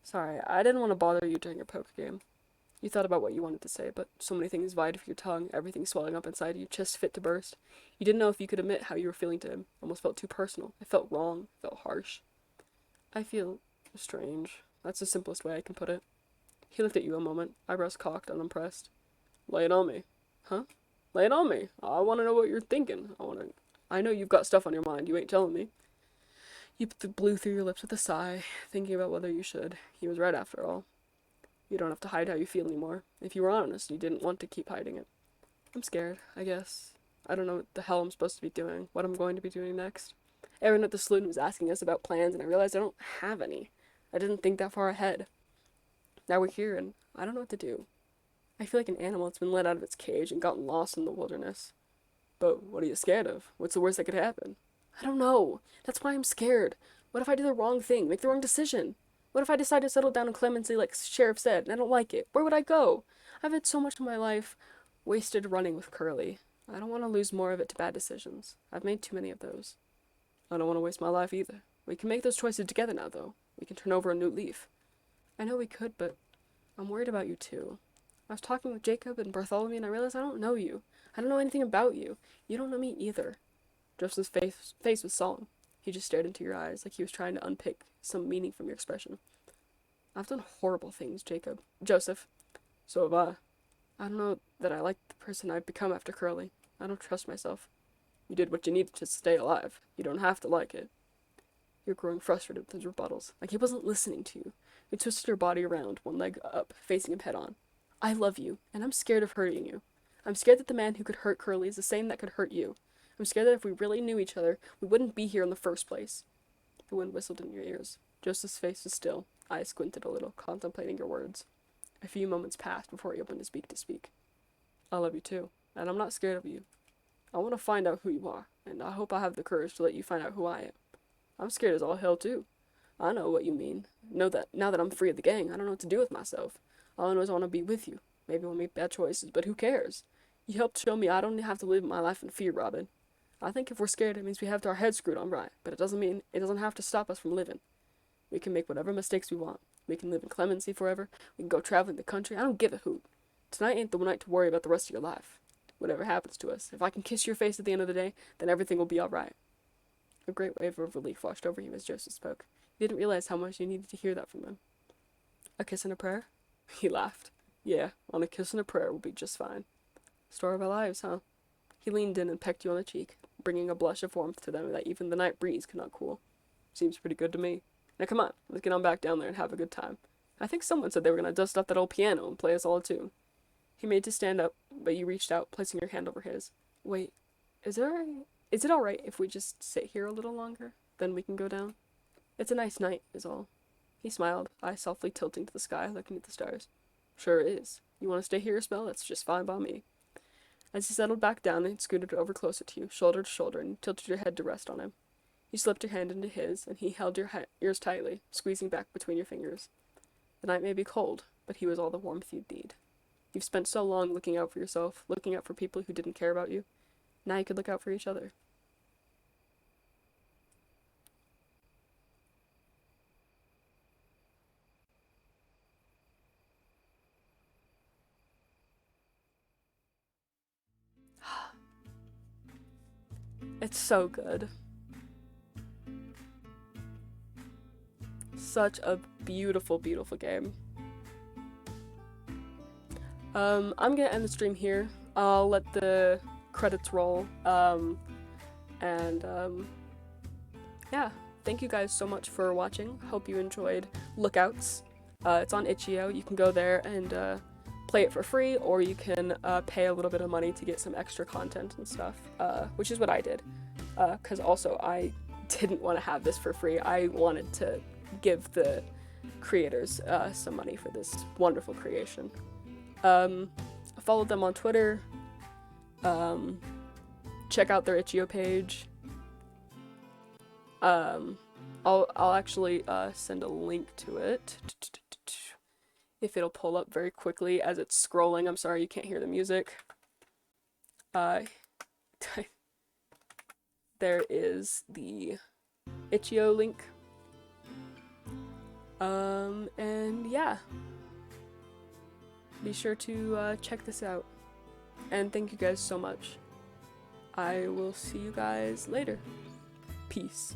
[SPEAKER 1] Sorry, I didn't want to bother you during your poker game. You thought about what you wanted to say, but so many things vied for your tongue, everything swelling up inside you, chest fit to burst. You didn't know if you could admit how you were feeling to him. Almost felt too personal. It felt wrong. It felt harsh. I feel strange. That's the simplest way I can put it. He looked at you a moment, eyebrows cocked, unimpressed. Lay it on me. Huh? Lay it on me. I want to know what you're thinking. I know you've got stuff on your mind. You ain't telling me. You blew through your lips with a sigh, thinking about whether you should. He was right after all. You don't have to hide how you feel anymore. If you were honest, you didn't want to keep hiding it. I'm scared, I guess. I don't know what the hell I'm supposed to be doing, what I'm going to be doing next. Everyone at the saloon was asking us about plans, and I realized I don't have any. I didn't think that far ahead. Now we're here, and I don't know what to do. I feel like an animal that's been let out of its cage and gotten lost in the wilderness. But what are you scared of? What's the worst that could happen? I don't know. That's why I'm scared. What if I do the wrong thing, make the wrong decision? What if I decide to settle down in clemency like Sheriff said, and I don't like it? Where would I go? I've had so much of my life wasted running with Curly. I don't want to lose more of it to bad decisions. I've made too many of those. I don't want to waste my life either. We can make those choices together now, though. We can turn over a new leaf. I know we could, but I'm worried about you, too. I was talking with Jacob and Bartholomew, and I realized I don't know you. I don't know anything about you. You don't know me either. Joseph's face was solemn. He just stared into your eyes like he was trying to unpick some meaning from your expression. I've done horrible things, Joseph. So have I. I don't know that I like the person I've become after Curly. I don't trust myself. You did what you needed to stay alive. You don't have to like it. You're growing frustrated with his rebuttals, like he wasn't listening to you. You twisted your body around, one leg up, facing him head on. I love you, and I'm scared of hurting you. I'm scared that the man who could hurt Curly is the same that could hurt you. I'm scared that if we really knew each other, we wouldn't be here in the first place. The wind whistled in your ears. Joseph's face was still, eyes squinted a little, contemplating your words. A few moments passed before he opened his beak to speak. I love you too, and I'm not scared of you. I want to find out who you are, and I hope I have the courage to let you find out who I am. I'm scared as all hell too. I know what you mean. Know that now that I'm free of the gang, I don't know what to do with myself. All I know is I want to be with you. Maybe we'll make bad choices, but who cares? You helped show me I don't have to live my life in fear, Robin. I think if we're scared, it means we have our heads screwed on right, but it doesn't have to stop us from living. We can make whatever mistakes we want. We can live in clemency forever. We can go traveling the country. I don't give a hoot. Tonight ain't the night to worry about the rest of your life. Whatever happens to us, if I can kiss your face at the end of the day, then everything will be alright. A great wave of relief washed over him as Joseph spoke. He didn't realize how much he needed to hear that from him. A kiss and a prayer? He laughed. Yeah, on a kiss and a prayer will be just fine. Story of our lives, huh? He leaned in and pecked you on the cheek, bringing a blush of warmth to them that even the night breeze could not cool. Seems pretty good to me. Now come on, let's get on back down there and have a good time. I think someone said they were going to dust off that old piano and play us all a tune. He made to stand up, but you reached out, placing your hand over his. Wait, is it alright if we just sit here a little longer? Then we can go down? It's a nice night, is all. He smiled, eyes softly tilting to the sky, looking at the stars. Sure is. You want to stay here a spell? That's just fine by me. As he settled back down and scooted over closer to you, shoulder to shoulder, and tilted your head to rest on him. You slipped your hand into his, and he held your ears tightly, squeezing back between your fingers. The night may be cold, but he was all the warmth you'd need. You've spent so long looking out for yourself, looking out for people who didn't care about you. Now you could look out for each other. It's so good. Such a beautiful, beautiful game. I'm gonna end the stream here. I'll let the credits roll. Yeah, thank you guys so much for watching. Hope you enjoyed Lookouts. It's on itch.io. You can go there and play it for free, or you can pay a little bit of money to get some extra content and stuff, which is what I did. Because also I didn't want to have this for free. I wanted to give the creators some money for this wonderful creation. I followed them on Twitter. Check out their itch.io page. I'll actually send a link to it if it'll pull up very quickly as it's scrolling. I'm sorry you can't hear the music. There is the itch.io link. And yeah, be sure to check this out. And thank you guys so much. I will see you guys later. Peace.